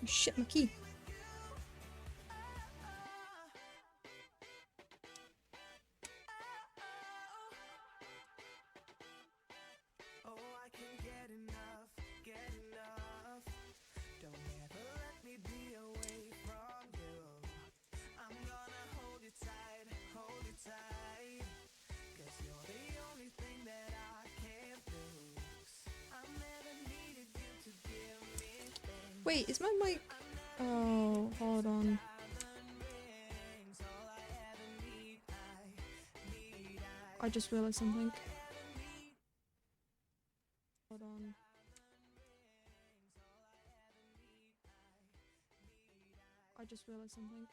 Shit, my key. Wait, is my mic? Oh, hold on. I just realized something. Hold on. I just realized something.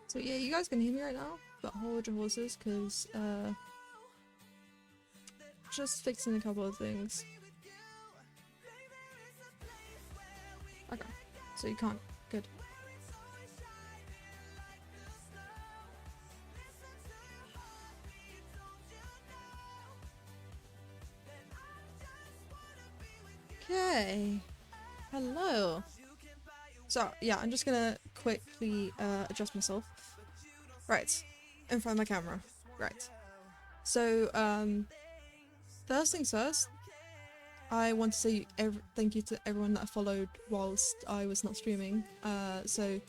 So yeah, you guys can hear me right now, but hold your horses, cause just fixing a couple of things. Okay, so you can't. Good. Okay. Hello. So yeah, I'm just gonna quickly adjust myself. Right, in front of my camera. Right. So first things first, I want to say thank you to everyone that followed whilst I was not streaming. So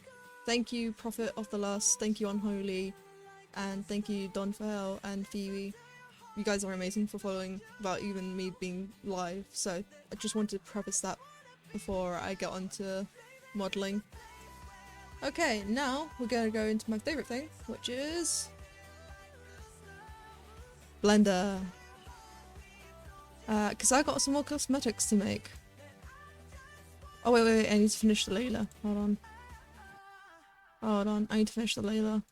thank you Prophet of the Lust, thank you Unholy, and thank you Don for Hell and Phoebe. You guys are amazing for following without even me being live. So I just wanted to preface that before I get on to modelling. Okay, now we're gonna go into my favourite thing, which is Blender. Because I got some more cosmetics to make. Oh wait, I need to finish the Layla. Hold on, I need to finish the Layla.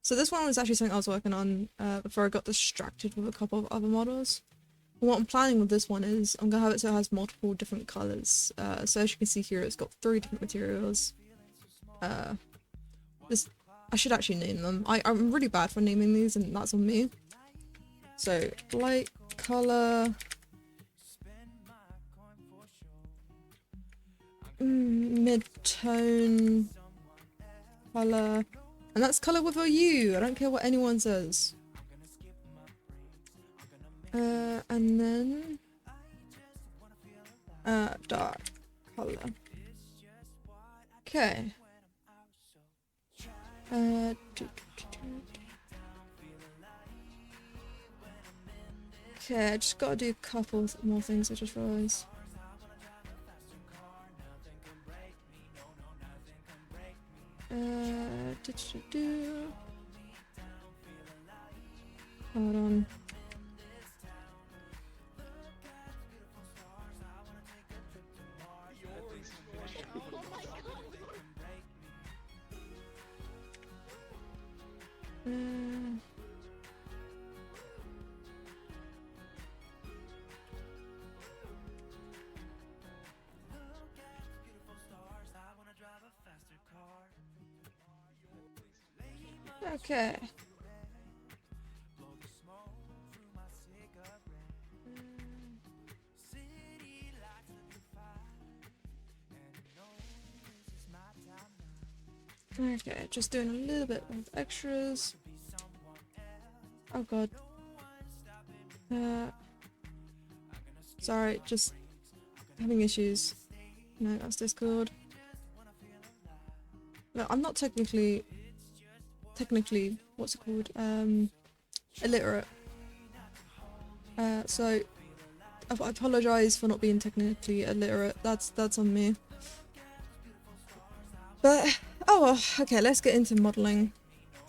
So this one was actually something I was working on before I got distracted with a couple of other models. And what I'm planning with this one is I'm gonna have it so it has multiple different colours. So as you can see here, it's got 3 different materials. I should actually name them. I'm really bad for naming these, and that's on me. So light color, mid-tone color, and that's color with a U. I don't care what anyone says. And then dark color. Okay. Okay, I just gotta do a couple more things, I just realised. Hold on. Okay. Okay, just doing a little bit of extras. Oh god. Sorry, just having issues. No, that's Discord. No, I'm not technically, what's it called? Illiterate. So I apologise for not being technically illiterate. That's on me. But oh well, okay, let's get into modelling.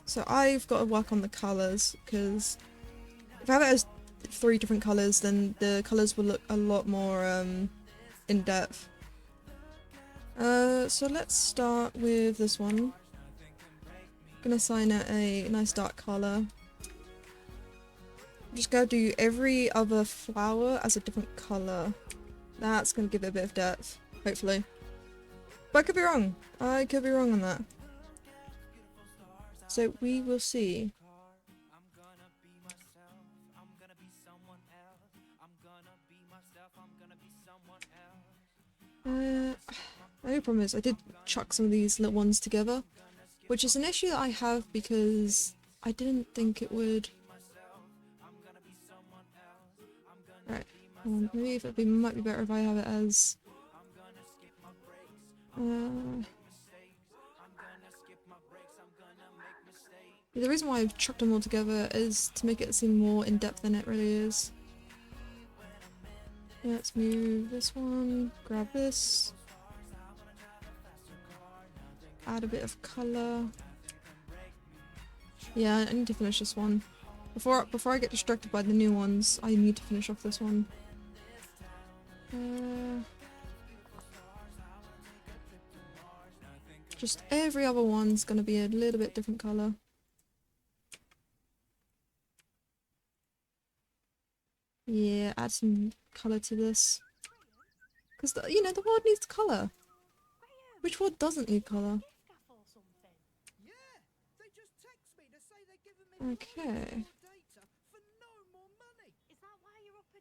So I've got to work on the colours, because if I have it as 3 different colours, then the colours will look a lot more in depth. So let's start with this one. I'm gonna assign it a nice dark colour. I'm just gonna do every other flower as a different colour. That's gonna give it a bit of depth, hopefully. But I could be wrong. I could be wrong on that. So we will see. The only problem is I did chuck some of these little ones together, which is an issue that I have because I didn't think it would. Right, maybe if it might be better if I have it as the reason why I've chucked them all together is to make it seem more in-depth than it really is. Yeah, let's move this one, grab this, add a bit of colour. Yeah, I need to finish this one. Before I get distracted by the new ones, I need to finish off this one. Just every other one's gonna be a little bit different colour. Yeah, add some colour to this. Because, you know, the world needs colour. Which world doesn't need colour? Okay.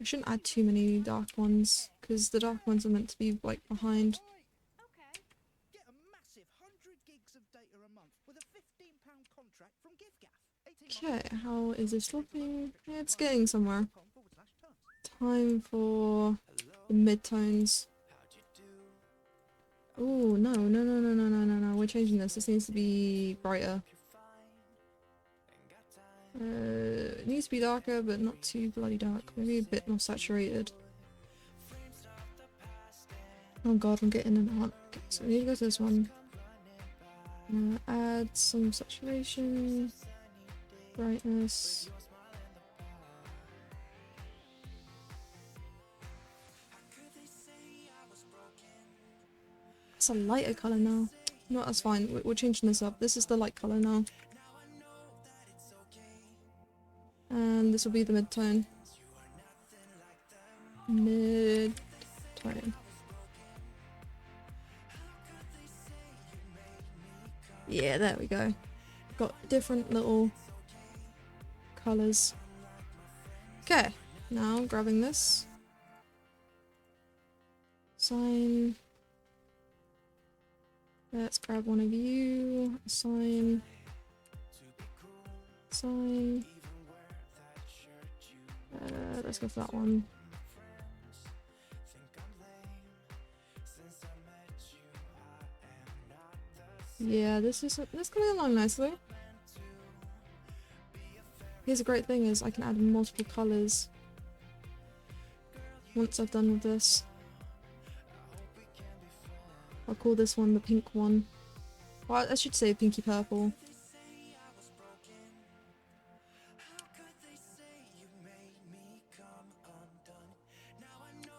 I shouldn't add too many dark ones, because the dark ones are meant to be, like, behind. Okay, how is this looking? Yeah, it's getting somewhere. Time for the mid-tones. Oh, no, we're changing this. This needs to be brighter. It needs to be darker, but not too bloody dark. Maybe a bit more saturated. Oh god, I'm getting an art. Okay, so we need to go to this one. Add some saturation, brightness. It's a lighter colour now. No, that's fine. We're changing this up. This is the light colour now. And this will be the mid-tone. Mid-tone. Yeah, there we go. Got different little colours. Okay, now grabbing this. Sign. Let's grab one of you. Sign. Sign. Let's go for that one. Yeah, this coming along nicely. Here's a great thing is I can add multiple colours once I've done with this. I'll call this one the pink one. Well, I should say pinky purple.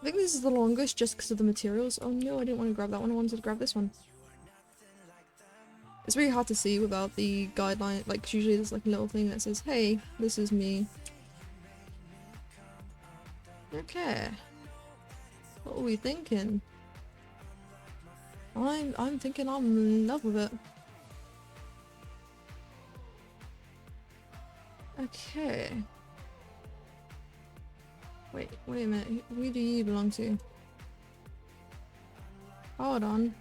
I think this is the longest just because of the materials. Oh no, I didn't want to grab that one. I wanted to grab this one. It's really hard to see without the guideline. Like, usually there's like a little thing that says, hey, this is me. Okay. What are we thinking? I'm thinking I'm in love with it. Okay. Wait a minute. Who do you belong to? Hold on.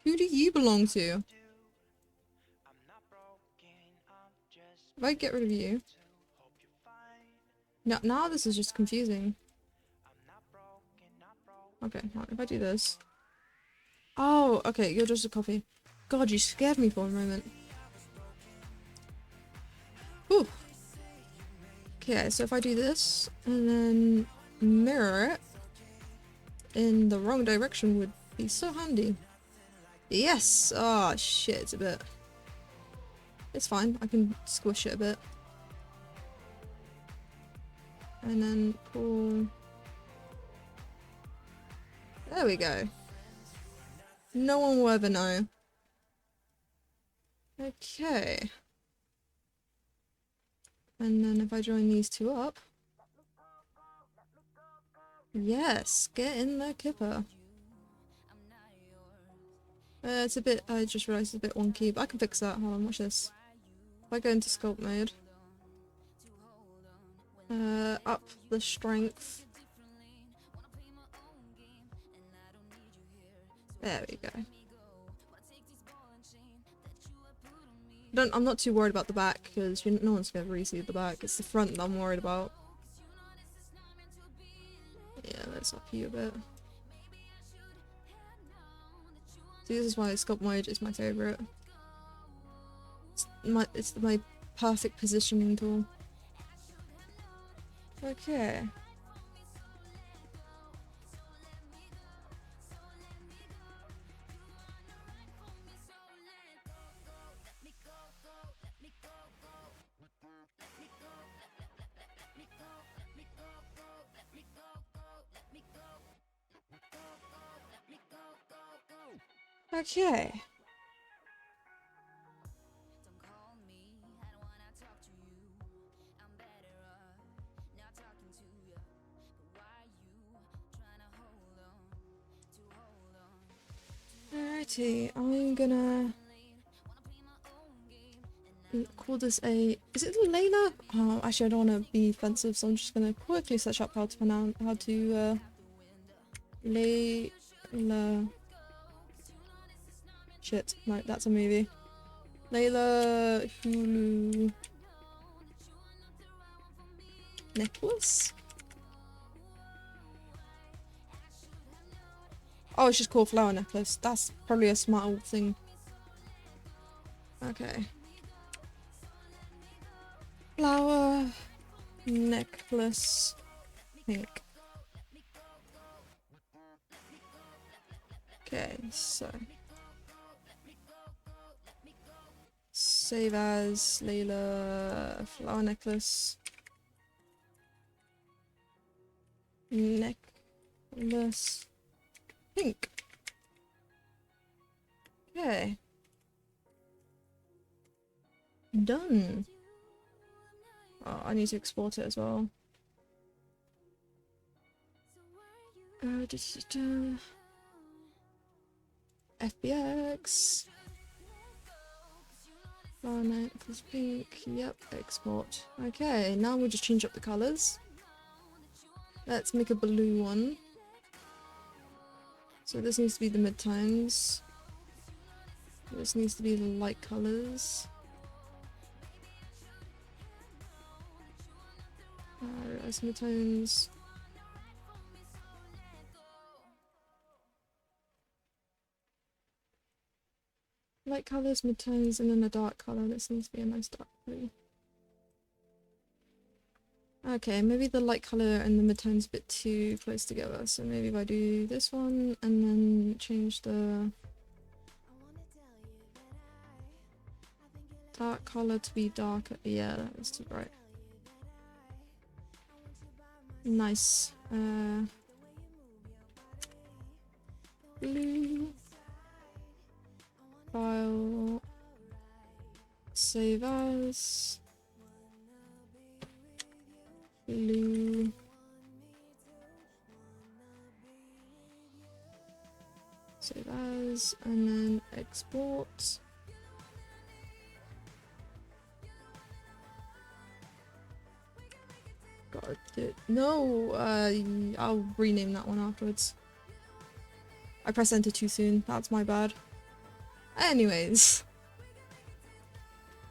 Who do you belong to? If I get rid of you. No, now this is just confusing. Okay, if I do this. Oh, okay, you're just a copy. God, you scared me for a moment. Whew. Okay, so if I do this, and then mirror it in the wrong direction would be so handy. Yes! Oh, shit, it's a bit... It's fine, I can squish it a bit. And then pull... There we go. No one will ever know. Okay. And then if I join these two up... Yes, get in there, Kipper. It's a bit, I just realised it's a bit wonky, but I can fix that. Hold on, watch this. If I go into sculpt mode, up the strength. There we go. I'm not too worried about the back, because no one's gonna really see the back. It's the front that I'm worried about. Yeah, let's up you a bit. See, this is why sculpt mode is my favourite. It's my perfect positioning tool. Okay. Okay. Alrighty, I'm gonna call this a... Is it Layla? Oh, actually I don't want to be offensive, so I'm just gonna quickly search up how to pronounce... Layla... Shit, no, that's a movie. Layla Hulu... Necklace? Oh, it's just called Flower Necklace. That's probably a smart thing. Okay. Flower necklace pink. Okay, so save as Layla flower necklace necklace pink. Okay. Done. Oh, I need to export it as well. FBX. Flower necklace pink. Yep, export. Okay, now we'll just change up the colours. Let's make a blue one. So this needs to be the midtones. This needs to be the light colours. As midtones. Light colours, midtones, and then a dark colour. This needs to be a nice dark blue. Okay, maybe the light colour and the midtone's a bit too close together, so maybe if I do this one and then change the dark colour to be darker. Yeah, that was too bright. Nice. Blue. File. Save as. Blue. Save as, and then export. God, no, I'll rename that one afterwards. I pressed enter too soon, that's my bad. Anyways.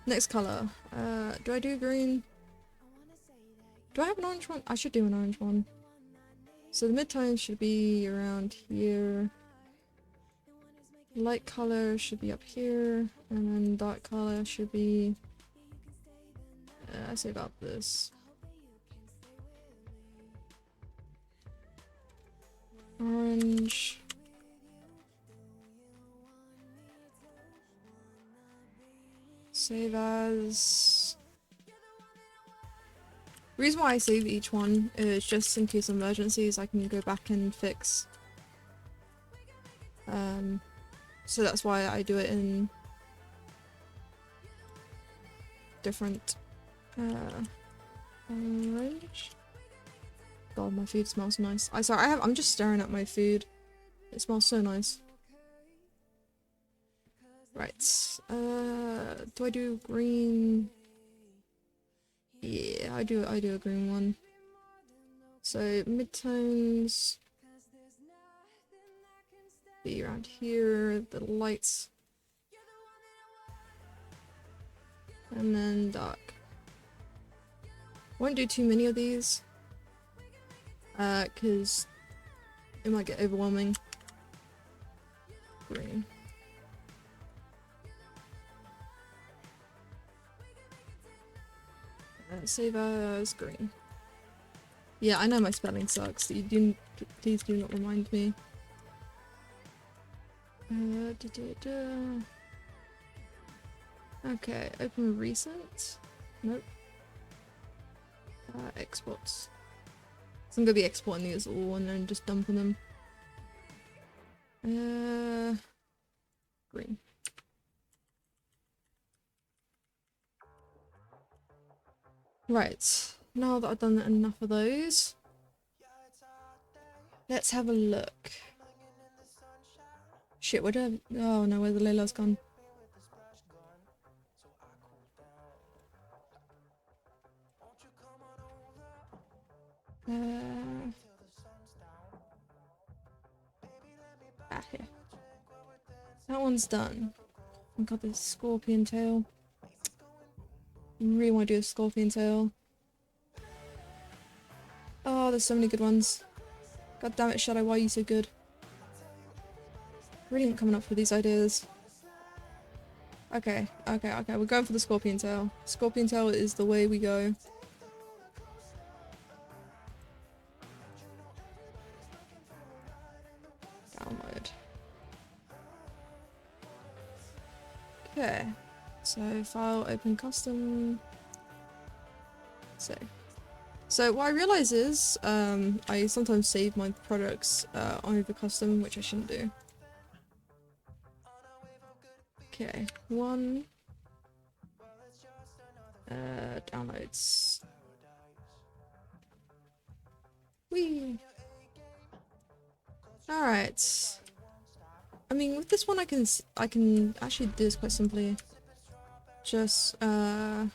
Next colour. Do I do green? Do I have an orange one? I should do an orange one. So the midtone should be around here. Light colour should be up here. And then dark colour should be... I say about this. Orange. Save as. The reason why I save each one is just in case of emergencies I can go back and fix. So that's why I do it in different orange. God, my food smells nice. I'm just staring at my food. It smells so nice. Right. Do I do green? Yeah, I do a green one. So midtones be around here, the lights, and then dark. Won't do too many of these, cause it might get overwhelming. Green. Save as green. Yeah, I know my spelling sucks. Please do not remind me. Okay, open recent. Nope. Exports. So I'm gonna be exporting these all and then just dumping them. Green. Right. Now that I've done enough of those, let's have a look. Shit, where did I... Oh no, where the Layla's gone. Here. That one's done. I've got this scorpion tail. Really want to do a scorpion tail. Oh, there's so many good ones. God damn it, Shadow, why are you so good? Really not coming up with these ideas. Okay, we're going for the scorpion tail. Scorpion tail is the way we go. Download. Okay. So file, open custom. Save. So what I realise is, I sometimes save my products over custom, which I shouldn't do. Okay, one. Downloads. Whee! Alright. I mean, with this one I can actually do this quite simply. Just, UV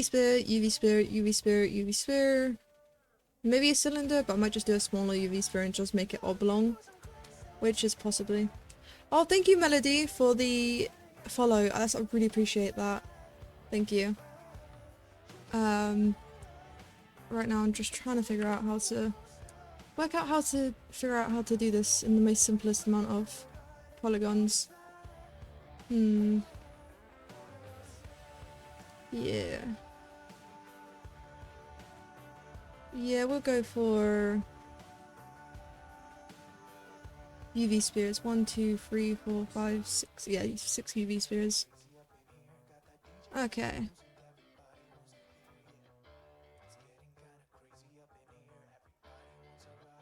sphere, UV sphere, UV sphere, UV sphere. Maybe a cylinder, but I might just do a smaller UV sphere and just make it oblong. Which is possibly. Oh, thank you, Melody, for the follow. I really appreciate that. Thank you. Right now I'm just trying to figure out how to figure out how to do this in the most simplest amount of polygons. Yeah. Yeah, we'll go for UV spheres. 1, 2, 3, 4, 5, 6. Yeah, 6 UV spheres. Okay.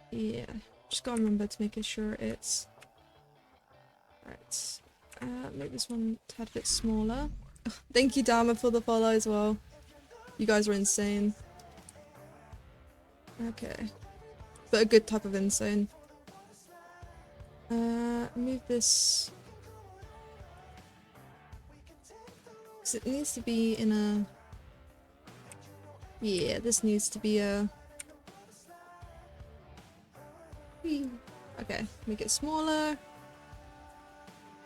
Yeah, just gotta remember to make sure it's... Right. Make this one a tad bit smaller. Thank you, Dama, for the follow as well. You guys are insane. Okay. But a good type of insane. Move this... Because it needs to be in a... Yeah, this needs to be a... Okay, make it smaller.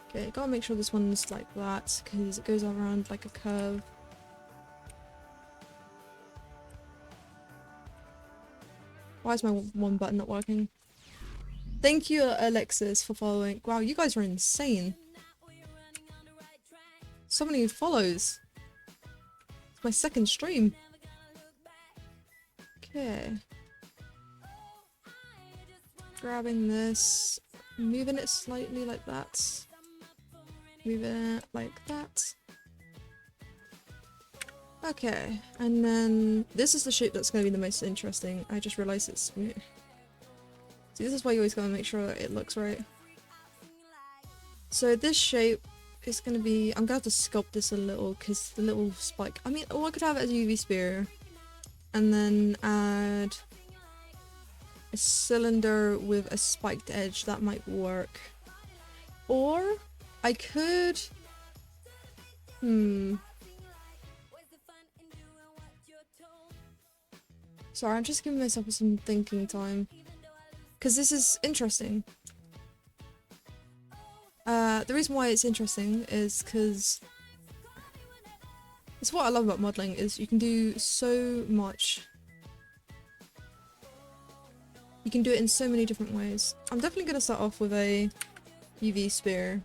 Okay, gotta make sure this one's like that, because it goes around like a curve. Why is my one button not working? Thank you, Alexis, for following. Wow, you guys are insane. So many follows. It's my second stream. Okay. Grabbing this, moving it slightly like that. Moving it like that. Okay, and then this is the shape that's going to be the most interesting. I just realized it's... See, this is why you always gotta make sure that it looks right. So this shape is going to be... I'm going to have to sculpt this a little, because the little spike... I mean, or I could have it as a UV sphere. And then add a cylinder with a spiked edge. That might work. Or I could... Sorry, I'm just giving myself some thinking time. Because this is interesting. The reason why it's interesting is because... It's what I love about modelling, is you can do so much. You can do it in so many different ways. I'm definitely going to start off with a UV sphere.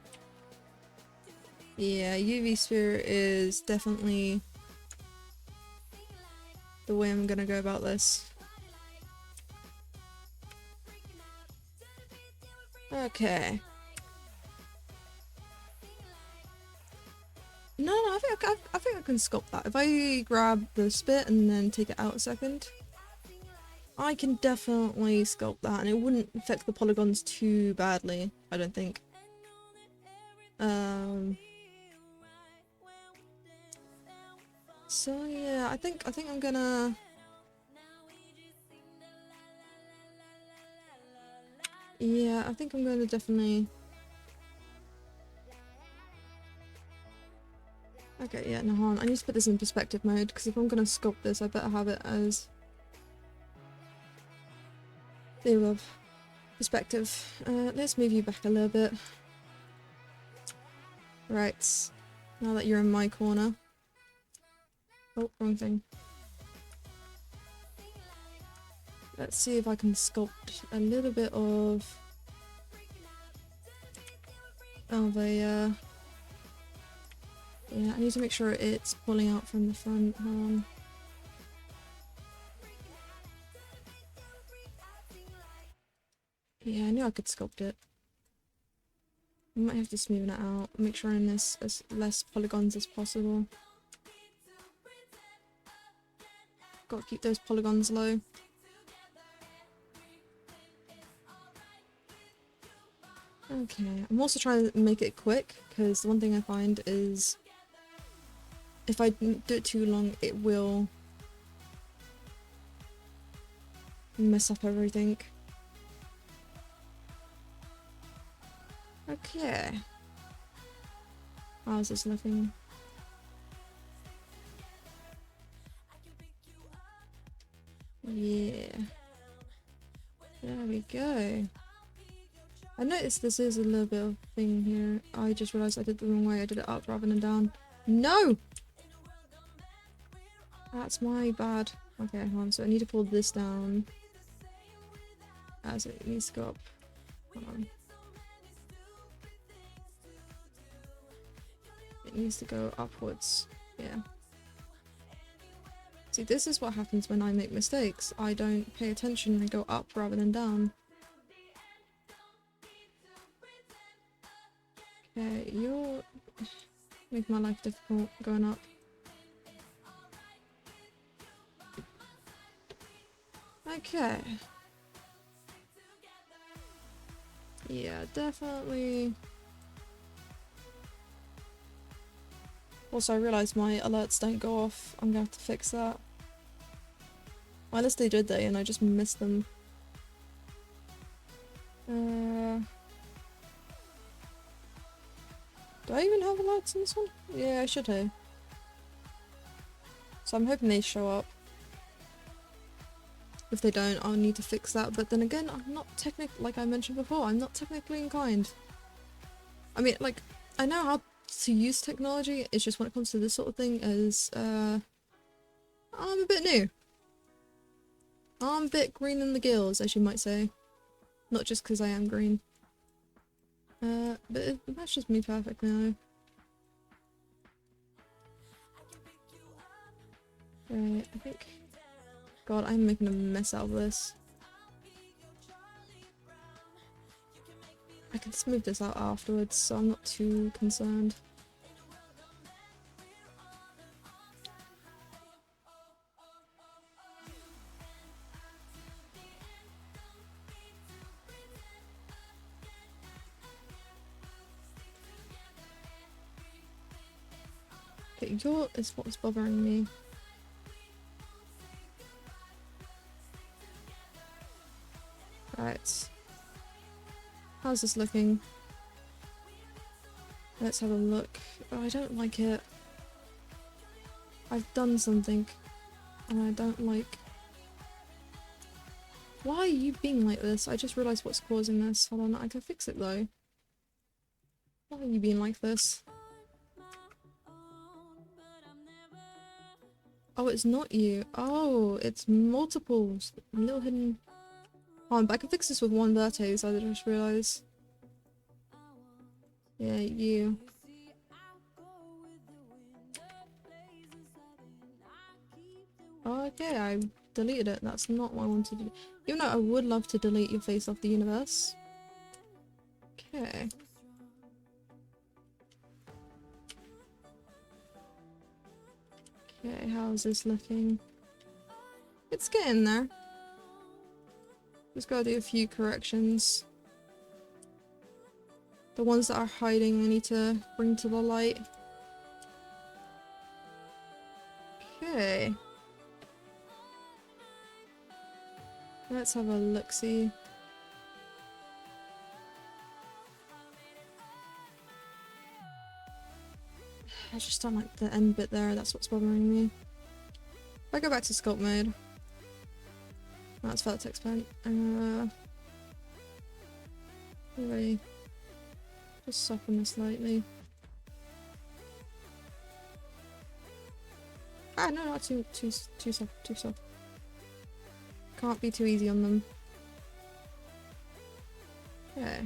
Yeah, UV sphere is definitely the way I'm going to go about this. Okay. No, I think I can sculpt that. If I grab the spit and then take it out a second, I can definitely sculpt that, and it wouldn't affect the polygons too badly, I don't think. So yeah, I think I'm gonna... Yeah, I think I'm gonna definitely... Okay, yeah, no, hold on. I need to put this in perspective mode, because if I'm gonna sculpt this, I better have it as... There we go. Perspective. Let's move you back a little bit. Right. Now that you're in my corner. Oh, wrong thing. Let's see if I can sculpt a little bit of a, yeah, I need to make sure it's pulling out from the front. Hold on. Yeah, I knew I could sculpt it. I might have to smoothen it out, make sure I'm as less polygons as possible. Gotta keep those polygons low. Okay, I'm also trying to make it quick, because the one thing I find is if I do it too long, it will mess up everything. Okay. How's this looking? Yeah. There we go. I noticed this is a little bit of a thing here. I just realised I did the wrong way. I did it up rather than down. No! That's my bad. Okay, hold on. So I need to pull this down. As it needs to go up. Hold on. It needs to go upwards. Yeah. See, this is what happens when I make mistakes. I don't pay attention and go up rather than down. Okay, you're making my life difficult going up. Okay. Yeah, definitely. Also, I realised my alerts don't go off. I'm gonna have to fix that. Well, unless they did and I just missed them. Do I even have alerts in this one? Yeah, I should have. So I'm hoping they show up. If they don't, I'll need to fix that. But then again, I'm not like I mentioned before, I'm not technically inclined. I mean, like, I know how to use technology, it's just when it comes to this sort of thing as, I'm a bit new. I'm a bit green in the gills, as you might say. Not just because I am green. But it matches me perfect now. Right, I think... God, I'm making a mess out of this. I can smooth this out afterwards, so I'm not too concerned. Okay, your is what's bothering me. Right. How's this looking? Let's have a look. Oh, I don't like it. I've done something and I don't like... Why are you being like this? I just realised what's causing this. Hold on, I can fix it though. Why are you being like this? Oh, it's not you. Oh, it's multiples. Little hidden... Hold on, but I can fix this with one vertex, I just realised. Yeah, you. Okay, I deleted it. That's not what I wanted to do. Even though I would love to delete your face off the universe. Okay. Okay, how's this looking? It's getting there. Just gotta do a few corrections. The ones that are hiding I need to bring to the light. Okay. Let's have a look-see. I just don't like the end bit there, that's what's bothering me. If I go back to sculpt mode. That's vertex pen. Really just soften this slightly. Ah, no, not too soft. Can't be too easy on them. Okay.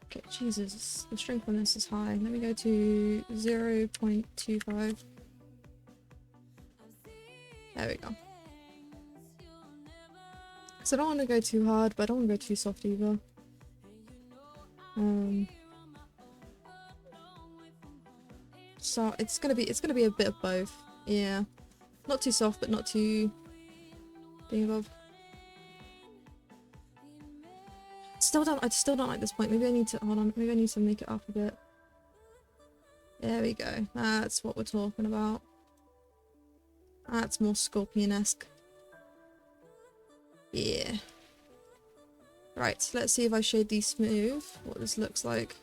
Okay, Jesus, the strength on this is high. Let me go to 0.25. There we go. So I don't want to go too hard, but I don't want to go too soft either. So it's gonna be a bit of both. Yeah, not too soft, but not too being above. I still don't like this point. Maybe I need to hold on. Maybe I need to make it up a bit. There we go. That's what we're talking about. That's more Scorpion-esque. Yeah. Right, let's see if I shade these smooth, what this looks like.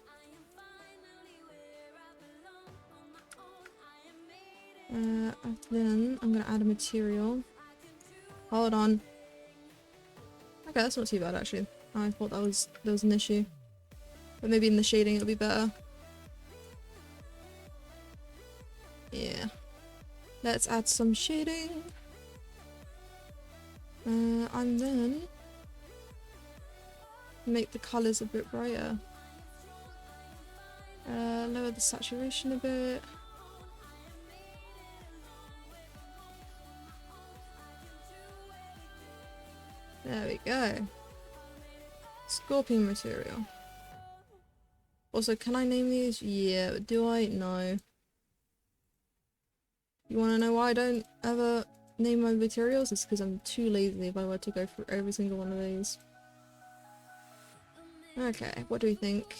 Then I'm gonna add a material. Hold on. Okay, that's not too bad actually. I thought there was an issue. But maybe in the shading it'll be better. Yeah. Let's add some shading. And then make the colours a bit brighter. Lower the saturation a bit. There we go. Scorpion material. Also, can I name these? Yeah, but do I? No. You want to know why I don't ever name my materials? It's because I'm too lazy if I were to go through every single one of these. Okay, what do we think?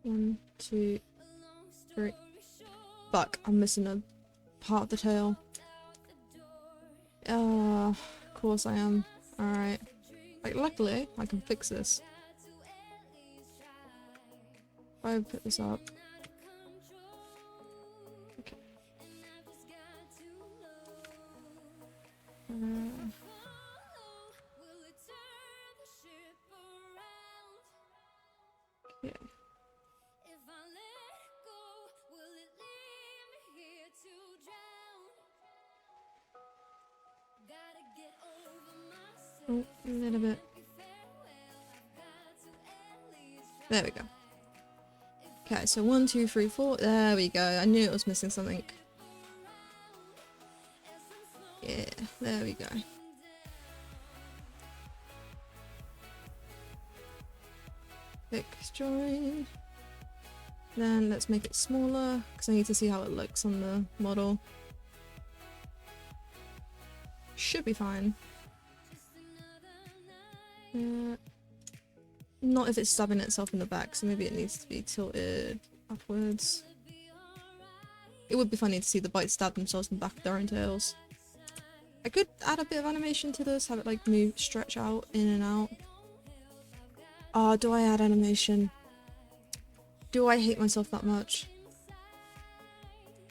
1, 2, 3. Fuck, I'm missing a part of the tail. Of course I am. Alright. Like, luckily, I can fix this. If I put this up. Okay. Okay. Oh, a little bit. There we go. Okay, so 1, 2, 3, 4. There we go. I knew it was missing something. Yeah, there we go. Fix join. Then let's make it smaller because I need to see how it looks on the model. Should be fine. Not if it's stabbing itself in the back, so maybe it needs to be tilted upwards. It would be funny to see the bites stab themselves in the back of their own tails. I could add a bit of animation to this, have it like move, stretch out, in and out. Oh, do I add animation? Do I hate myself that much?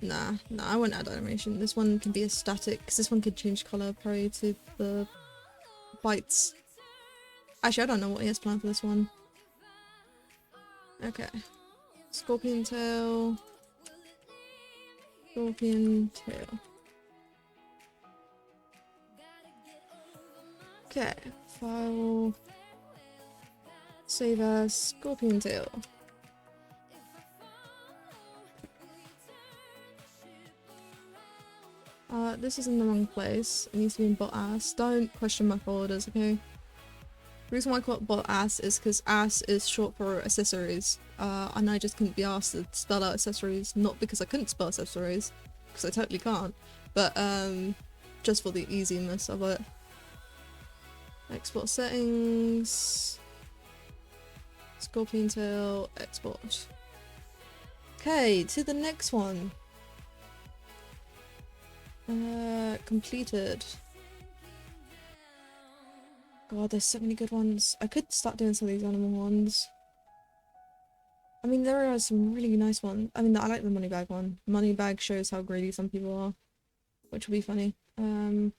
Nah, I wouldn't add animation. This one can be a static, because this one could change colour prior to the bites. Actually, I don't know what he has planned for this one. Okay. Scorpion tail. Scorpion tail. Okay. File. Save as scorpion tail. This is in the wrong place. It needs to be in bot ass. Don't question my folders, okay? The reason why I call it bot ass is because ass is short for accessories. And I just couldn't be asked to spell out accessories, not because I couldn't spell accessories, because I totally can't, but just for the easiness of it. Export settings. Scorpion tail, export. Okay, to the next one. Completed. God, there's so many good ones. I could start doing some of these animal ones. I mean, there are some really nice ones. I mean, I like the money bag one. Money bag shows how greedy some people are, which will be funny. But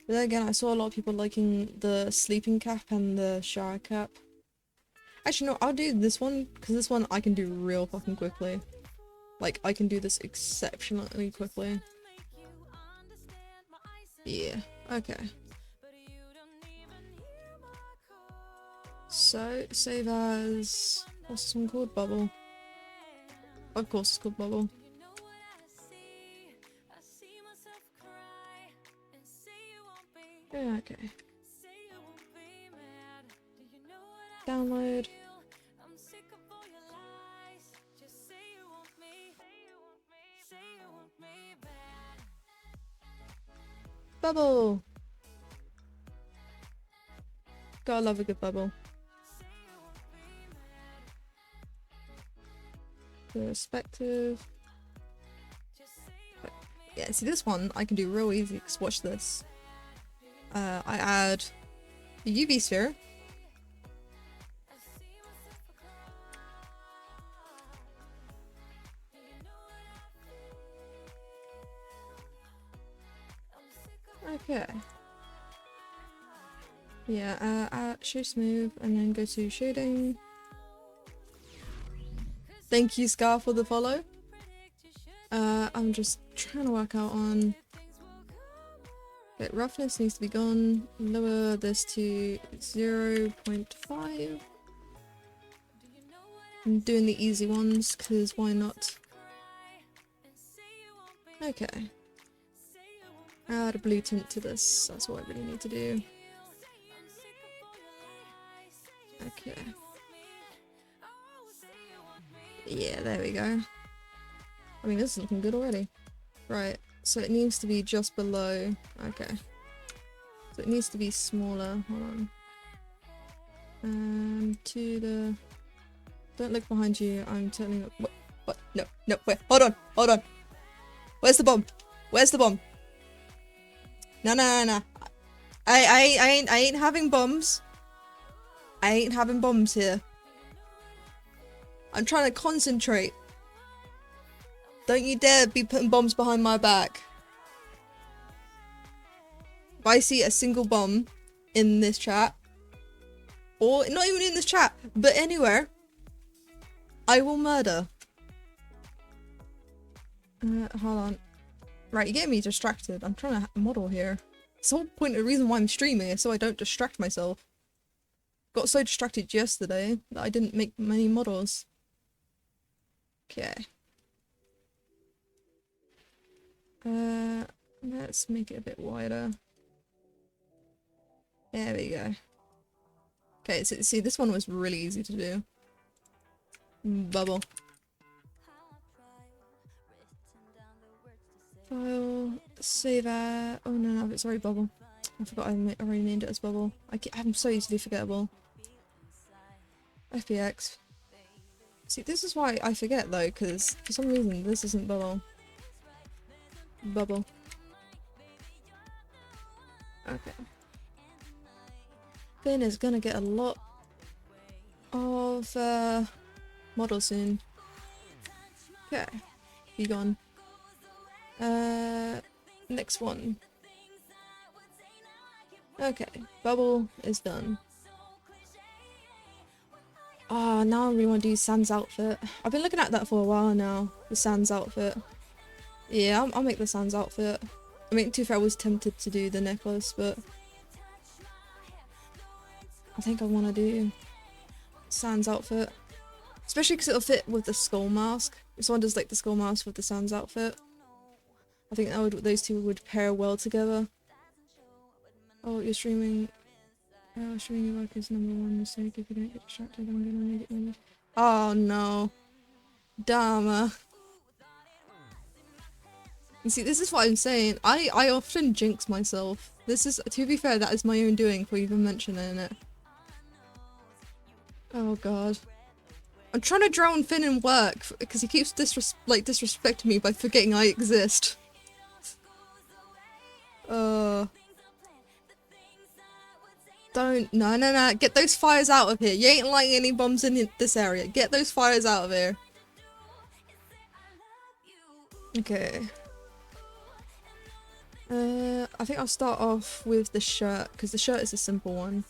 then again, I saw a lot of people liking the sleeping cap and the shower cap. Actually, no, I'll do this one, because this one I can do real fucking quickly. Like, I can do this exceptionally quickly. Yeah, okay. So, save as... what's this one called? Bubble. Of course it's called Bubble. Yeah, okay. Download. Bubble! Gotta love a good bubble. Perspective. Yeah, see this one I can do real easy, because watch this. I add a UV sphere. Okay. Yeah, show smooth, and then go to shading. Thank you, Scar, for the follow. I'm just trying to work out on... okay, roughness needs to be gone. Lower this to 0.5. I'm doing the easy ones, because why not? Okay. Add a blue tint to this, that's what I really need to do. Okay. Yeah, there we go. I mean, this is looking good already. Right, so it needs to be just below. Okay. So it needs to be smaller. Hold on. To the... don't look behind you. I'm totally not... what? No, wait. Hold on. Where's the bomb? Where's the bomb? No. I ain't having bombs. I ain't having bombs here. I'm trying to concentrate. Don't you dare be putting bombs behind my back. If I see a single bomb in this chat, or not even in this chat, but anywhere, I will murder. Hold on. Right, you're getting me distracted. I'm trying to model here. It's the whole point of the reason why I'm streaming is so I don't distract myself. Got so distracted yesterday that I didn't make many models. Okay. Let's make it a bit wider. There we go. Okay, so see, this one was really easy to do. Bubble. File, save as... oh no, it's already Bubble. I forgot I already named it as Bubble. I'm so easily forgettable. FBX. See, this is why I forget though, because for some reason this isn't Bubble. Bubble. Okay. Finn is gonna get a lot of models soon. Okay, be gone. Next one. Okay, Bubble is done. Ah, now I really want to do Sans outfit. I've been looking at that for a while now. The Sans outfit. Yeah, I'll make the Sans outfit. I mean, to be fair, I was tempted to do the necklace, but I think I want to do Sans outfit. Especially because it'll fit with the skull mask. If someone does like the skull mask with the Sans outfit, I think that would, those two would pair well together. Oh, you're streaming. Oh, streaming your work is #1 mistake. If you don't get distracted, I'm gonna make it money. Oh no. Dharma. You see, this is what I'm saying. I often jinx myself. This is, to be fair, that is my own doing for even mentioning it. Oh god. I'm trying to drown Finn in work because he keeps disrespecting me by forgetting I exist. Don't. No. Get those fires out of here. You ain't lighting any bombs in this area. Get those fires out of here. Okay. I think I'll start off with the shirt because the shirt is a simple one.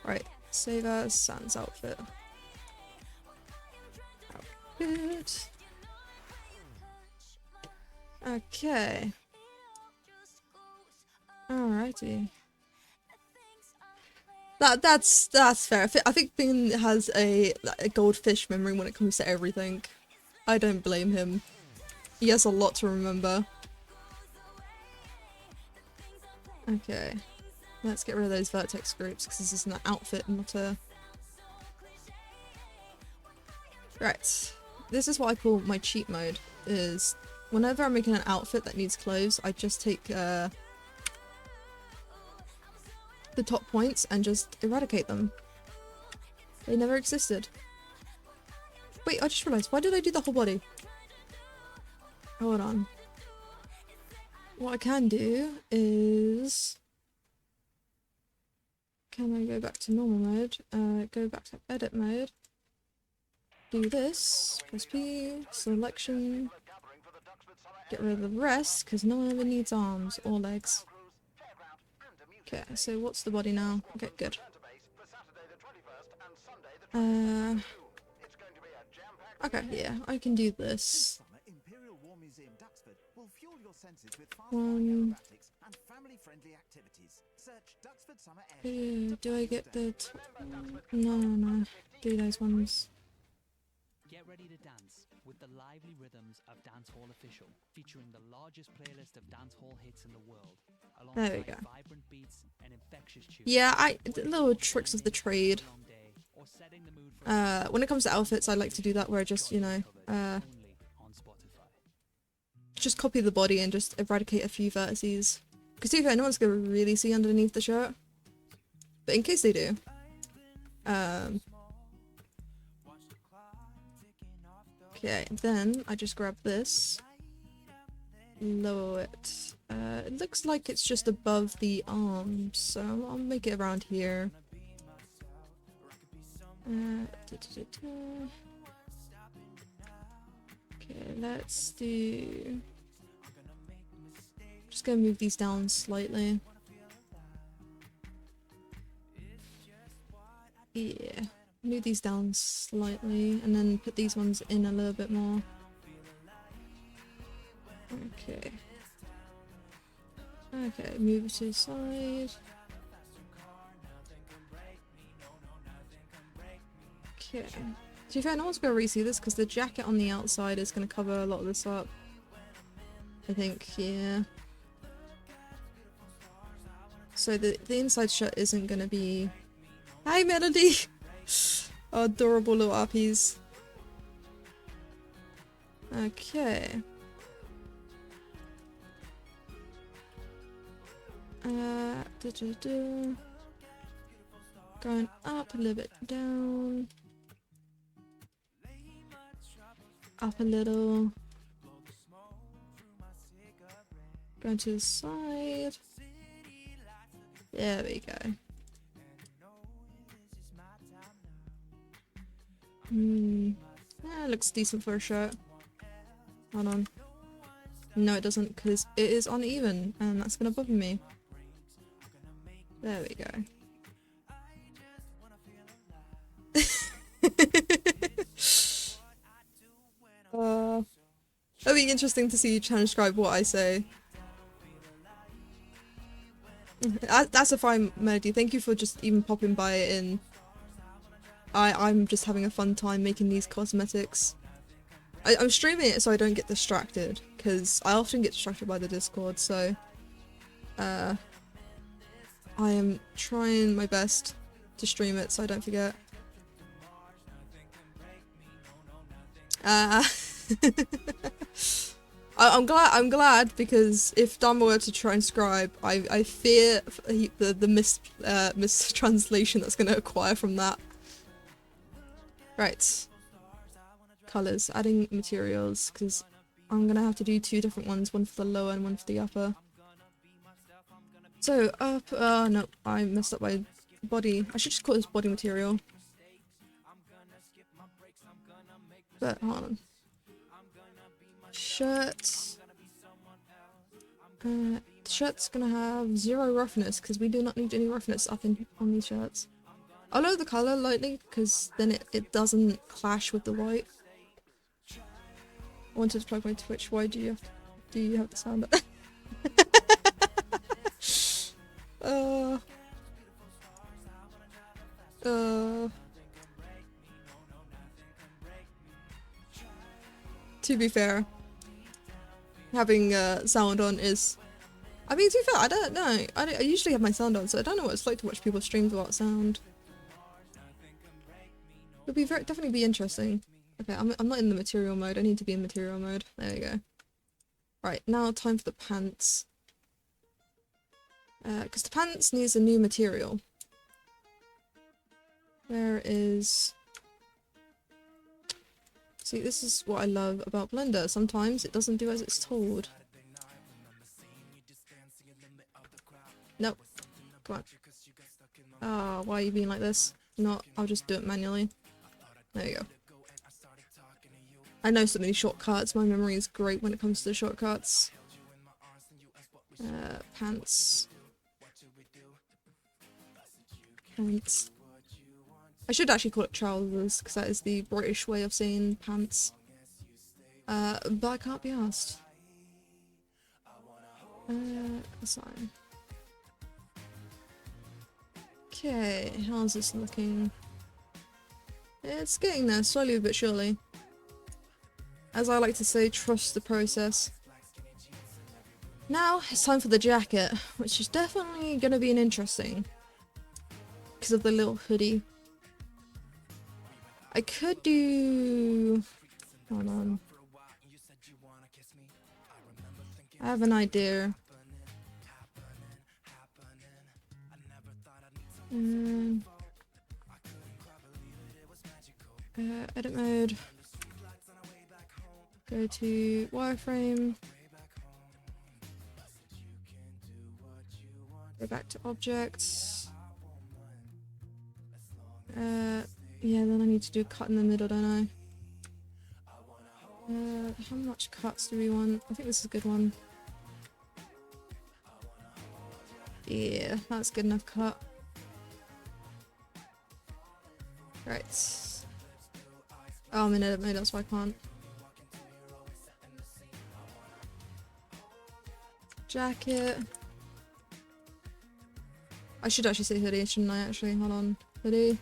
Right. Save as Sans outfit. Outfit. Okay. Alrighty. That's fair. I think Finn has a goldfish memory when it comes to everything. I don't blame him. He has a lot to remember. Okay. Let's get rid of those vertex groups because this is an outfit, not a... Right. This is what I call my cheat mode, is whenever I'm making an outfit that needs clothes, I just take the top points and just eradicate them. They never existed. Wait, I just realised, why did I do the whole body? Hold on. What I can do is... Can I go back to normal mode? Go back to edit mode. Do this. Press P. Selection. Get rid of the rest, because no one ever needs arms or legs. Okay, so what's the body now? Okay, good. Okay, yeah, I can do this. One. Do I get the... No. Do those ones. Get ready to dance with the lively rhythms of Dancehall Official, featuring the largest playlist of dancehall hits in the world. There we go. Vibrant beats and infectious tunes. Yeah, little tricks of the trade. When it comes to outfits, I like to do that where I just, you know, just copy the body and just eradicate a few vertices. Because to be fair, no one's gonna really see underneath the shirt. But in case they do, okay, then I just grab this, lower it. It looks like it's just above the arms, so I'll make it around here. Okay, let's do... Just gonna move these down slightly. Yeah, move these down slightly, and then put these ones in a little bit more. Okay. Okay, move it to the side. Okay. To be fair, no one's gonna really see this because the jacket on the outside is gonna cover a lot of this up. I think, yeah. So the inside shirt isn't gonna be... Hi, Melody! Oh, adorable little uppies. Okay. Going up a little bit, down. Up a little. Going to the side. There we go. Yeah, it looks decent for a shirt. Hold on. No, it doesn't, because it is uneven, and that's gonna bother me. There we go. It'll be interesting to see you transcribe what I say. That's a fine melody. Thank you for just even popping by it in. I'm just having a fun time making these cosmetics. I'm streaming it so I don't get distracted, because I often get distracted by the Discord, so I am trying my best to stream it so I don't forget. I'm glad because if Dharma were to transcribe, I fear the mistranslation that's going to acquire from that. Right. Colours, adding materials, because I'm gonna have to do two different ones, one for the lower and one for the upper. So up, no, I messed up my body. I should just call this body material. But hold on. Shirt. The shirt's gonna have 0 roughness because we do not need any roughness up on these shirts. I'll lower the colour lightly because then it doesn't clash with the white. I wanted to plug my Twitch. Why do you have the sound up? To be fair, having sound on is... I mean, to be fair, I don't know. I usually have my sound on, so I don't know what it's like to watch people stream without sound. It'll be definitely be interesting. Okay, I'm not in the material mode. I need to be in material mode. There we go. Right, now time for the pants. Because the pants needs a new material. Where is... See, this is what I love about Blender. Sometimes it doesn't do as it's told. Nope. Come on. Ah, why are you being like this? Not, I'll just do it manually. There you go. I know so many shortcuts. My memory is great when it comes to shortcuts. Pants. Pants. I should actually call it trousers, because that is the British way of saying pants. But I can't be asked. Sorry. Okay, how's this looking? It's getting there, slowly but surely. As I like to say, trust the process. Now, it's time for the jacket, which is definitely going to be an interesting. Because of the little hoodie. I could do... Hold on. I have an idea. Edit mode. Go to wireframe. Go back to objects. Yeah, then I need to do a cut in the middle, don't I? How much cuts do we want? I think this is a good one. Yeah, that's good enough cut. Right. Oh, I'm in edit mode, that's why I can't. Jacket. I should actually say hoodie, shouldn't I actually? Hold on. Hoodie.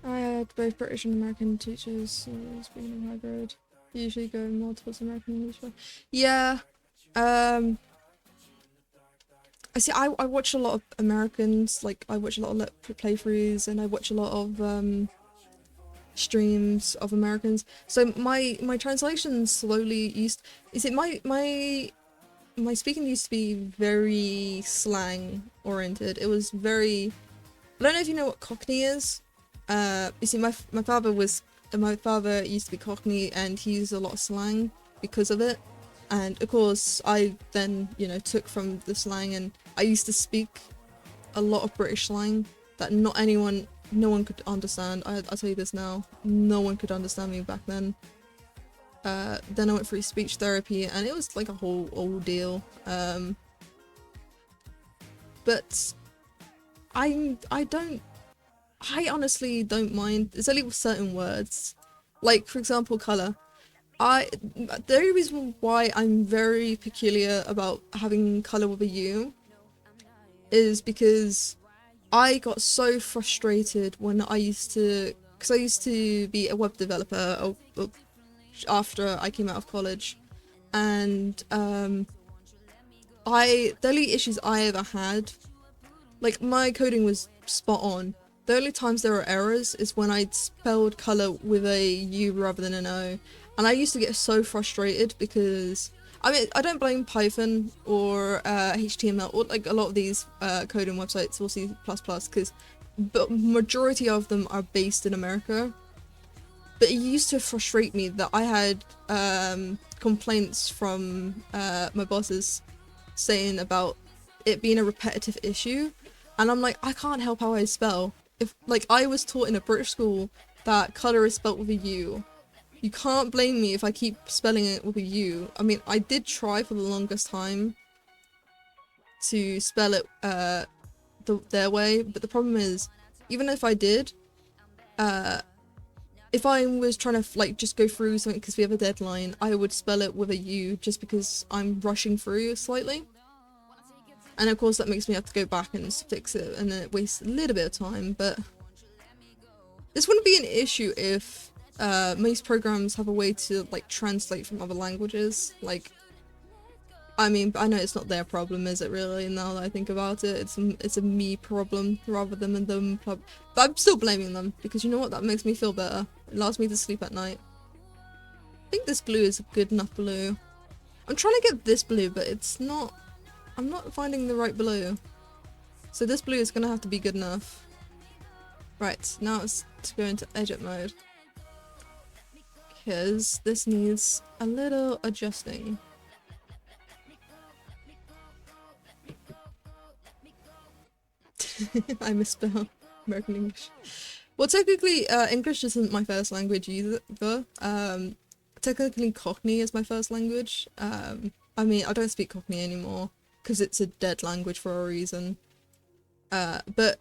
I had both British and American teachers, so being a hybrid. Usually go more towards American usually. Yeah. I see, I watch a lot of Americans, like I watch a lot of playthroughs and I watch a lot of streams of Americans. So my translation slowly used... Is it my speaking used to be very slang oriented. It was very... I don't know if you know what Cockney is. You see, my father used to be Cockney and he used a lot of slang because of it. And of course, I then, you know, took from the slang, and I used to speak a lot of British slang that no one could understand. I'll tell you this now, no one could understand me back then. Then I went through speech therapy, and it was like a whole ordeal. But I honestly don't mind. It's only with certain words, like for example, color. The only reason why I'm very peculiar about having color with a U is because I got so frustrated when because I used to be a web developer after I came out of college, and the only issues I ever had, like my coding was spot on. The only times there were errors is when I'd spelled color with a U rather than an O. And I used to get so frustrated because, I mean, I don't blame Python or HTML or like a lot of these coding websites or C++ because majority of them are based in America. But it used to frustrate me that I had complaints from my bosses saying about it being a repetitive issue. And I'm like, I can't help how I spell. If, like, I was taught in a British school that colour is spelt with a U. You can't blame me if I keep spelling it with a U. I mean, I did try for the longest time to spell it their way, but the problem is, even if I did, if I was trying to like just go through something because we have a deadline, I would spell it with a U just because I'm rushing through slightly. And of course that makes me have to go back and fix it, and then it wastes a little bit of time, but this wouldn't be an issue if most programs have a way to like translate from other languages. Like, I mean, I know it's not their problem, is it really? Now that I think about it, it's a me problem rather than a them problem. But I'm still blaming them because you know what? That makes me feel better. It allows me to sleep at night. I think this blue is a good enough blue. I'm trying to get this blue, but it's not. I'm not finding the right blue. So this blue is gonna have to be good enough. Right, now it's to go into edit mode. Because this needs a little adjusting. I misspell American English. Well, technically, English isn't my first language either. Technically, Cockney is my first language. I mean, I don't speak Cockney anymore because it's a dead language for a reason. But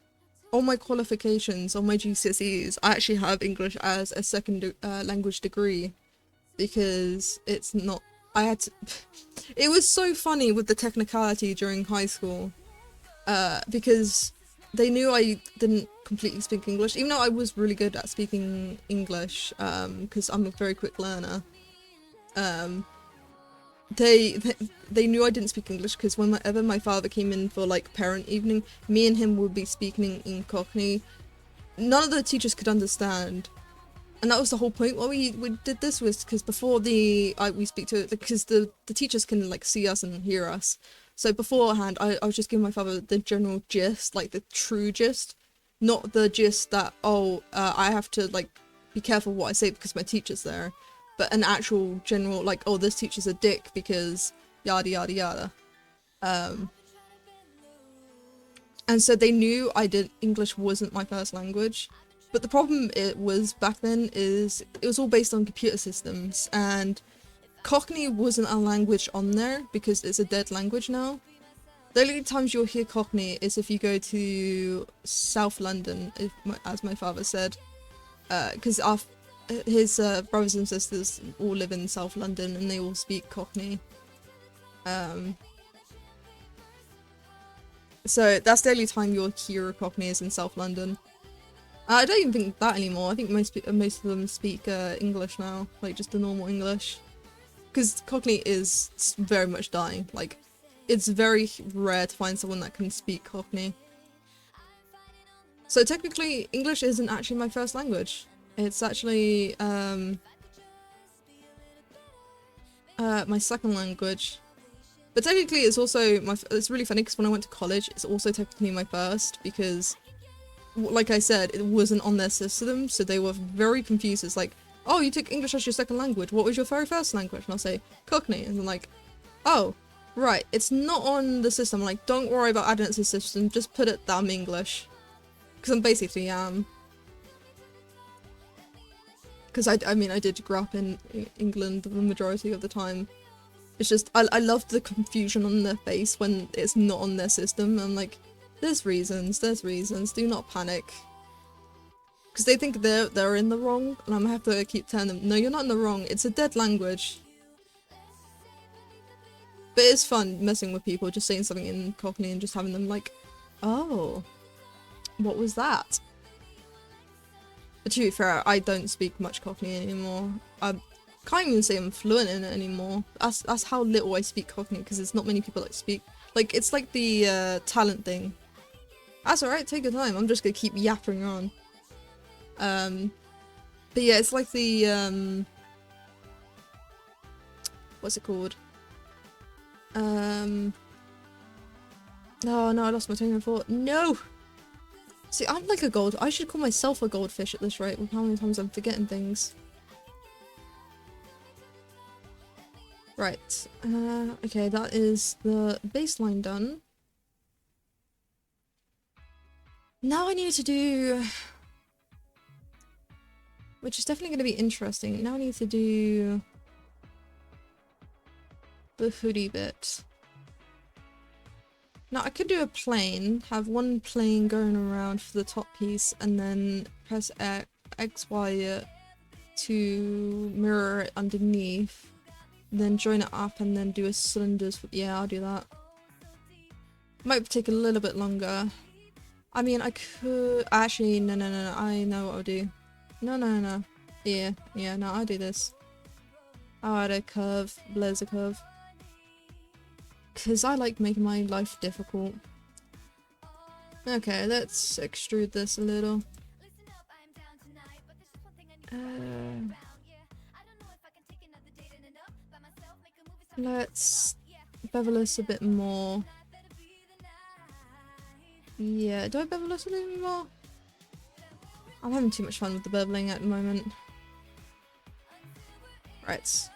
all my qualifications, on my GCSEs, I actually have English as a second language degree because it's not. I had to. It was so funny with the technicality during high school because they knew I didn't completely speak English, even though I was really good at speaking English because I'm a very quick learner. They knew I didn't speak English because whenever my father came in for like parent evening, me and him would be speaking in Cockney. None of the teachers could understand, and that was the whole point why we did this, was because before we speak to, because the teachers can like see us and hear us. So beforehand, I was just giving my father the general gist, like the true gist, not the gist that, I have to like be careful what I say because my teacher's there, but an actual general, like, oh, this teacher's a dick because yada yada yada. And so they knew English wasn't my first language. But the problem it was back then is it was all based on computer systems, and Cockney wasn't a language on there because it's a dead language now. The only times you'll hear Cockney is if you go to South London, as my father said, because his brothers and sisters all live in South London and they all speak Cockney. So that's the only time you'll hear Cockney is in South London. I don't even think that anymore. I think most of them speak English now, like just the normal English. Because Cockney is very much dying. Like, it's very rare to find someone that can speak Cockney. So technically, English isn't actually my first language. It's actually my second language. But technically, it's also it's really funny because when I went to college, it's also technically my first because, like I said, it wasn't on their system, so they were very confused. It's like, oh, you took English as your second language. What was your very first language? And I'll say Cockney, and then like, Oh, right. It's not on the system. Like, don't worry about adding it to the system. Just put it that I'm English. Because I'm basically because I mean, I did grow up in England the majority of the time. It's just, I love the confusion on their face when it's not on their system. I'm like, there's reasons, do not panic. Because they think they're in the wrong, and I'm gonna have to keep telling them, no, you're not in the wrong, it's a dead language. But it's fun messing with people, just saying something in Cockney and just having them like, oh, what was that? But to be fair, I don't speak much Cockney anymore. I can't even say I'm fluent in it anymore. That's how little I speak Cockney, because there's not many people that speak. Like, it's like the talent thing. That's alright, take your time. I'm just gonna keep yapping on. But yeah, it's like the, what's it called? Oh no, I lost my train of thought. No! See, I'm like a gold. I should call myself a goldfish at this rate with how many times I'm forgetting things. Right. Okay, that is the baseline done. Now I need to do... which is definitely going to be interesting. Now I need to do... the hoodie bit. Now I could do a plane, have one plane going around for the top piece, and then press X, Y to mirror it underneath. Then join it up and then do a cylinders. Yeah, I'll do that. Might take a little bit longer. I mean, I could... actually, no, I know what I'll do. No. Yeah, no, I'll do this. I'll add a curve, blazer curve. Because I like making my life difficult. Okay, let's extrude this a little. Let's bevel this a bit more. Yeah, do I bevel this a little more? I'm having too much fun with the beveling at the moment. Right.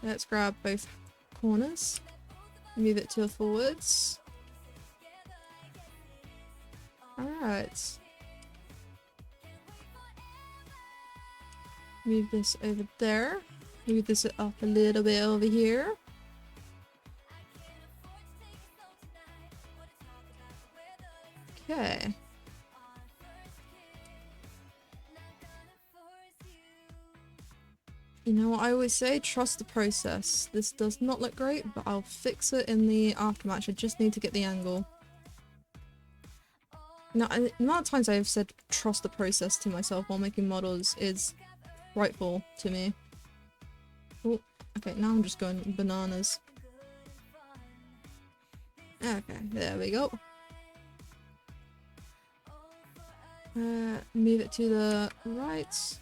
Let's grab both corners. Move it to the forwards. Alright. Move this over there. Move this up a little bit over here. Okay. You know what I always say? Trust the process. This does not look great, but I'll fix it in the aftermatch. I just need to get the angle. Now, the amount of times I've said trust the process to myself while making models is frightful to me. Oh, okay, now I'm just going bananas. Okay, there we go. Move it to the right.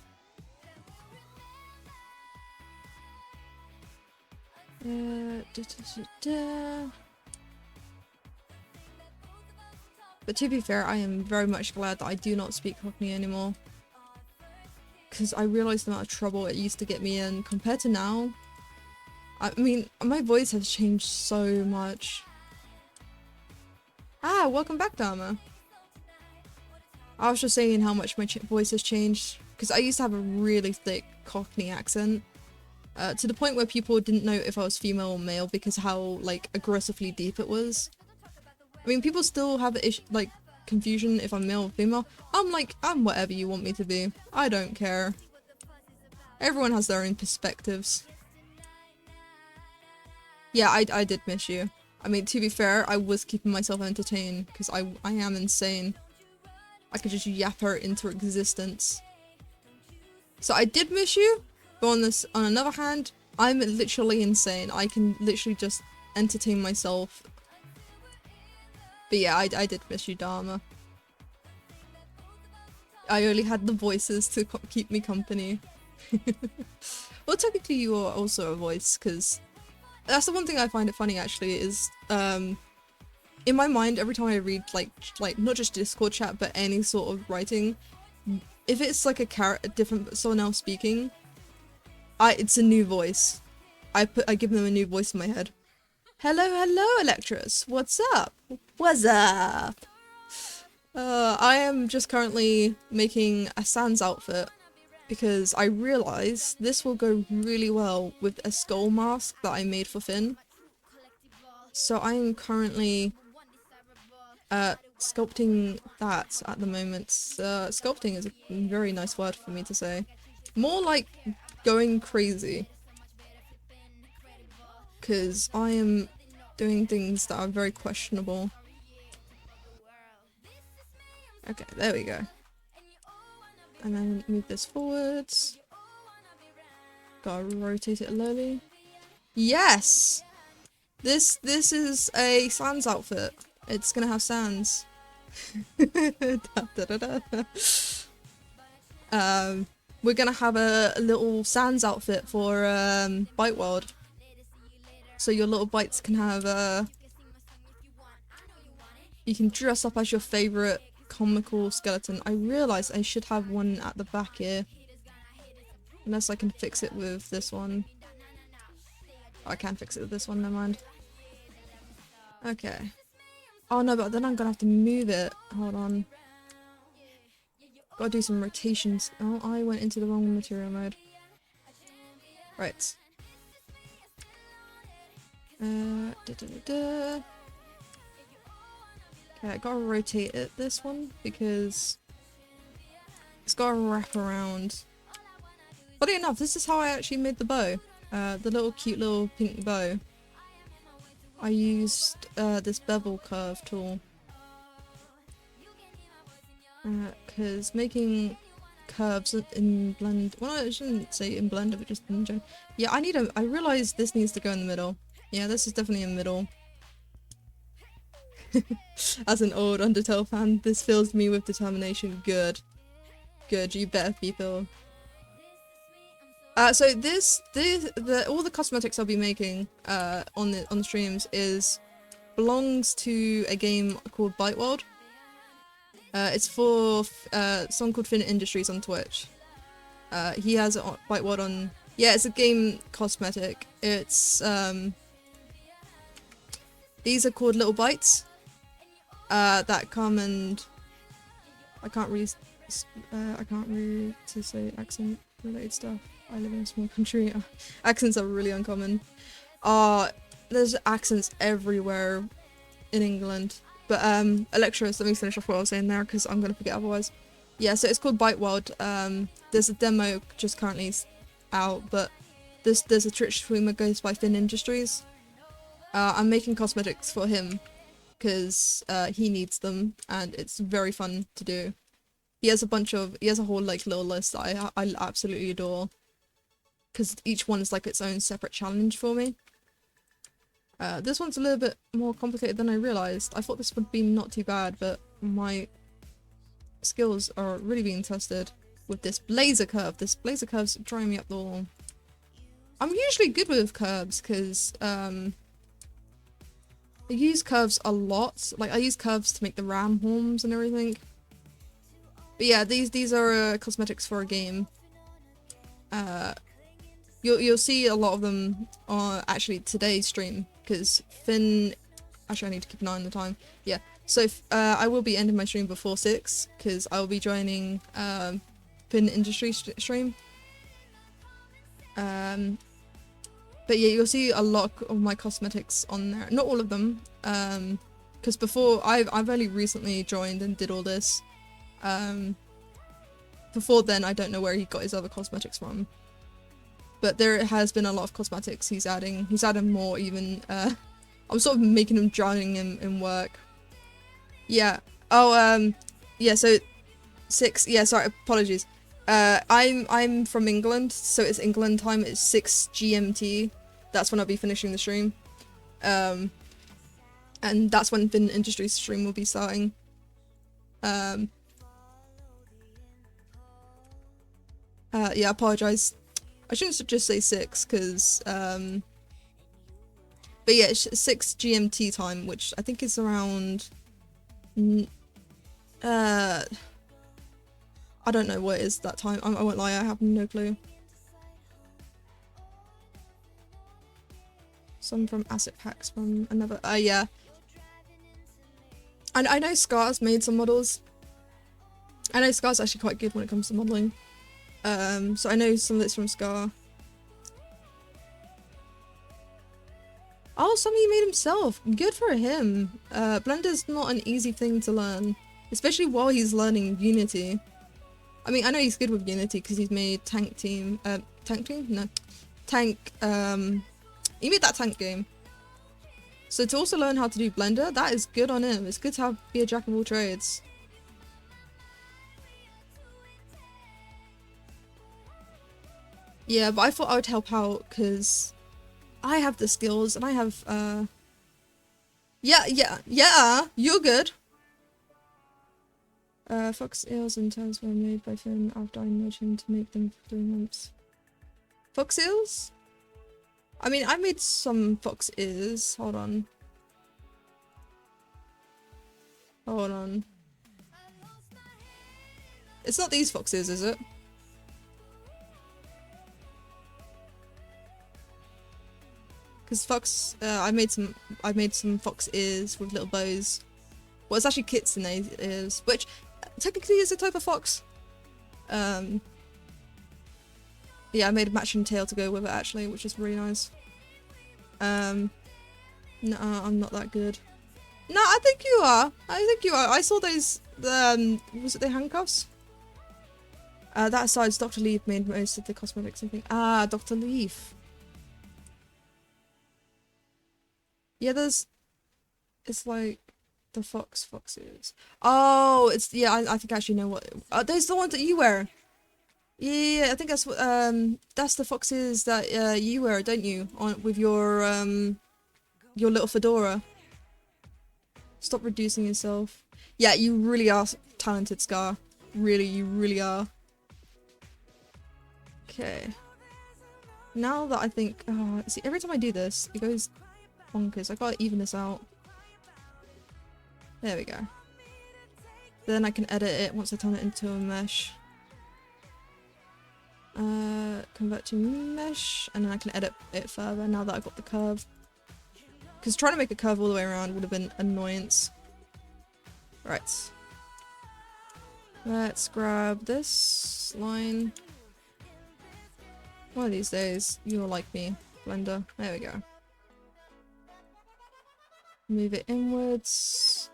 But to be fair, I am very much glad that I do not speak Cockney anymore. Because I realised the amount of trouble it used to get me in compared to now. I mean, my voice has changed so much. Ah, welcome back, Dharma. I was just saying how much my voice has changed. Because I used to have a really thick Cockney accent. To the point where people didn't know if I was female or male because how, like, aggressively deep it was. I mean, people still have like, confusion if I'm male or female. I'm like, I'm whatever you want me to be. I don't care. Everyone has their own perspectives. Yeah, I did miss you. I mean, to be fair, I was keeping myself entertained because I am insane. I could just yap her into existence. So I did miss you. But on another hand, I'm literally insane. I can literally just entertain myself. But yeah, I did miss you, Dharma. I only had the voices to keep me company. Well, technically you are also a voice, because that's the one thing I find it funny actually is, in my mind, every time I read like not just Discord chat, but any sort of writing, if it's like someone else speaking, it's a new voice. I give them a new voice in my head. Hello, Electress. What's up? What's up? I am just currently making a Sans outfit because I realize this will go really well with a skull mask that I made for Finn. So I am currently sculpting that at the moment. Sculpting is a very nice word for me to say. More like going crazy. Because I am doing things that are very questionable. Okay, there we go. And then move this forwards. Gotta rotate it slowly. Yes! This is a Sans outfit. It's gonna have Sans. We're gonna have a little Sans outfit for Bite World. So your little bites can have you can dress up as your favourite comical skeleton. I realise I should have one at the back here. Unless I can fix it with this one. Oh, I can fix it with this one, never mind. Okay. Oh no, but then I'm gonna have to move it. Hold on. Gotta do some rotations. Oh, I went into the wrong material mode. Right. Okay, I gotta rotate it, this one, because it's gotta wrap around. Funny enough, this is how I actually made the bow. The little cute little pink bow. I used this bevel curve tool. Because making curves in Blend, well, I shouldn't say in Blender, but just in general. Yeah, I realize this needs to go in the middle. Yeah, this is definitely in the middle. As an old Undertale fan, this fills me with determination. Good. Good, you better be filled. So all the cosmetics I'll be making on the streams belongs to a game called Bite World. It's for someone called Finn Industries on Twitch. He has Bite World on. Yeah, it's a game cosmetic. It's these are called little bites. That come and I can't really to say accent related stuff. I live in a small country. Accents are really uncommon. There's accents everywhere in England. But Electros, let me finish off what I was saying there because I'm gonna forget otherwise. Yeah, so it's called Bite World. There's a demo just currently out, but there's a Twitch streamer goes by Finn Industries. I'm making cosmetics for him because he needs them and it's very fun to do. He has a whole like little list that I absolutely adore. Because each one is like its own separate challenge for me. This one's a little bit more complicated than I realised. I thought this would be not too bad, but my skills are really being tested with this blazer curve. This blazer curve's drawing me up the wall. I'm usually good with curves because I use curves a lot. Like I use curves to make the ram horns and everything. But yeah, these are cosmetics for a game. You'll see a lot of them on actually today's stream because Finn. Actually, I need to keep an eye on the time. Yeah, so I will be ending my stream before 6 because I will be joining Finn Industry stream. But yeah, you'll see a lot of my cosmetics on there. Not all of them, because before I've only recently joined and did all this. Before then, I don't know where he got his other cosmetics from. But there has been a lot of cosmetics he's adding more even. I'm sort of making him drowning in work. Yeah. Oh, yeah, so 6, yeah, sorry, apologies. I'm from England, so it's England time, it's 6 GMT. That's when I'll be finishing the stream. And that's when Finn Industries stream will be starting. Yeah, I apologise. I shouldn't just say 6, because, but yeah, it's 6 GMT time, which I think is around, I don't know what it is that time, I won't lie, I have no clue. Some from asset packs from another. Yeah. And I know Scar's made some models. I know Scar's actually quite good when it comes to modeling. So I know some of it's from Scar. Oh, some he made himself. Good for him. Blender's not an easy thing to learn, especially while he's learning Unity. I mean, I know he's good with Unity because he's made Tank Team. Tank Team? No. Tank. He made that tank game. So to also learn how to do Blender, that is good on him. It's good to be a jack of all trades. Yeah, but I thought I would help out because I have the skills and I have, yeah, you're good. Fox eels and turns were made by Finn after I nudged him to make them for 3 months. Fox eels? I mean, I made some fox ears. Hold on. Hold on. It's not these foxes, is it? Because fox, I made some fox ears with little bows. Well, it's actually kitsune ears, which technically is a type of fox. Yeah, I made a matching tail to go with it actually, which is really nice. No, I'm not that good. No, I think you are. I think you are. I saw those, was it the handcuffs? That aside, Dr. Leaf made most of the cosmetics, I think. Ah, Dr. Leaf. Yeah, it's like the foxes. Oh, it's, yeah, I think I actually know what, those are the ones that you wear. Yeah, I think that's what, that's the foxes that, you wear, don't you? With your little fedora. Stop reducing yourself. Yeah, you really are talented, Scar. Really, you really are. Okay. Now that I think, see, every time I do this, it goes bonkers. I gotta even this out. There we go. Then I can edit it once I turn it into a mesh. Convert to mesh, and then I can edit it further now that I've got the curve. Because trying to make a curve all the way around would have been annoyance. Right. Let's grab this line. One of these days, you'll like me, Blender. There we go. Move it inwards.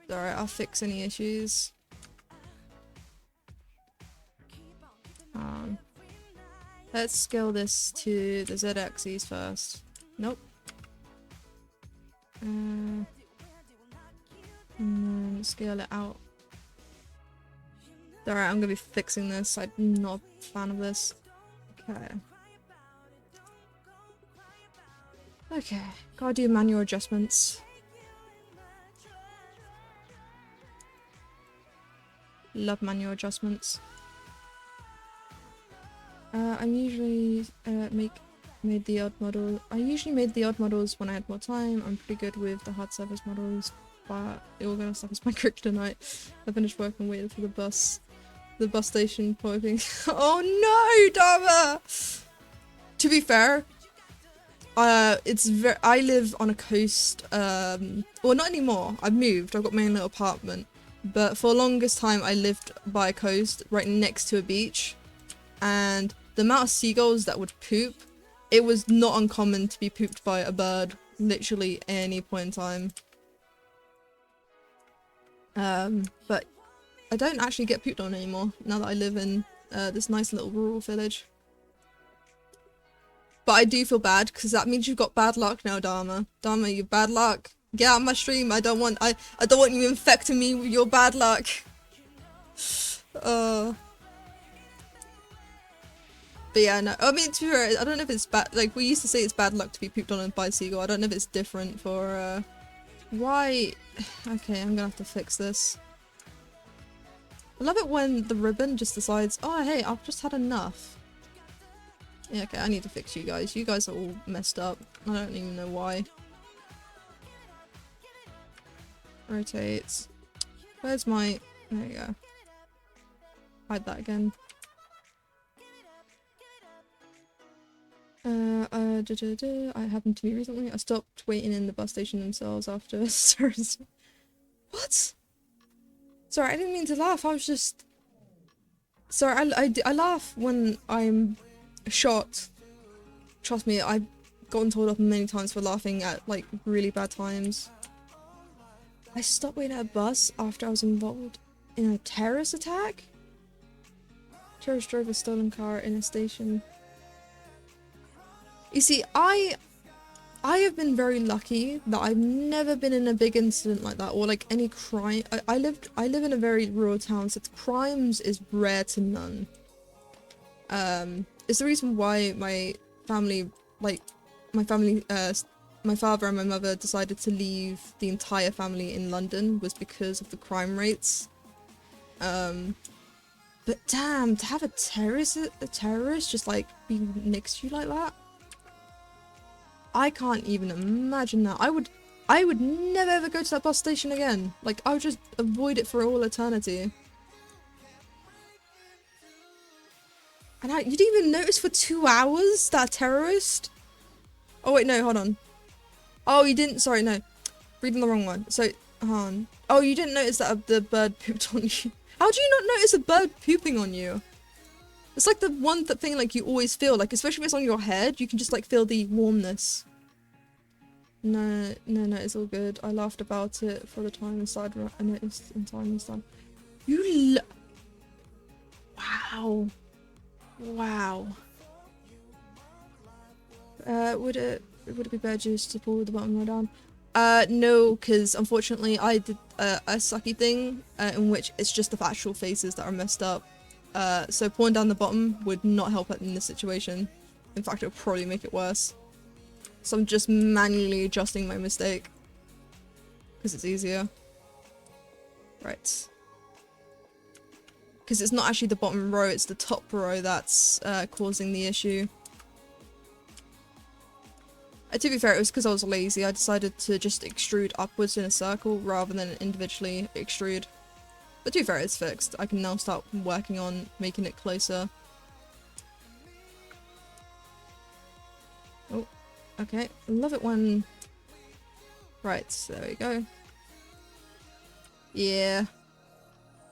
Alright, I'll fix any issues. Let's scale this to the Z-axis first. Nope. And then scale it out. Alright, I'm gonna be fixing this. I'm not a fan of this. Okay. Okay, gotta do manual adjustments. Love manual adjustments. I usually made the odd model. I usually made the odd models when I had more time. I'm pretty good with the hard service models, but it all gonna stuff is my kryptonite. I finished work and waited for the bus station pointing. Oh no, Dharma! To be fair, I live on a coast. Well, not anymore. I've moved. I've got my own little apartment. But for the longest time, I lived by a coast right next to a beach, and the amount of seagulls that would poop, it was not uncommon to be pooped by a bird literally any point in time. But I don't actually get pooped on anymore now that I live in this nice little rural village. But I do feel bad because that means you've got bad luck now, Dharma. Dharma, you've bad luck. Get out of my stream. I don't want you infecting me with your bad luck. But yeah, no, I mean, to be fair, I don't know if it's bad, like, we used to say it's bad luck to be pooped on by a seagull. I don't know if it's different for, why? Okay, I'm gonna have to fix this. I love it when the ribbon just decides, oh, hey, I've just had enough. Yeah, okay, I need to fix you guys. You guys are all messed up. I don't even know why. Rotates. Where's my... There you go. Hide that again. I happened to me recently. I stopped waiting in the bus station themselves after stars. What? Sorry, I didn't mean to laugh. I was just... Sorry, I laugh when I'm shocked. Trust me, I've gotten told off many times for laughing at, like, really bad times. I stopped waiting at a bus after I was involved in a terrorist attack? Terrorist drove a stolen car in a station. You see, I have been very lucky that I've never been in a big incident like that, or like any crime. I live in a very rural town, so crimes is rare to none. It's the reason why my family, my father and my mother decided to leave the entire family in London, was because of the crime rates. But damn, to have a terrorist just like be next to you like that, I can't even imagine that. I would never ever go to that bus station again. Like, I would just avoid it for all eternity. And you didn't even notice for 2 hours that terrorist? Oh wait, no, hold on. Oh, you didn't, sorry, no. Reading the wrong one. So, hold on. Oh, you didn't notice that the bird pooped on you. How do you not notice a bird pooping on you? It's like the one thing like you always feel, like especially if it's on your head, you can just like feel the warmness. No, it's all good. I laughed about it for the time inside. I noticed in time inside. Wow. Wow. Would it be better just to pull the bottom row down? No, because unfortunately I did a sucky thing in which it's just the actual faces that are messed up. So pulling down the bottom would not help in this situation. In fact, it would probably make it worse. So I'm just manually adjusting my mistake. Because it's easier. Right. Because it's not actually the bottom row, it's the top row that's causing the issue. To be fair, it was because I was lazy. I decided to just extrude upwards in a circle rather than individually extrude. But to be fair, it's fixed. I can now start working on making it closer. Oh, okay. I love it when... Right, there we go. Yeah.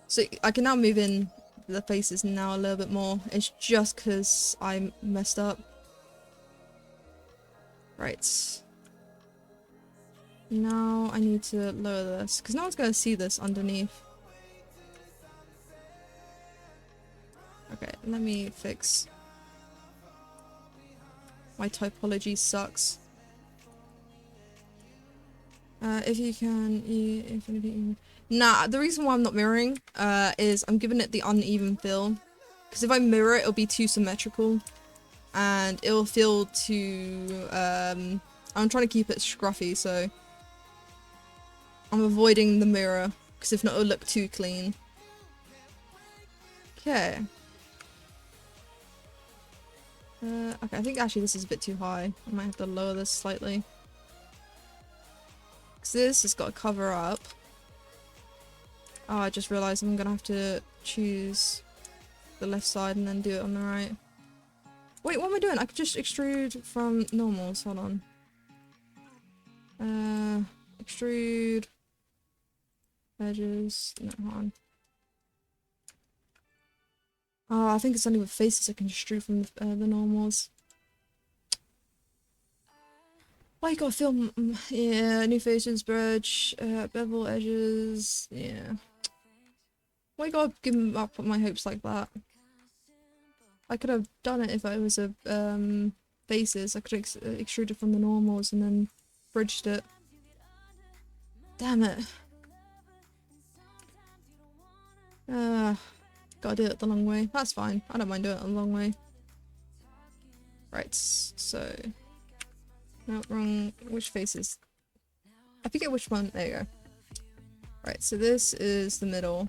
So I can now move in the faces now a little bit more. It's just because I messed up. Right. Now I need to lower this, because no one's going to see this underneath. Okay, let me fix. My typology sucks. If you can... Nah, the reason why I'm not mirroring is I'm giving it the uneven feel. Because if I mirror it, it'll be too symmetrical. And it'll feel too... I'm trying to keep it scruffy, so... I'm avoiding the mirror, because if not, it'll look too clean. Okay. Okay, I think actually this is a bit too high. I might have to lower this slightly. Because this has got to cover up. Oh, I just realised I'm going to have to choose the left side and then do it on the right. Wait, what am I doing? I could just extrude from normals. Hold on. Extrude. Edges. No, hold on. Oh, I think it's only with faces I can extrude from the normals. Why you gotta film? Yeah, new faces, bridge, bevel edges. Yeah. Why you gotta give up on my hopes like that? I could have done it if it was a faces. I could have extruded from the normals and then bridged it. Damn it. Gotta do it the long way. That's fine. I don't mind doing it the long way. Right, so... No, wrong. Which faces? I forget which one. There you go. Right, so this is the middle.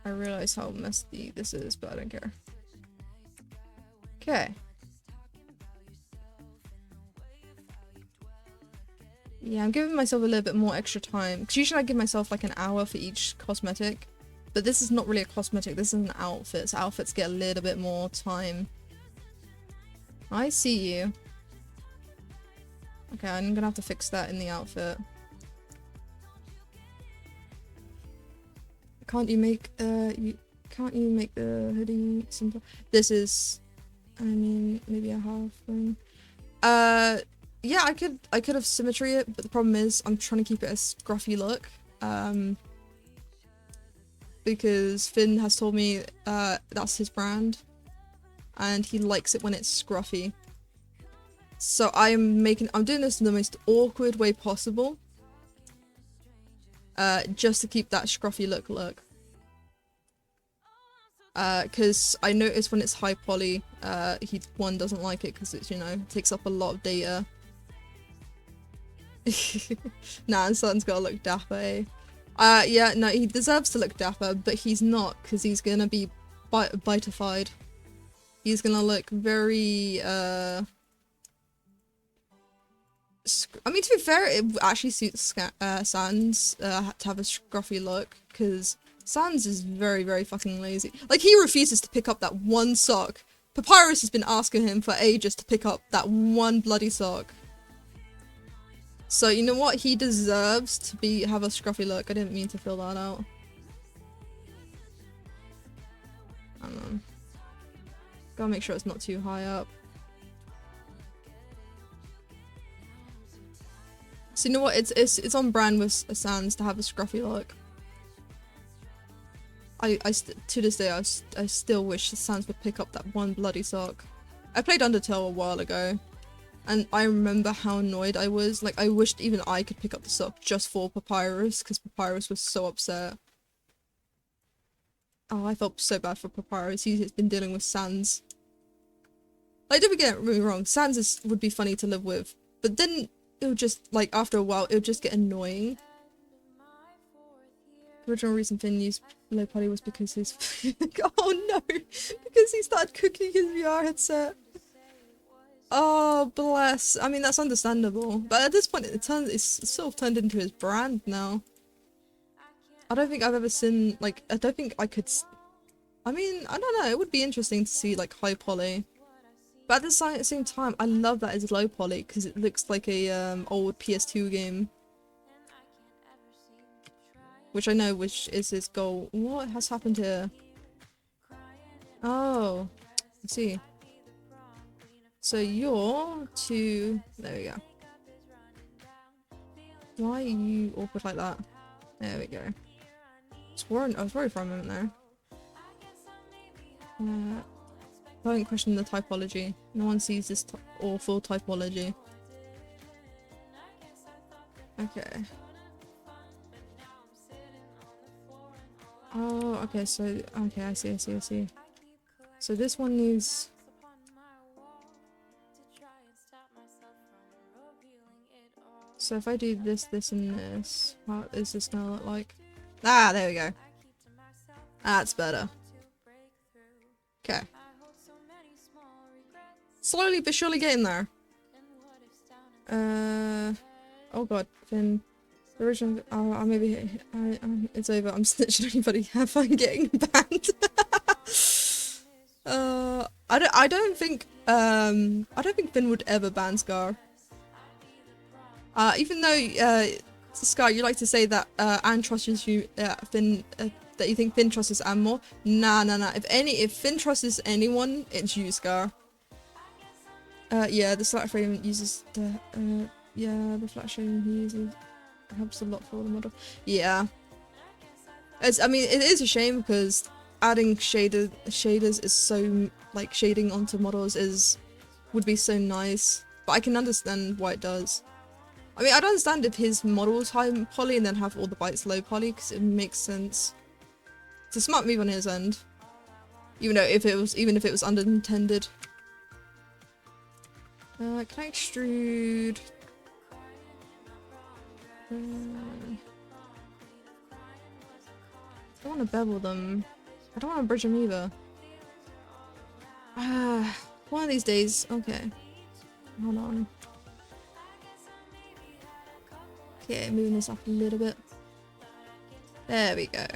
I realize how messy this is, but I don't care. Okay. Yeah, I'm giving myself a little bit more extra time. Because usually I give myself like an hour for each cosmetic. But this is not really a cosmetic, this is an outfit. So outfits get a little bit more time. I see you. Okay, I'm gonna have to fix that in the outfit. Can't you make the hoodie simpler? This is, I mean, maybe a half thing. Yeah, I could have symmetry it, but the problem is I'm trying to keep it a scruffy look. Because Finn has told me that's his brand, and he likes it when it's scruffy. So I'm doing this in the most awkward way possible. Just to keep that scruffy look. Because I noticed when it's high poly, he doesn't like it because it's, you know, takes up a lot of data. Nah, and Son's gotta look dapper, eh? Yeah, no, he deserves to look dapper, but he's not, because he's gonna be bitified. He's gonna look very, I mean, to be fair, it actually suits Sans to have a scruffy look, because Sans is very, very fucking lazy. Like, he refuses to pick up that one sock. Papyrus has been asking him for ages to pick up that one bloody sock. So, you know what? He deserves to have a scruffy look. I didn't mean to fill that out. I don't know. Gotta make sure it's not too high up. So, you know what? It's on brand with Sans to have a scruffy look. To this day, I still wish Sans would pick up that one bloody sock. I played Undertale a while ago, and I remember how annoyed I was. Like, I wished even I could pick up the sock just for Papyrus, because Papyrus was so upset. Oh, I felt so bad for Papyrus. He's been dealing with Sans. Like, don't get me wrong, Sans would be funny to live with, but then it would just, like, after a while, it would just get annoying. The original reason Finn used low poly was because his oh no, because he started cooking his VR headset. Oh bless. I mean, that's understandable, but at this point it's sort of turned into his brand now. I don't think I've ever seen, like, I don't think I could I mean, I don't know, it would be interesting to see like high poly, but at the same time I love that it's low poly because it looks like a old PS2 game. Which I know which is his goal. What has happened here? Oh, I see. So you're to... There we go. Why are you awkward like that? There we go. I was worried for a moment there. I don't question the typology. No one sees this awful typology. Okay. Oh, okay, so, okay, I see. So this one needs... So if I do this, and this, what is this gonna look like? Ah, there we go. That's better. Okay. Slowly but surely getting there. Oh god, Finn. The original. Oh, maybe. It's over. I'm snitching anybody. Have fun getting banned. I don't think Finn would ever ban Scar. Even though Scar, you like to say that Anne trusts you, Finn, that you think Finn trusts Anne more. Nah. If Finn trusts anyone, it's you, Scar. Yeah, the flat frame uses the the flat frame he uses helps a lot for the model. Yeah. I mean, it is a shame because adding shaders is so, like, shading onto models would be so nice. But I can understand why it does. I mean, I don't understand if his model's high poly and then have all the bytes low poly, because it makes sense. It's a smart move on his end. Even if it was unintended. Can I extrude? I don't want to bevel them. I don't want to bridge them either. One of these days. Okay. Hold on. Okay, moving this up a little bit. There we go.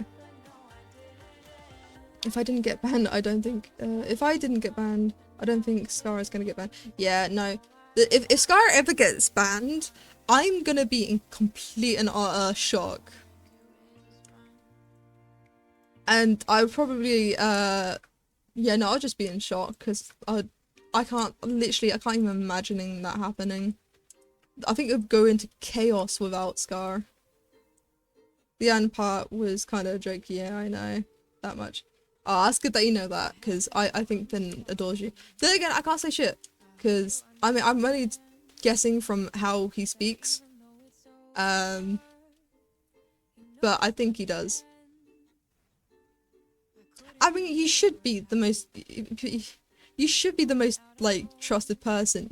If I didn't get banned, I don't think... if I didn't get banned, I don't think Scar is gonna get banned. Yeah, no. If Scar ever gets banned, I'm gonna be in complete and utter shock. And I would probably, yeah, no, I'll just be in shock, because I can't even imagining that happening. I think it would go into chaos without Scar. The end part was kind of a joke, yeah, I know. That much. Oh, that's good that you know that, because I think Finn adores you. Then again, I can't say shit, because, I mean, I'm only guessing from how he speaks. But I think he does. I mean, you should be the most, like, trusted person.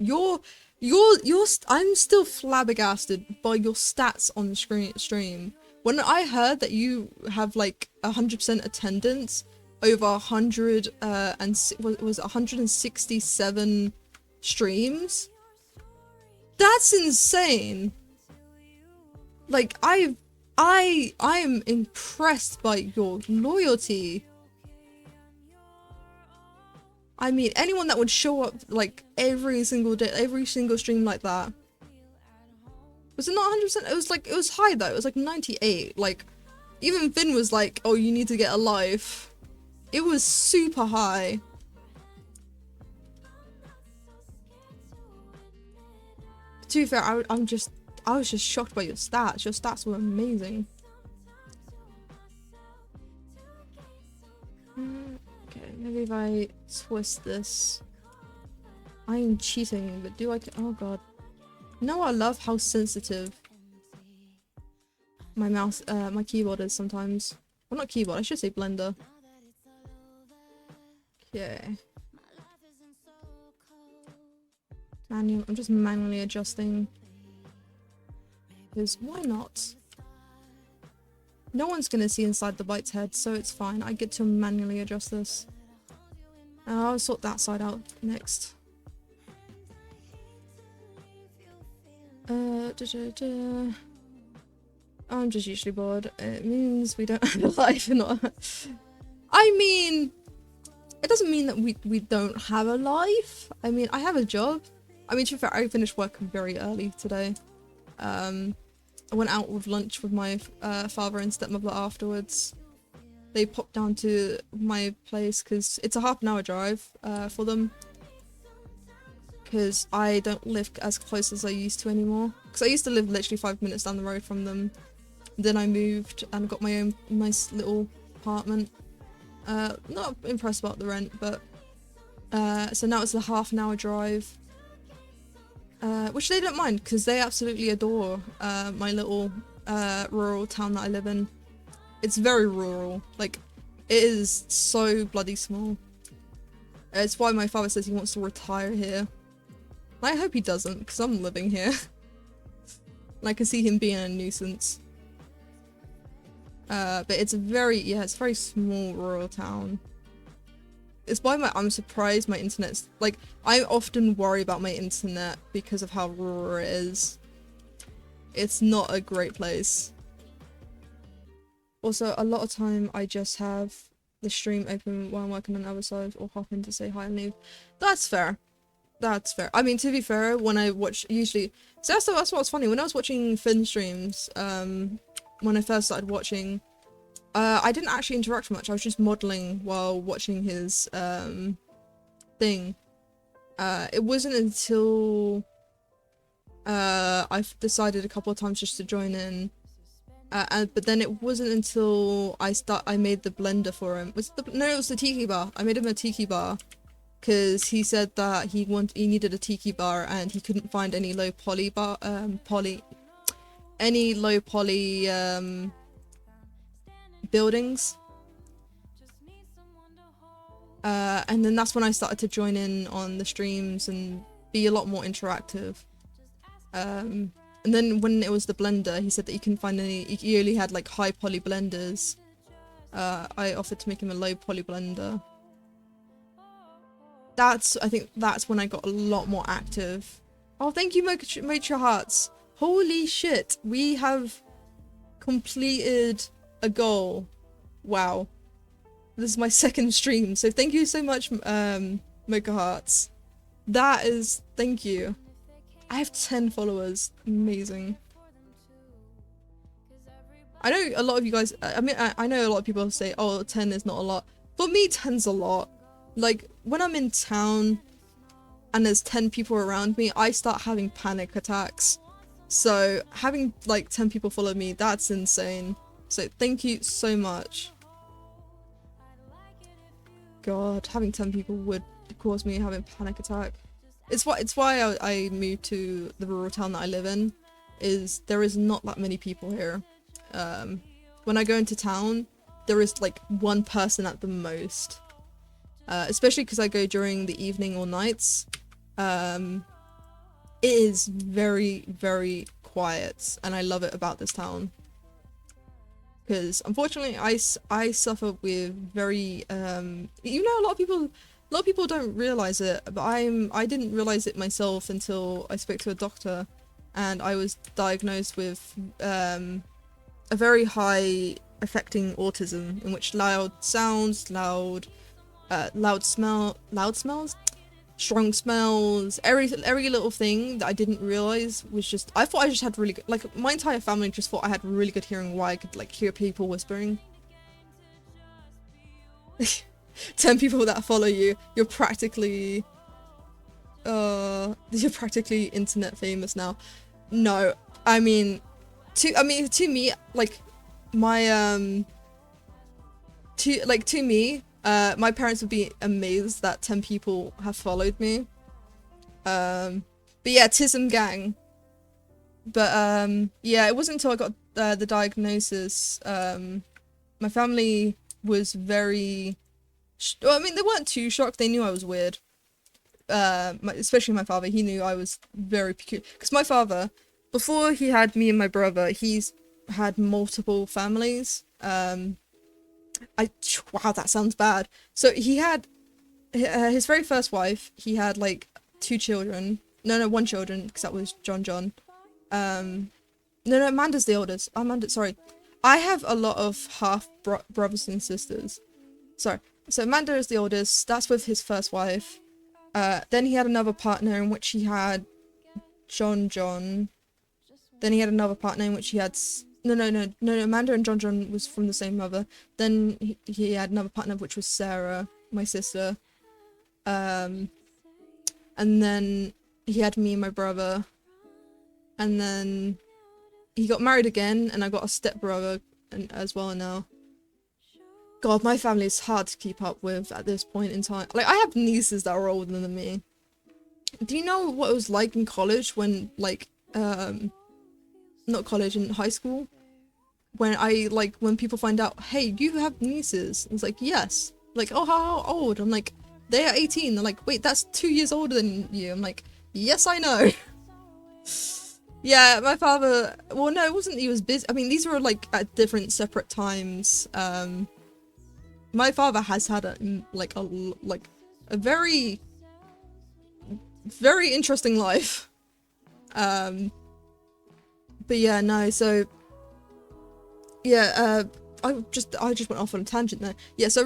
I'm still flabbergasted by your stats on the stream. When I heard that you have, like, 100% attendance over 167 streams, that's insane. Like, I am impressed by your loyalty. I mean, anyone that would show up, like, every single day, every single stream like that. Was it not 100%? It was, like, it was high, though. It was, like, 98. Like, even Finn was like, oh, you need to get a life. It was super high. To be fair, I was just shocked by your stats. Your stats were amazing. Okay, maybe if I twist this. I am cheating, but do I? Oh god. No, I love how sensitive my mouse, my keyboard is sometimes. Well, not keyboard, I should say blender. Okay. I'm just manually adjusting. Because why not? No one's gonna see inside the bite's head, so it's fine. I get to manually adjust this. I'll sort that side out next. I'm just usually bored. It means we don't have a life or not. I mean, it doesn't mean that we don't have a life. I mean, I have a job. I mean, to be fair, I finished work very early today. I went out with lunch with my father and stepmother afterwards. They popped down to my place because it's a half-an-hour drive for them. Because I don't live as close as I used to anymore. Because I used to live literally 5 minutes down the road from them. Then I moved and got my own nice little apartment. Not impressed about the rent, but so now it's a half-an-hour drive. Which they don't mind, because they absolutely adore my little rural town that I live in. It's very rural. Like, it is so bloody small. It's why my father says he wants to retire here. I hope he doesn't, because I'm living here. And I can see him being a nuisance. But it's a very, yeah, it's a very small rural town. It's why I'm surprised my internet's, like, I often worry about my internet because of how rural it is. It's not a great place. Also, a lot of time I just have the stream open while I'm working on other sides or hop in to say hi and leave. That's fair. That's fair. I mean, to be fair, when I watch, usually, so that's what's funny. When I was watching Finn streams, when I first started watching, I didn't actually interact much. I was just modeling while watching his thing. It wasn't until I've decided a couple of times just to join in, but then it wasn't until I made the blender for him. No, it was the tiki bar. I made him a tiki bar because he said that he needed a tiki bar and he couldn't find any low poly buildings. And then that's when I started to join in on the streams and be a lot more interactive. And then when it was the blender, he said that he couldn't find any, he only had like high poly blenders. I offered to make him a low poly blender. I think that's when I got a lot more active. Oh, thank you, Mocha Hearts. Holy shit, we have completed a goal. Wow. This is my second stream, so thank you so much, Mocha hearts. That is, thank you. I have 10 followers. Amazing. I know a lot of you guys, I mean, I know a lot of people say, oh, 10 is not a lot. For me, 10's a lot. Like, when I'm in town and there's 10 people around me, I start having panic attacks. So having like 10 people follow me, that's insane. So thank you so much. God, having 10 people would cause me having a panic attack. It's why I moved to the rural town that I live in. Is there is not that many people here. When I go into town, there is like one person at the most. Especially because I go during the evening or nights. It is very, very quiet, and I love it about this town. Because unfortunately, I suffer with very you know, a lot of people don't realize it, but I didn't realize it myself until I spoke to a doctor, and I was diagnosed with a very high affecting autism, in which loud sounds, loud smells, strong smells, every little thing that I didn't realize was just, I thought I just had really good, like my entire family just thought I had really good hearing, why I could like hear people whispering. 10 people that follow you, you're practically internet famous now. No, I mean to me, like my to me, my parents would be amazed that 10 people have followed me. But yeah, Tism gang. But yeah, it wasn't until I got the diagnosis. My family was very. Well, I mean, they weren't too shocked. They knew I was weird. Especially my father. He knew I was very peculiar. Because my father, before he had me and my brother, he's had multiple families. Wow, that sounds bad. So he had his very first wife. He had like 2 children. No, 1 children, because that was John. No, Amanda's the oldest. Sorry. I have a lot of half brothers and sisters. Sorry. So Amanda is the oldest. That's with his first wife. Then he had another partner in which he had John. Then he had another partner in which he had... No, Amanda and John was from the same mother. Then he had another partner, which was Sarah, my sister. And then he had me and my brother. And then he got married again, and I got a stepbrother as well now. God, my family is hard to keep up with at this point in time. Like, I have nieces that are older than me. Do you know what it was like in college when, like, not college, in high school? When people find out, hey, you have nieces. It's like, yes. Like, oh, how old? I'm like, they are 18. They're like, wait, that's 2 years older than you. I'm like, yes, I know. Yeah, my father, well, no, it wasn't he was busy. I mean, these were, like, at different separate times. My father has had a very, very interesting life. But yeah, no, so... Yeah, I just went off on a tangent there. Yeah, so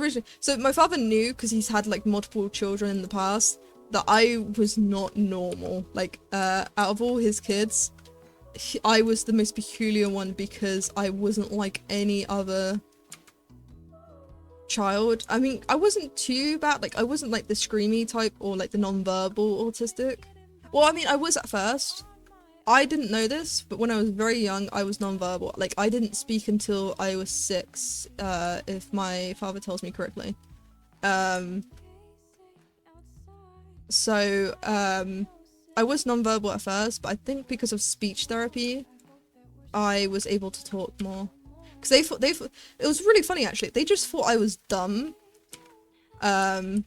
my father knew, because he's had like multiple children in the past, that I was not normal. Like, out of all his kids, I was the most peculiar one because I wasn't like any other child. I mean, I wasn't too bad. Like, I wasn't like the screamy type or like the non-verbal autistic. Well, I mean, I was at first. I didn't know this, but when I was very young, I was non-verbal. Like, I didn't speak until I was 6, if my father tells me correctly. So, I was non-verbal at first, but I think because of speech therapy, I was able to talk more. Because they thought, it was really funny actually, they just thought I was dumb. They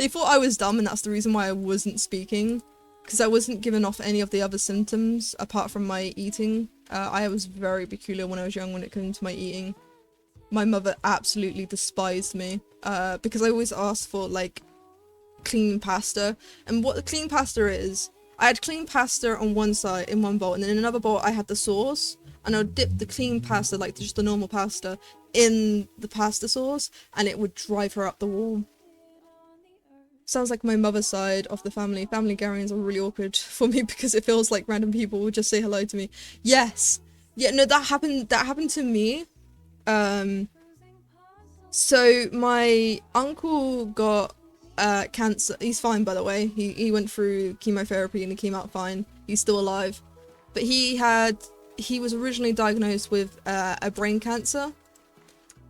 thought I was dumb, and that's the reason why I wasn't speaking. Because I wasn't given off any of the other symptoms apart from my eating. I was very peculiar when I was young when it came to my eating. My mother absolutely despised me because I always asked for like clean pasta. And what the clean pasta is, I had clean pasta on one side in one bowl, and then in another bowl I had the sauce, and I would dip the clean pasta, like just the normal pasta, in the pasta sauce, and it would drive her up the wall. sounds like my mother's side of the family. Family gatherings are really awkward for me because it feels like random people would just say hello to me. Yes. Yeah, no, that happened to me. So my uncle got cancer. He's fine, by the way. He went through chemotherapy and he came out fine. He's still alive. But he was originally diagnosed with a brain cancer.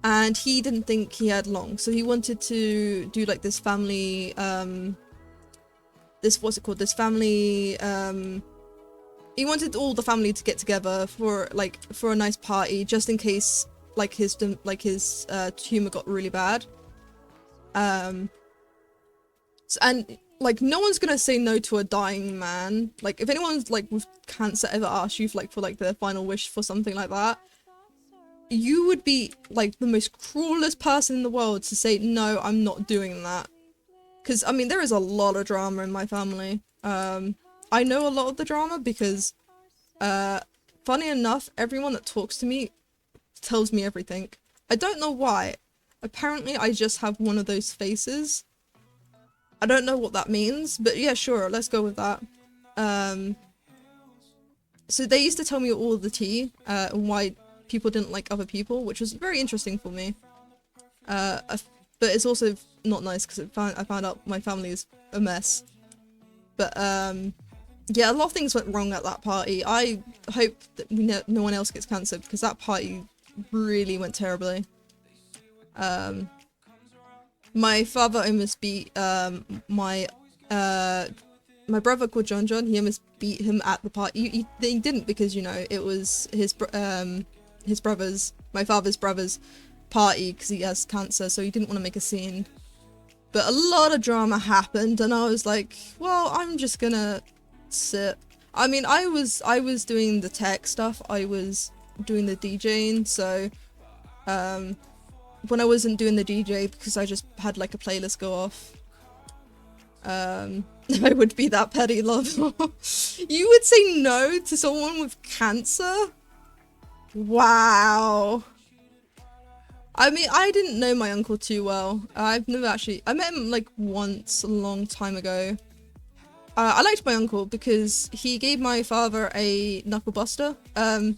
And he didn't think he had long, so he wanted to do like this family, what's it called? This family, he wanted all the family to get together for a nice party, just in case like his tumor got really bad. And like no one's gonna say no to a dying man. Like if anyone's like with cancer ever asked you for like their final wish for something like that, you would be like the most cruelest person in the world to say no, I'm not doing that. Because I mean there is a lot of drama in my family. I know a lot of the drama because funny enough, everyone that talks to me tells me everything. I don't know why. Apparently I just have one of those faces. I don't know what that means, but yeah, sure, let's go with that. So they used to tell me all the tea and why people didn't like other people, which was very interesting for me. But it's also not nice because I found out my family is a mess. But yeah, a lot of things went wrong at that party. I hope that no one else gets cancer because that party really went terribly. My father almost beat my brother called John. He almost beat him at the party. He didn't because, you know, it was his brother's, my father's brother's party because he has cancer, so he didn't want to make a scene. But a lot of drama happened and I was like, well, I'm just gonna sit. I mean, I was doing the tech stuff, I was doing the DJing, so when I wasn't doing the DJ because I just had like a playlist go off, I would be that petty, love. You would say no to someone with cancer? Wow. I mean, I didn't know my uncle too well. I've never actually... I met him like once a long time ago. I liked my uncle because he gave my father a knuckle buster. A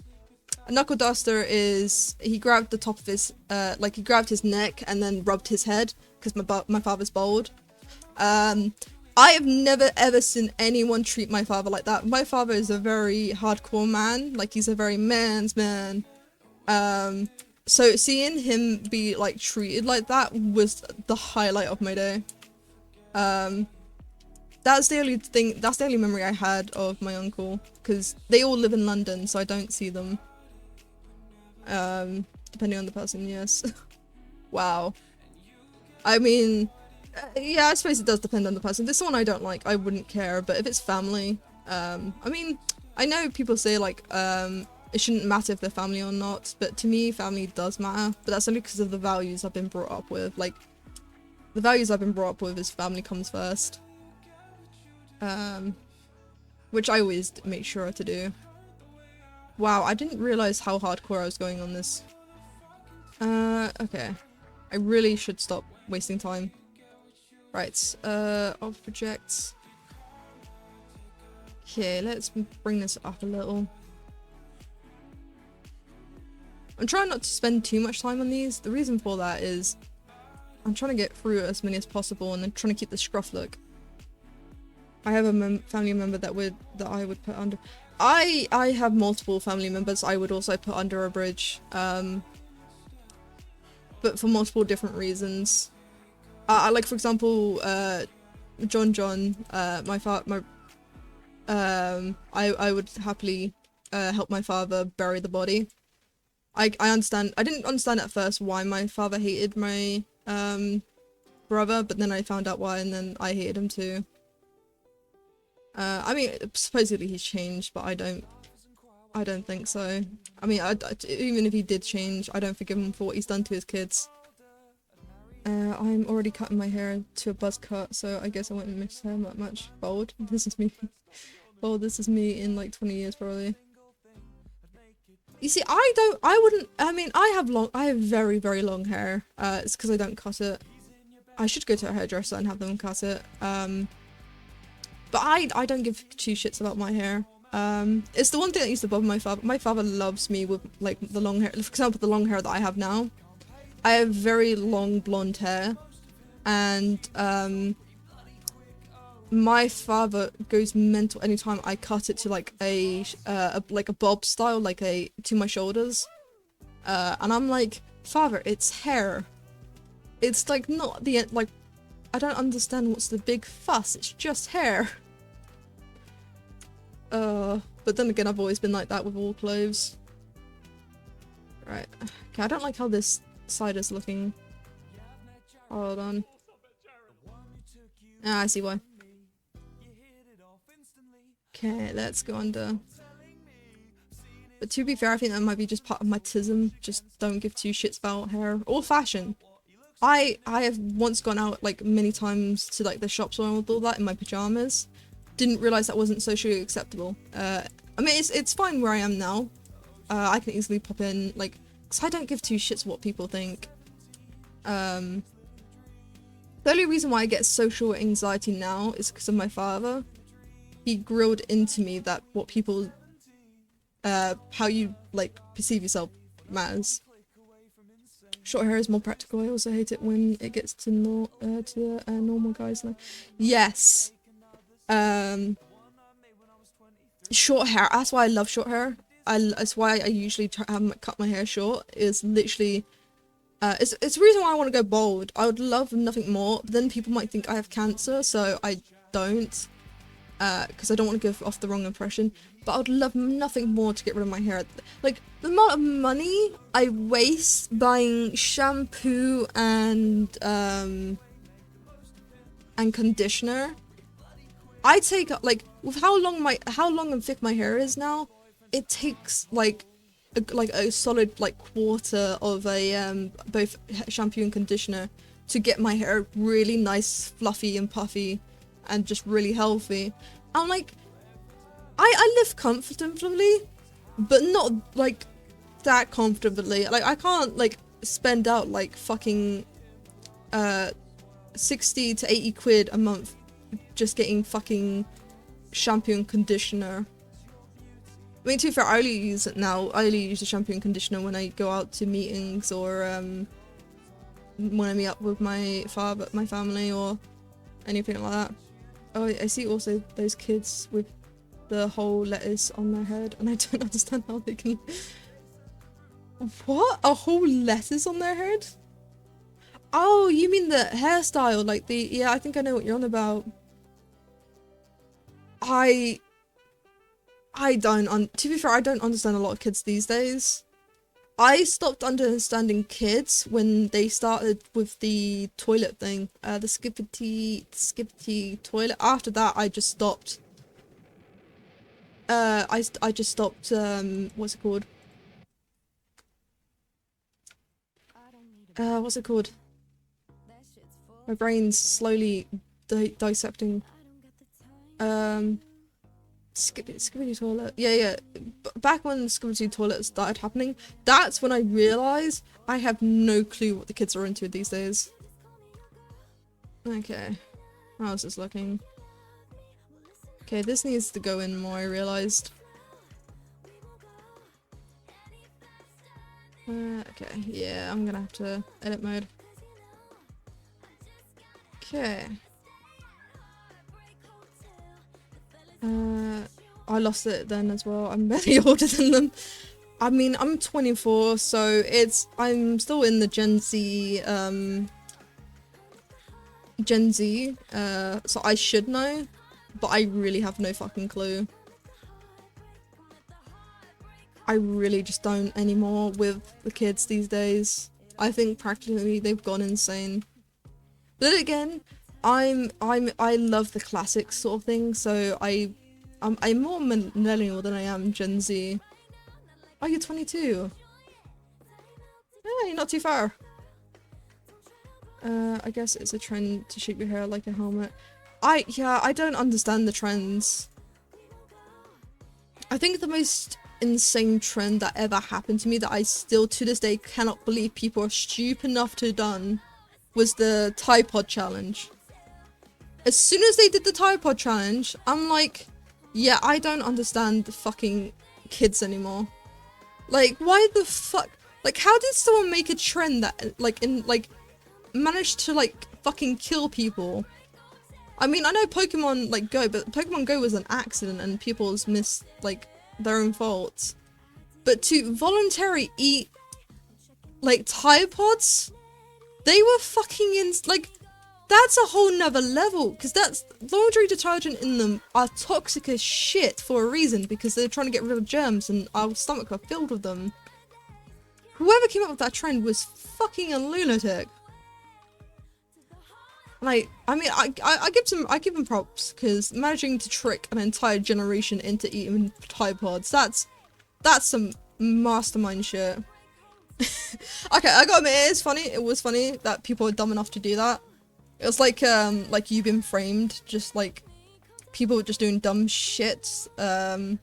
knuckle duster is... He grabbed the top of his... he grabbed his neck and then rubbed his head because my father's bald. I have never ever seen anyone treat my father like that. My father is a very hardcore man. Like, he's a very man's man. So seeing him be like treated like that was the highlight of my day. That's the only memory I had of my uncle, because they all live in London, so I don't see them. Depending on the person, yes. Wow. I mean, yeah, I suppose it does depend on the person. If it's someone I don't like, I wouldn't care, but if it's family, I mean, I know people say like, it shouldn't matter if they're family or not, but to me, family does matter. But that's only because of the values I've been brought up with. Like, the values I've been brought up with is family comes first. Which I always make sure to do. Wow, I didn't realize how hardcore I was going on this. Okay. I really should stop wasting time. Right, objects. Okay, let's bring this up a little. I'm trying not to spend too much time on these. The reason for that is I'm trying to get through as many as possible and then trying to keep the scruff look. I have a family member that I would put under. I have multiple family members I would also put under a bridge, but for multiple different reasons. Like for example, John, I would happily help my father bury the body. I understand. I didn't understand at first why my father hated my brother, but then I found out why, and then I hated him too. I mean, supposedly he's changed, but I don't think so. I mean, even if he did change, I don't forgive him for what he's done to his kids. I'm already cutting my hair to a buzz cut, so I guess I won't miss hair that much. Bold. This is me. Bold. This is me in like 20 years probably. You see, I mean, I have very, very long hair. It's because I don't cut it. I should go to a hairdresser and have them cut it. But I don't give two shits about my hair. It's the one thing that used to bother my father. My father loves me with like the long hair. For example, the long hair that I have now. I have very long blonde hair, and my father goes mental anytime I cut it to like a bob style, like to my shoulders. And I'm like, father, it's hair. It's like not the end. Like, I don't understand what's the big fuss. It's just hair. But then again, I've always been like that with all clothes. Right. Okay, I don't like how this side is looking. Hold on. Ah, I see why. Okay, let's go under. But to be fair, I think that might be just part of my tism. Just don't give two shits about hair or fashion. I have once gone out like many times to like the shops and all that in my pajamas. Didn't realize that wasn't socially acceptable. I mean, it's fine where I am now. I can easily pop in like, cause I don't give two shits what people think. The only reason why I get social anxiety now is because of my father. He grilled into me that what people, how you like perceive yourself matters. Short hair is more practical. I also hate it when it gets to normal guys. Now. Yes. Short hair. That's why I love short hair. That's why I usually cut my hair short. Is literally, it's the reason why I want to go bald. I would love nothing more. But then people might think I have cancer, so I don't. Because I don't want to give off the wrong impression. But I would love nothing more to get rid of my hair. Like, the amount of money I waste buying shampoo and conditioner. I take, like, with how long and thick my hair is now, it takes, like a solid, like, quarter of a, both shampoo and conditioner to get my hair really nice, fluffy and puffy and just really healthy. I'm like, I live comfortably, but not like that comfortably. Like I can't like spend out like fucking 60 to 80 quid a month just getting fucking shampoo and conditioner. I mean, to be fair, I only use it now. I only use the shampoo and conditioner when I go out to meetings or when I meet up with my family or anything like that. Oh, I see also those kids with the whole lettuce on their head, and I don't understand how they can... What? A whole lettuce on their head? Oh, you mean the hairstyle, like the... Yeah, I think I know what you're on about. I don't... To be fair, I don't understand a lot of kids these days. I stopped understanding kids when they started with the toilet thing. The skippity toilet. After that, I just stopped. I just stopped, what's it called? What's it called? My brain's slowly dissecting. Skibbity toilet. Yeah. Back when skibbity toilets started happening, that's when I realised I have no clue what the kids are into these days. Okay. How's this looking? Okay, this needs to go in more, I realised. Okay, yeah, I'm gonna have to edit mode. Okay. I lost it then as well. I'm barely older than them. I mean, I'm 24, so I'm still in the Gen Z, so I should know, but I really have no fucking clue. I really just don't anymore with the kids these days. I think practically they've gone insane. But then again, I love the classic sort of thing, so I'm more millennial than I am Gen Z. Oh, you're 22. Yeah, you're not too far. I guess it's a trend to shape your hair like a helmet. I don't understand the trends. I think the most insane trend that ever happened to me that I still to this day cannot believe people are stupid enough to have done was the Tide Pod challenge. As soon as they did the Tide Pod challenge, I'm like, yeah, I don't understand the fucking kids anymore. Like, why the fuck? Like, how did someone make a trend that, like, managed to, like, fucking kill people? I mean, I know Pokemon, like, Go, but Pokemon Go was an accident and people's missed, like, their own faults. But to voluntarily eat, like, Tide Pods? They were fucking like, that's a whole nother level, because that's, laundry detergent in them are toxic as shit for a reason, because they're trying to get rid of germs and our stomachs are filled with them. Whoever came up with that trend was fucking a lunatic. Like, I mean, I give them props, because managing to trick an entire generation into eating Tide Pods, that's some mastermind shit. Okay, I gotta admit, it was funny that people are dumb enough to do that. It was like You've Been Framed, just like people just doing dumb shit. But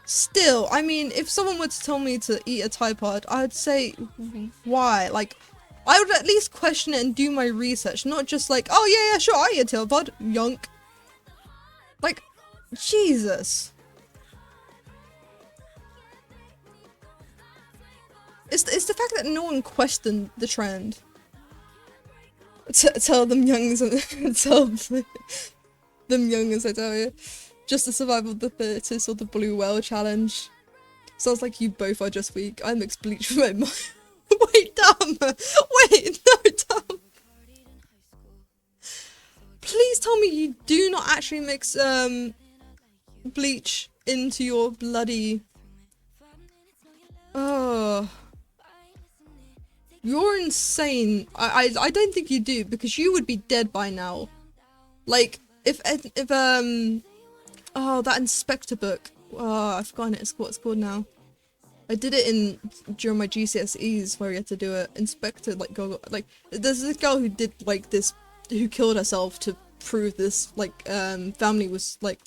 still, I mean, if someone were to tell me to eat a Tide Pod, I'd say, why? Like, I would at least question it and do my research, not just like, oh yeah, sure, I eat a Tide Pod, yonk. Like, Jesus. It's the fact that no one questioned the trend. Tell them youngs, tell them youngers, I tell you. Just the survival of the fittest or the blue whale challenge. Sounds like you both are just weak. I mix bleach with my mind. Wait, dumb! Wait, no, dumb! Please tell me you do not actually mix, bleach into your bloody... Oh... You're insane. I don't think you do, because you would be dead by now. Like, if oh, that inspector book. Oh, I've forgotten what it's called now. I did it during my GCSEs where you had to do it. Inspector, like, there's this girl who did, like, who killed herself to prove this, like, family was, like,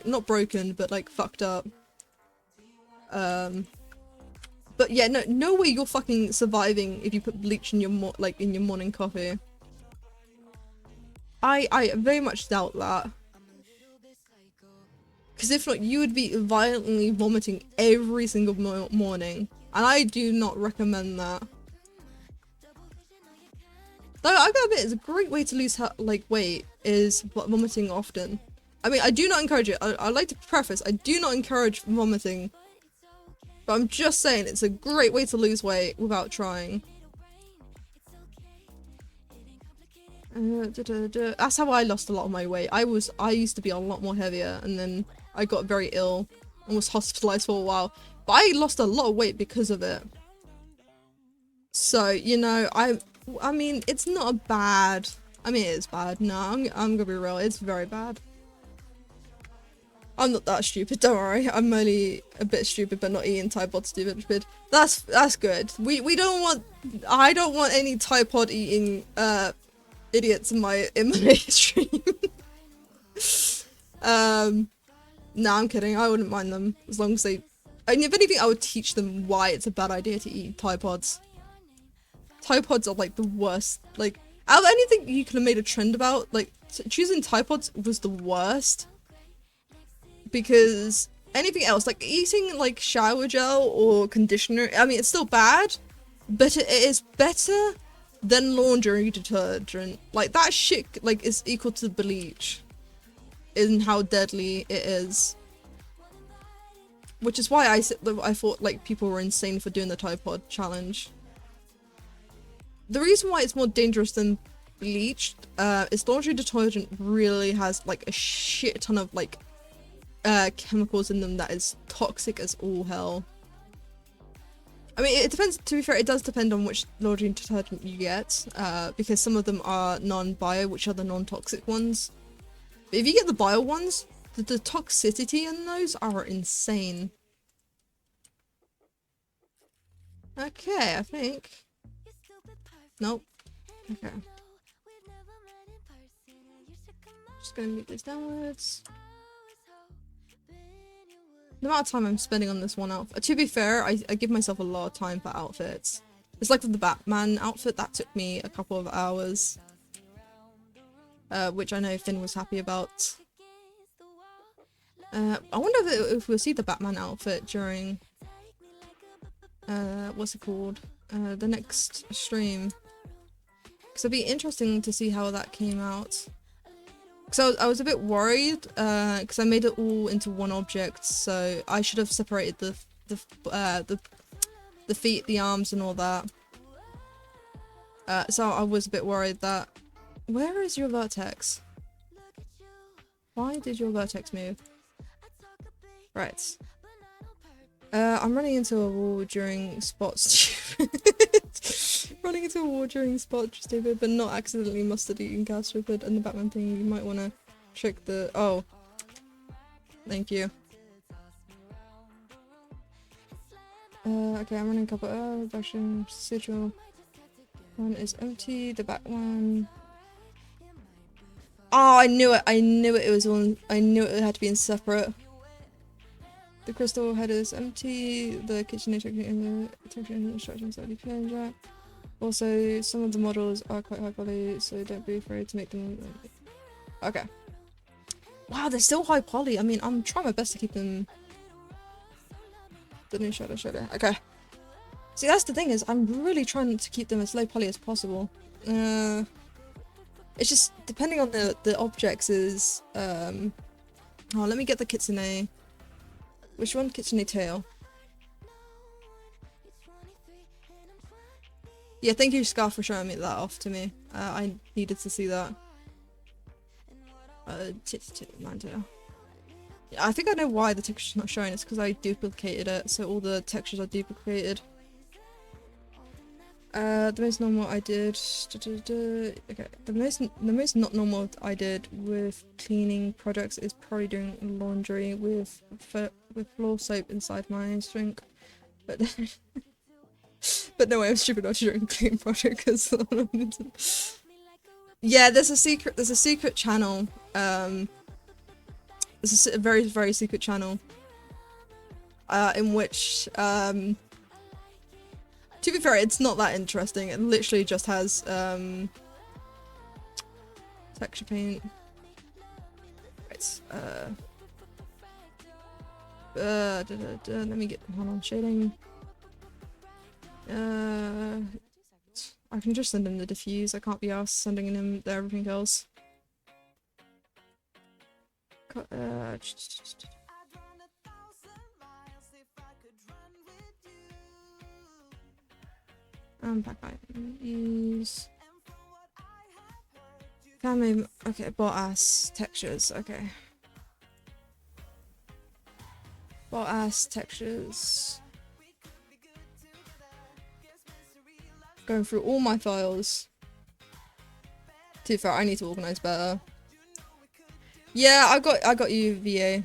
not broken, but, like, fucked up. But yeah, no way you're fucking surviving if you put bleach in your morning coffee. I very much doubt that. Because if not, you would be violently vomiting every single morning. And I do not recommend that. Though I gotta admit, it's a great way to lose weight, is vomiting often. I mean, I do not encourage it. I like to preface, I do not encourage vomiting. But I'm just saying, it's a great way to lose weight without trying. That's how I lost a lot of my weight. I used to be a lot more heavier, and then I got very ill and was hospitalized for a while. But I lost a lot of weight because of it. So, you know, I mean, it's not a bad... I mean, it is bad. No, I'm gonna be real. It's very bad. I'm not that stupid, don't worry. I'm only a bit stupid, but not eating Tide Pod stupid. That's good. We don't want... I don't want any Tide Pod eating idiots in my stream. Nah, I'm kidding. I wouldn't mind them as long as they... I mean, if anything, I would teach them why it's a bad idea to eat Tide Pods. Tide Pods are like the worst. Like, out of anything you could have made a trend about, like, choosing Tide Pods was the worst. Because anything else, like eating like shower gel or conditioner, I mean, it's still bad, but it is better than laundry detergent. Like, that shit, like, is equal to bleach in how deadly it is. Which is why I thought like people were insane for doing the Tide Pod challenge. The reason why it's more dangerous than bleach is laundry detergent really has like a shit ton of like chemicals in them that is toxic as all hell. I mean, it depends, to be fair, it does depend on which laundry detergent you get, because some of them are non-bio, which are the non-toxic ones. But if you get the bio ones, the toxicity in those are insane. Okay, I think. Nope. Okay. Just gonna move this downwards. The amount of time I'm spending on this one outfit. To be fair, I give myself a lot of time for outfits. It's like the Batman outfit that took me a couple of hours, which I know Finn was happy about. I wonder if we'll see the Batman outfit during what's it called? The next stream. Because it'd be interesting to see how that came out. Because I was a bit worried, because I made it all into one object, so I should have separated the feet, the arms, and all that. So I was a bit worried that... Where is your vertex? Why did your vertex move? Right. I'm running into a wall during spots. Running into a wall during spot, stupid, but not accidentally mustard eating gas, stupid. And the Batman thing, you might want to check the... Oh. Thank you. Okay, I'm running a couple... version sigil. One is empty, the back one... Oh, I knew it! I knew it was on... I knew it had to be in separate. The crystal head is empty, the kitchen instructions are clear. Also, some of the models are quite high quality, so don't be afraid to make them... Okay. Wow, they're still high poly. I mean, I'm trying my best to keep them... The new shadow. Okay. See, that's the thing is, I'm really trying to keep them as low poly as possible. It's just, depending on the objects is... Oh, let me get the kitsune. Which one? Kitsune tail. Yeah, thank you, Scar, for showing me that off to me. I needed to see that. Mantail. Yeah, I think I know why the texture's not showing. It's because I duplicated it, so all the textures are duplicated. The most normal I did... Okay, the most not normal I did with cleaning products is probably doing laundry with floor soap inside my sink. But but no way, I'm stupid. I shouldn't clean product because yeah, there's a secret channel. There's a very, very secret channel. In which to be fair, it's not that interesting. It literally just has texture paint. Right. Let me get, hold on, shading. I can just send him the diffuse. I can't be asked sending him everything else. Back items. Family. Okay, bot ass textures. Okay. Bot ass textures. Going through all my files. Too far. I need to organize better. Yeah, I got you, VA.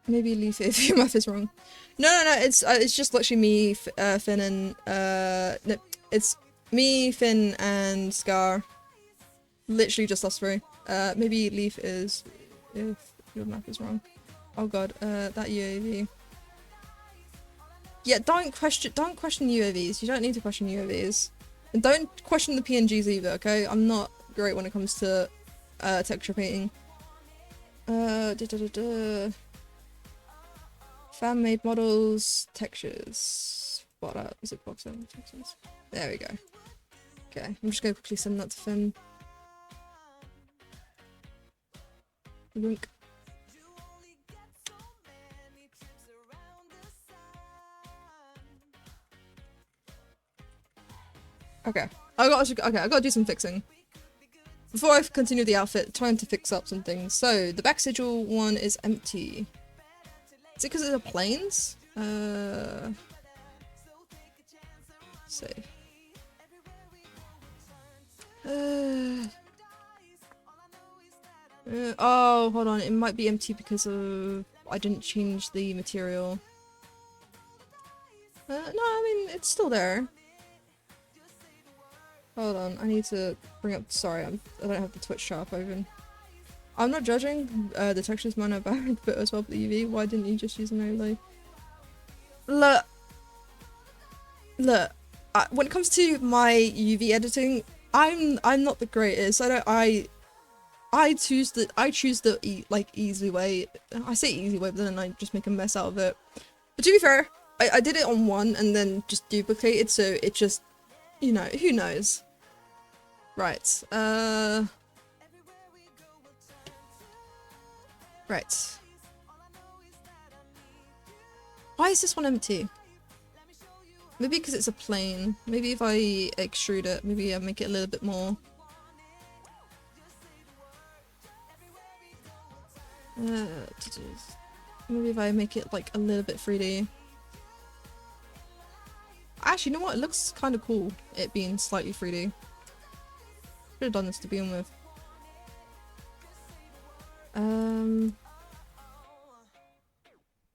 Maybe leave it if your math is wrong. No, it's just literally me, Finn, and no, it's me, Finn, and Scar. Literally just us three. Maybe Leaf is if your math is wrong. Oh god, that UAV. Yeah, don't question UAVs. You don't need to question UAVs. And don't question the PNGs either, okay? I'm not great when it comes to texture painting. Fan-made models, textures. What up? Is it box out textures? There we go. Okay, I'm just gonna quickly send that to Finn. Wink. Okay. I gotta do some fixing. Before I continue the outfit, trying to fix up some things. So, the back sigil one is empty. Is it because of the planes? Save. Oh, hold on. It might be empty because of... I didn't change the material. No, I mean, it's still there. Hold on, I need to bring up... Sorry, I don't have the Twitch chat open. I'm not judging, the textures might not bad, but as well for the UV, why didn't you just use an overlay? Look, look. When it comes to my UV editing, I'm not the greatest. I choose the like easy way. I say easy way, but then I just make a mess out of it. But to be fair, I did it on one and then just duplicated, so it just, you know, who knows. Right. Right. Why is this one empty? Maybe because it's a plane. Maybe if I extrude it, maybe I make it a little bit more. Maybe if I make it like a little bit 3D. Actually, you know what? It looks kind of cool, it being slightly 3D. Should have done this to begin with.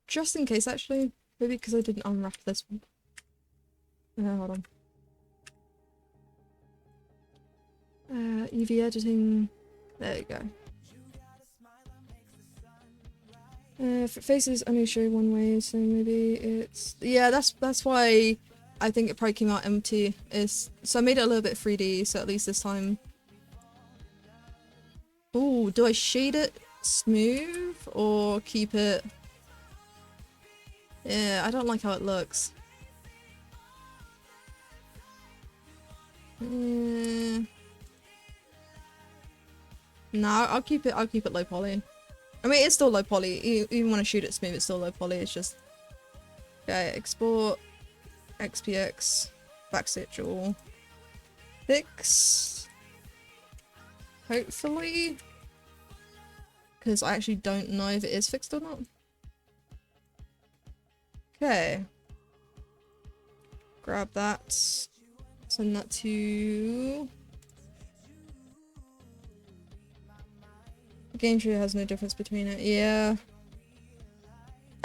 Just in case, actually. Maybe because I didn't unwrap this one. Hold on. UV editing. There you go. If it faces only show one way, so maybe it's... Yeah, that's why I think it probably came out empty. So I made it a little bit 3D, so at least this time... Ooh, do I shade it smooth or keep it... Yeah, I don't like how it looks. No, I'll keep it low poly. I mean, it's still low poly. Even when I shoot it smooth, it's still low poly. It's just... Okay, export, XPX, backstitch all. Fix. Hopefully. Because I actually don't know if it is fixed or not. Okay. Grab that. Send that to... Game tree has no difference between it. Yeah.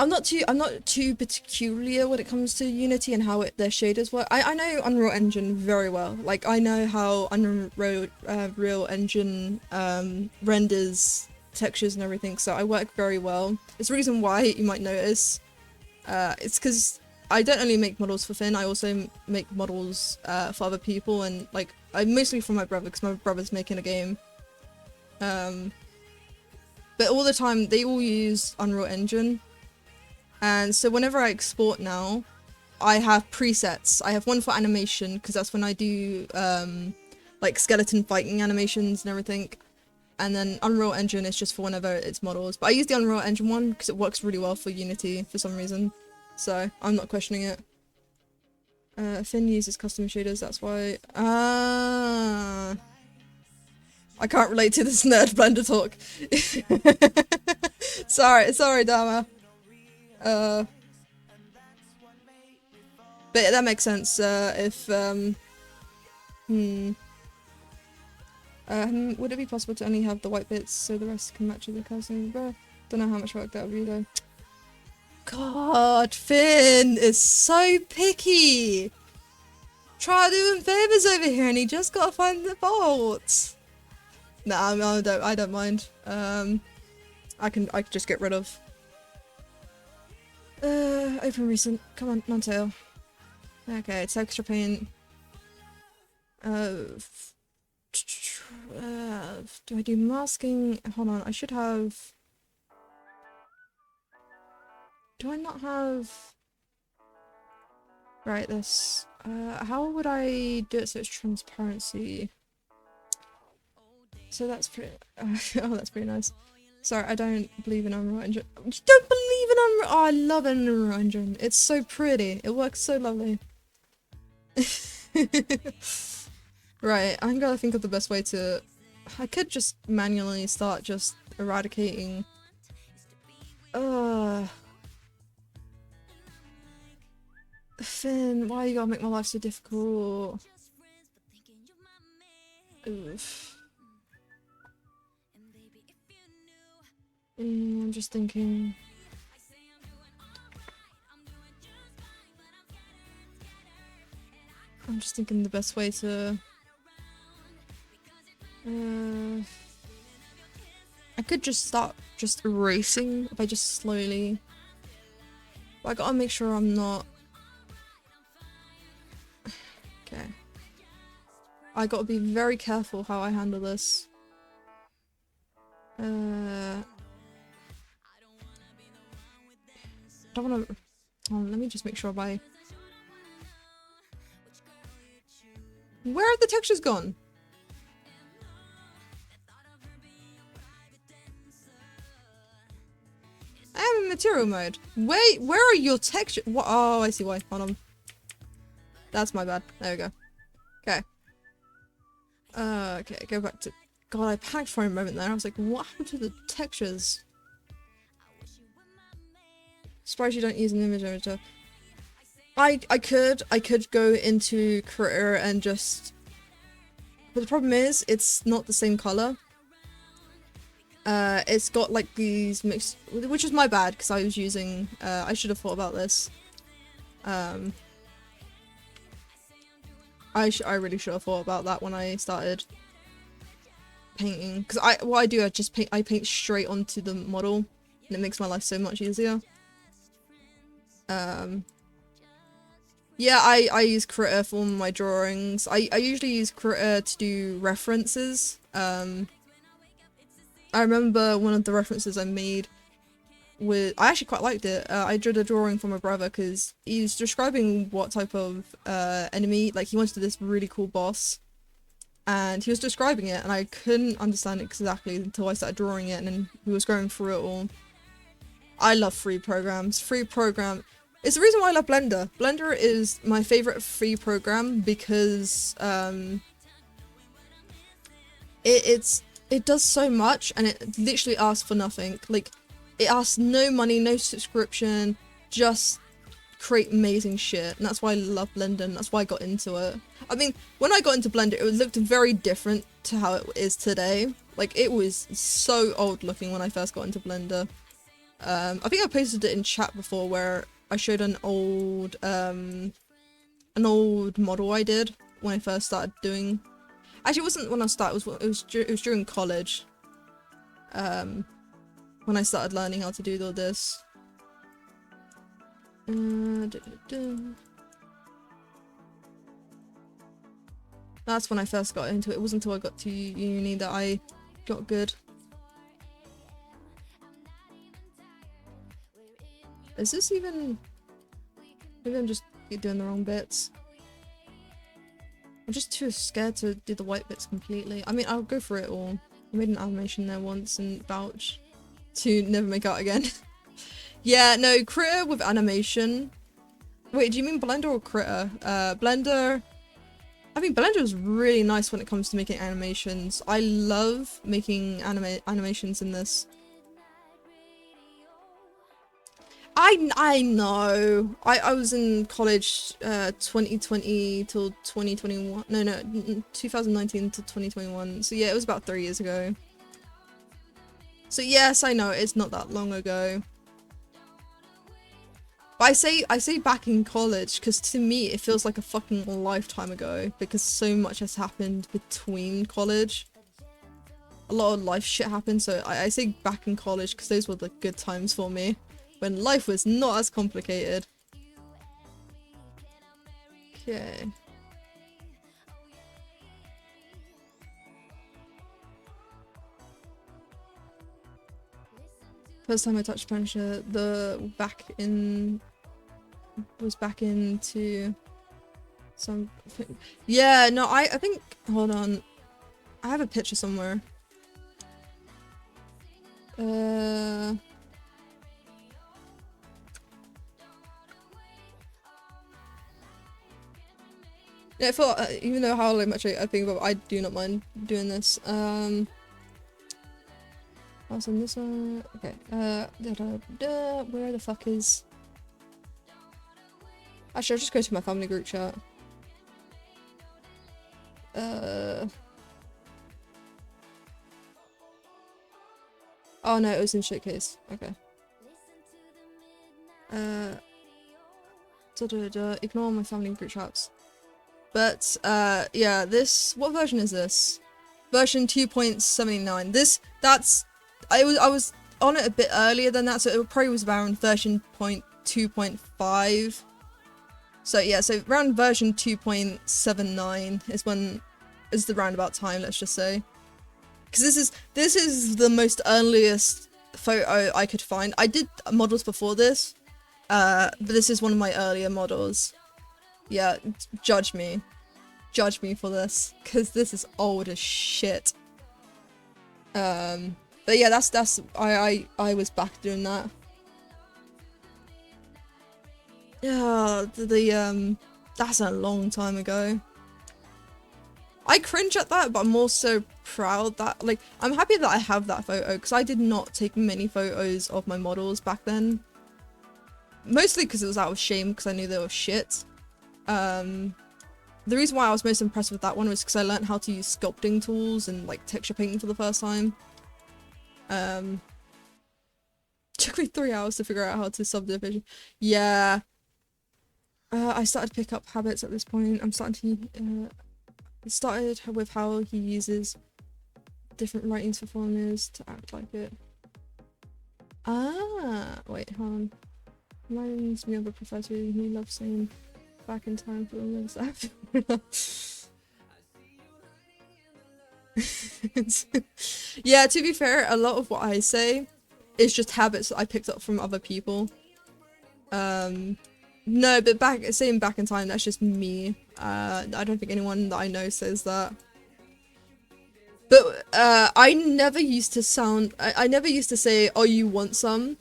I'm not too peculiar when it comes to Unity and how their shaders work. I know Unreal Engine very well. Like, I know how Unreal Engine renders textures and everything, so I work very well. It's the reason why you might notice. It's because I don't only make models for Finn, I also make models for other people, and like, mostly for my brother, because my brother's making a game. But all the time, they all use Unreal Engine. And so whenever I export now, I have presets. I have one for animation, because that's when I do, like, skeleton fighting animations and everything. And then Unreal Engine is just for whenever it's models. But I use the Unreal Engine one, because it works really well for Unity for some reason. So, I'm not questioning it. Finn uses custom shaders, that's why... I can't relate to this nerd blender talk. sorry, Dharma. But that makes sense. Would it be possible to only have the white bits so the rest can match with the custom? Don't know how much work that would be though. God, Finn is so picky. Try doing favors over here, and he just gotta find the faults. Nah, I don't mind. I can just get rid of. Open recent. Come on, non-tail. Okay, texture paint. Do I do masking? Hold on, I should have. Do I not have? Right, this. How would I do it so it's transparency? So that's pretty. Oh, that's pretty nice. Sorry, I don't believe in Unreal Engine. You don't believe in Unreal? Oh, I love Unreal Engine. It's so pretty. It works so lovely. Right, I'm gonna think of the best way to... I could just manually start just eradicating... Finn, why you gotta make my life so difficult? Oof. I'm just thinking... I'm just thinking the best way to... I could just start just erasing if I just slowly... But I gotta make sure I'm not... Okay. I gotta be very careful how I handle this. I don't wanna... Oh, let me just make sure by... Where have the textures gone? I am in material mode. Wait, where are your textures? What? Oh, I see why. Hold on. That's my bad. There we go. Okay. Okay, go back to... God, I panicked for a moment there. I was like, what happened to the textures? Surprised you don't use an image editor. I could go into Critter and just... But the problem is, it's not the same color. It's got like these mixed... Which is my bad, because I was using... I should have thought about this. I really should have thought about that when I started painting. Because what I do, I paint straight onto the model, and it makes my life so much easier. Yeah, I use Critter for my drawings. I usually use Critter to do references. I remember one of the references I made with... I actually quite liked it. I did a drawing for my brother because he's describing what type of enemy... Like, he wanted this really cool boss. And he was describing it, and I couldn't understand it exactly until I started drawing it, and then he was going through it all. I love free programs. Free program... It's the reason why I love Blender. Blender is my favorite free program because it does so much and it literally asks for nothing. Like, it asks no money, no subscription, just create amazing shit. And that's why I love Blender, and that's why I got into it. I mean, when I got into Blender, it looked very different to how it is today. Like, it was so old looking when I first got into Blender. I think I posted it in chat before where I showed an old model I did when I first started doing... Actually, it wasn't when I started, it was during college. When I started learning how to do all this. That's when I first got into it. It wasn't until I got to uni that I got good. Is this even... Maybe I'm just doing the wrong bits. I'm just too scared to do the white bits completely. I mean, I'll go for it all. I made an animation there once and vouch to never make out again. Yeah, no, Critter with animation. Wait, do you mean Blender or Critter? Blender... I think Blender is really nice when it comes to making animations. I love making animations in this. I know. I was in college 2020 till 2021. No, 2019 to 2021. So yeah, it was about 3 years ago. So yes, I know it's not that long ago. But I say back in college because to me it feels like a fucking lifetime ago because so much has happened between college. A lot of life shit happened, so I say back in college because those were the good times for me. When life was not as complicated. Okay. First time I touched Punisher, was back into some... Yeah, no, I think... Hold on. I have a picture somewhere. Yeah, I thought, even though how much I think about it, I do not mind doing this. I'll send this one. Okay, where the fuck is... Actually, I'll just go to my family group chat. Oh no, it was in showcase. Okay. Ignore my family group chats. But, yeah, this... What version is this? Version 2.79. I was on it a bit earlier than that, so it probably was around version 2.5. So yeah, so around version 2.79 is the roundabout time, let's just say. Because this is the most earliest photo I could find. I did models before this, but this is one of my earlier models. Yeah, judge me for this, because this is old as shit. But yeah, that's I was back doing that. Yeah, that's a long time ago. I cringe at that, but I'm also proud that, like, I'm happy that I have that photo, because I did not take many photos of my models back then. Mostly because it was out of shame, because I knew they were shit. The reason why I was most impressed with that one was because I learned how to use sculpting tools and, like, texture painting for the first time. Took me 3 hours to figure out how to subdivision. Yeah. I started to pick up habits at this point. I'm starting to, it started with how he uses different writings for formulas to act like it. Ah, wait, hold on. Reminds me of a professor who loves saying back in time for the links Yeah, to be fair, a lot of what I say is just habits that I picked up from other people. No, but saying back in time, that's just me. I don't think anyone that I know says that. But I never used to I never used to say, oh, you want some?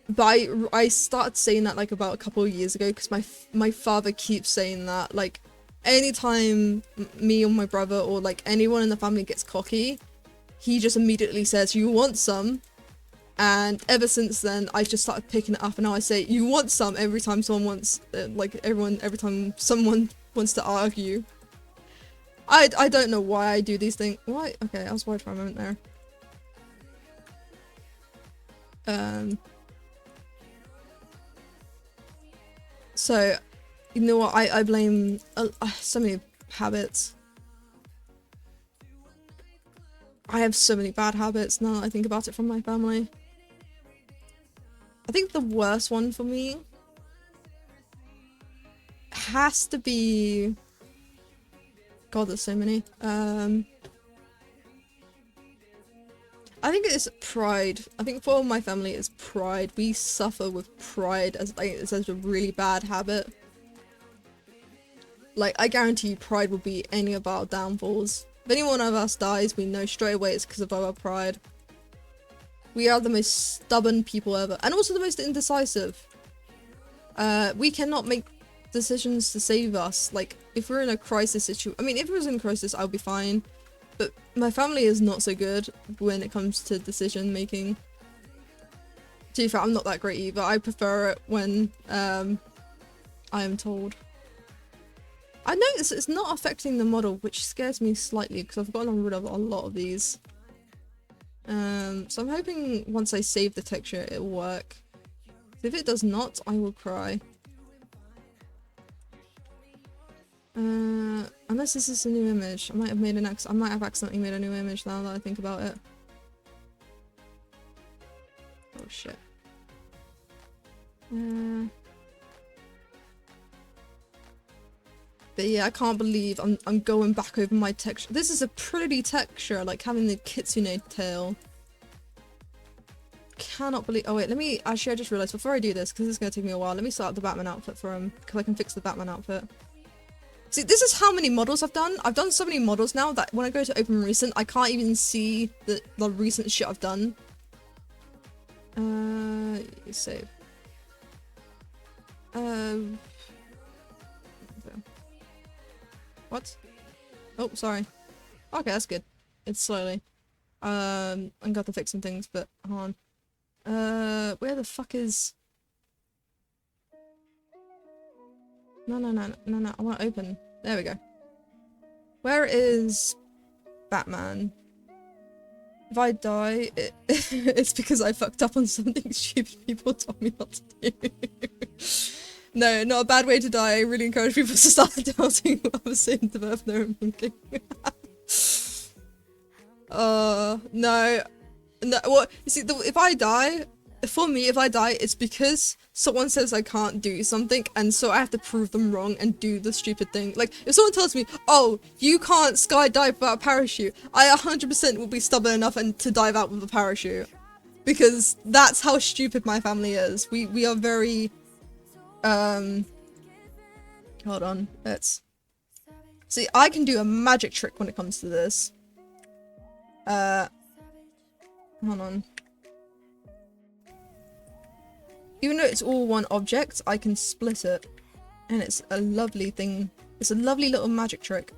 But I started saying that like about a couple of years ago, because my father keeps saying that. Like, anytime me or my brother or like anyone in the family gets cocky, he just immediately says, you want some? And ever since then, I just started picking it up, and now I say, you want some every time someone wants, every time someone wants to argue. I don't know why I do these things. Why? Okay, I was worried for a moment there. So, you know what, I blame so many habits. I have so many bad habits now that I think about it from my family. I think the worst one for me has to be... God, there's so many. I think it's pride. I think for my family it's pride. We suffer with pride as like it's a really bad habit. Like, I guarantee you pride will be any of our downfalls. If any one of us dies, we know straight away it's because of our pride. We are the most stubborn people ever, and also the most indecisive. We cannot make decisions to save us. Like, if we're in a crisis situation, I mean, if it was in a crisis, I'll be fine. But my family is not so good when it comes to decision making. To be fair, I'm not that great either. I prefer it when I am told. I notice it's not affecting the model, which scares me slightly because I've gotten rid of a lot of these. So I'm hoping once I save the texture, it'll work. If it does not, I will cry. Unless this is a new image. I might have accidentally made a new image now that I think about it. Oh shit. But yeah, I can't believe I'm going back over my texture. This is a pretty texture, like having the kitsune tail. Cannot believe. Oh wait, let me. Actually, I just realized before I do this, because it's gonna take me a while. Let me start the Batman outfit for him, because I can fix the Batman outfit. See, this is how many models I've done. I've done so many models now that when I go to open recent, I can't even see the recent shit I've done. Save. What? Oh, sorry. Okay, that's good. It's slowly. I'm gonna have to fix some things, but hold on. Where the fuck is... No, I want to open. There we go. Where is Batman? If I die, it's because I fucked up on something stupid people told me not to do. No, not a bad way to die. I really encourage people to start doubting what I was saying to birth no thinking. No. No, what? You see, if I die, for me, if I die, it's because someone says I can't do something, and so I have to prove them wrong and do the stupid thing. Like, if someone tells me, oh, you can't skydive without a parachute, I 100% will be stubborn enough and to dive out with a parachute. Because that's how stupid my family is. We are very, hold on, let's... See, I can do a magic trick when it comes to this. Hold on. Even though it's all one object, I can split it. And it's a lovely thing. It's a lovely little magic trick.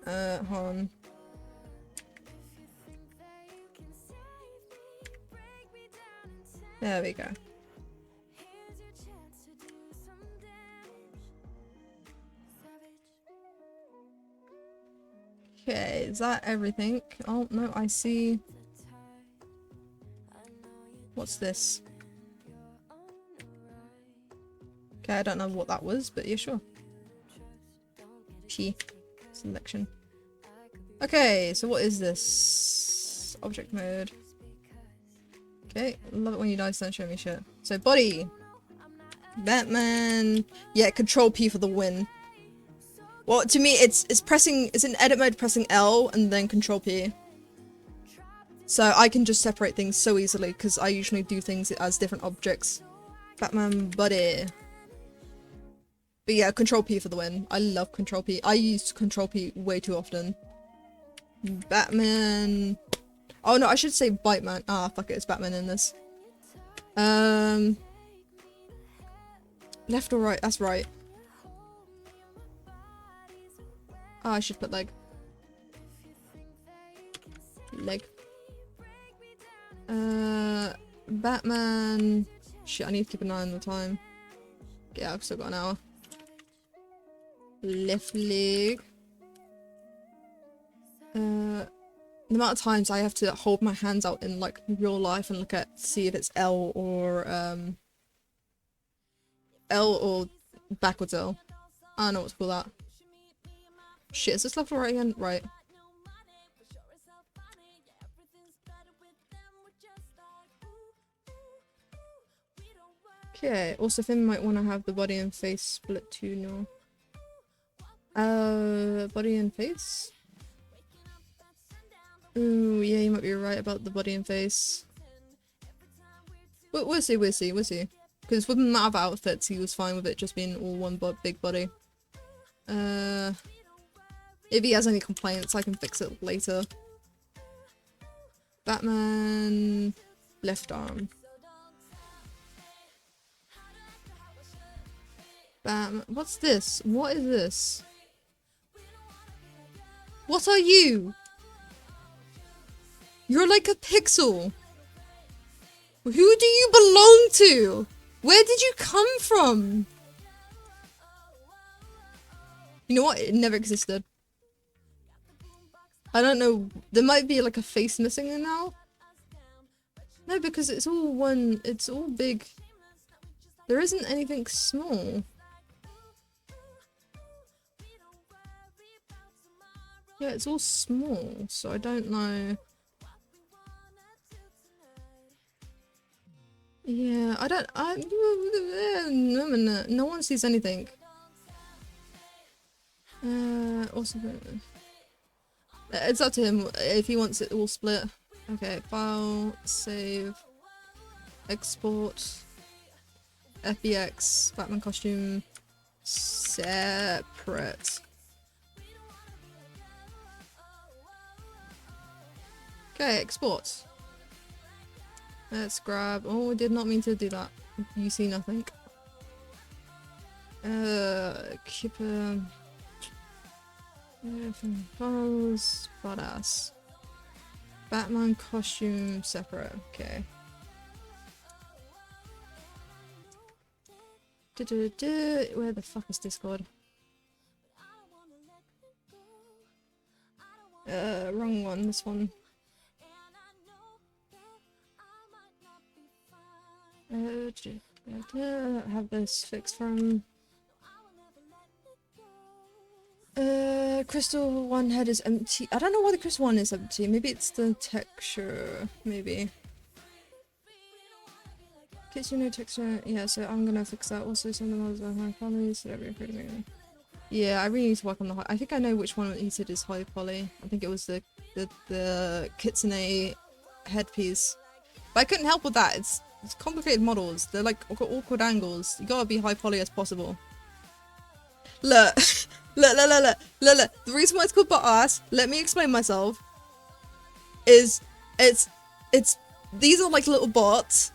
Hold on. There we go. Okay, is that everything? Oh, no, I see. What's this? Okay, I don't know what that was, but yeah, sure. P. Selection. Okay, so what is this? Object mode. Okay, love it when you guys don't show me shit. So, body. Batman. Yeah, control P for the win. Well, to me, it's in edit mode pressing L and then control P. So I can just separate things so easily because I usually do things as different objects. Batman body. But yeah, control P for the win. I love control P. I use control P way too often. Batman. Oh no, I should say Biteman. Ah, fuck it, it's Batman in this. Left or right? That's right. Oh, I should put leg. Leg. Batman. Shit, I need to keep an eye on the time. Yeah, I've still got an hour. Left leg. The amount of times I have to hold my hands out in like real life and look at see if it's L or backwards L. I don't know what to call that. Shit, is this left or right again? Right. Okay, also Finn might want to have the body and face split too, no. Body and face? Ooh, yeah, you might be right about the body and face. We'll see. Because with the amount of outfits, he was fine with it just being all one big body. If he has any complaints, I can fix it later. Batman... left arm. Batman... What's this? What is this? What are you? You're like a pixel. Who do you belong to? Where did you come from? You know what? It never existed. I don't know. There might be like a face missing in now. No, because it's all one. It's all big. There isn't anything small. Yeah, it's all small, so I don't know. Yeah, no one sees anything. Also, it's up to him if he wants it all split. Okay, file, save, export, FBX, Batman costume, separate. Okay, export. Let's grab. Oh, I did not mean to do that. You see nothing. Keep files, badass. Batman costume separate. Okay. Where the fuck is Discord? Wrong one. This one. Have this fixed from crystal one head is empty. I don't know why the crystal one is empty. Maybe it's the texture, maybe. Gets you no texture. Yeah, so I'm gonna fix that. Also, some of the models are high poly, so every yeah, I really need to work on the high. I think I know which one he said is high poly. I think it was the kitsune headpiece. But I couldn't help with that. It's complicated models. They're like got awkward angles. You gotta be high poly as possible. Look, look. The reason why it's called butt ass. Let me explain myself. Is it's these are like little bots.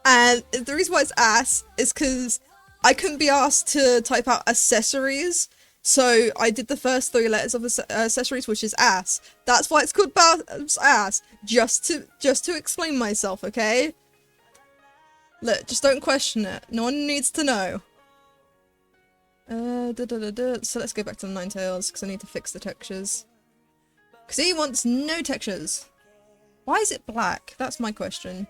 And the reason why it's ass is because I couldn't be asked to type out accessories, so I did the first 3 letters of accessories, which is ass. That's why it's called ass. Just to explain myself, okay? Look, just don't question it. No one needs to know. So let's go back to the Ninetales because I need to fix the textures. Because he wants no textures. Why is it black? That's my question.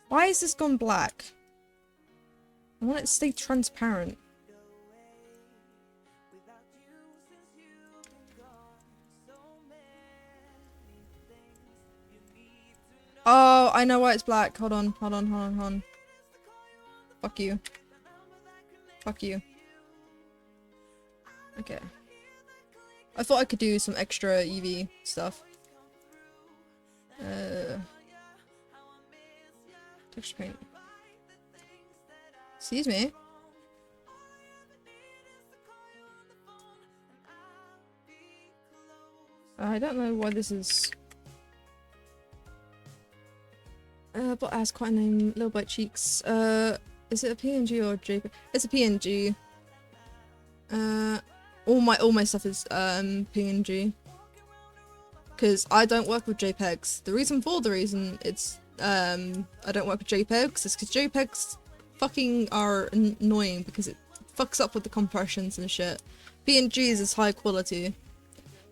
Why is this gone black? I want it to stay transparent. Oh, I know why it's black. Hold on. Fuck you. Fuck you. Okay. I thought I could do some extra EV stuff. Texture paint. Excuse me. I don't know why this is. But has quite a name. Little Bite Cheeks. Is it a PNG or JPEG? It's a PNG. All my stuff is PNG. Because I don't work with JPEGs. The reason it's I don't work with JPEGs is because JPEGs fucking are annoying because it fucks up with the compressions and shit. PNGs is high quality.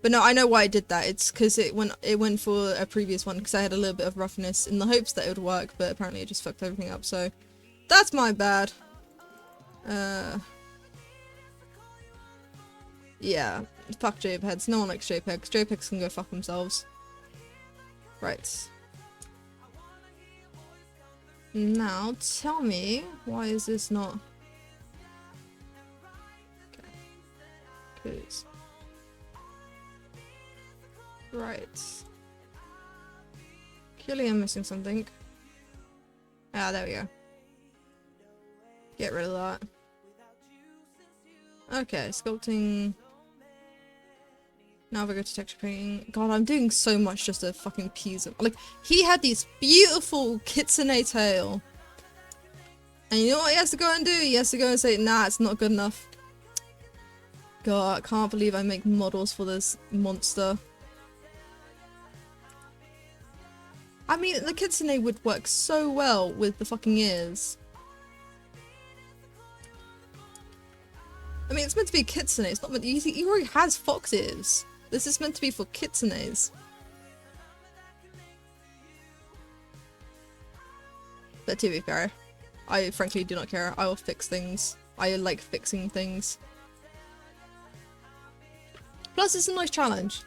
But no, I know why I did that. It's because it went for a previous one because I had a little bit of roughness in the hopes that it would work, but apparently it just fucked everything up. So that's my bad. Yeah, fuck JPEGs. No one likes JPEGs. JPEGs can go fuck themselves. Right. Now, tell me, why is this not... Okay. Cause... Right. Clearly I'm missing something. Ah, there we go. Get rid of that. Okay, sculpting... Now we go to texture painting. God, I'm doing so much just to fucking appease him. Like, he had this beautiful kitsune tail. And you know what he has to go and do? He has to go and say, nah, it's not good enough. God, I can't believe I make models for this monster. I mean, the kitsune would work so well with the fucking ears. I mean, it's meant to be a kitsune. It's not meant. He already has fox ears. This is meant to be for kitsunes. But to be fair, I frankly do not care. I will fix things. I like fixing things. Plus, it's a nice challenge.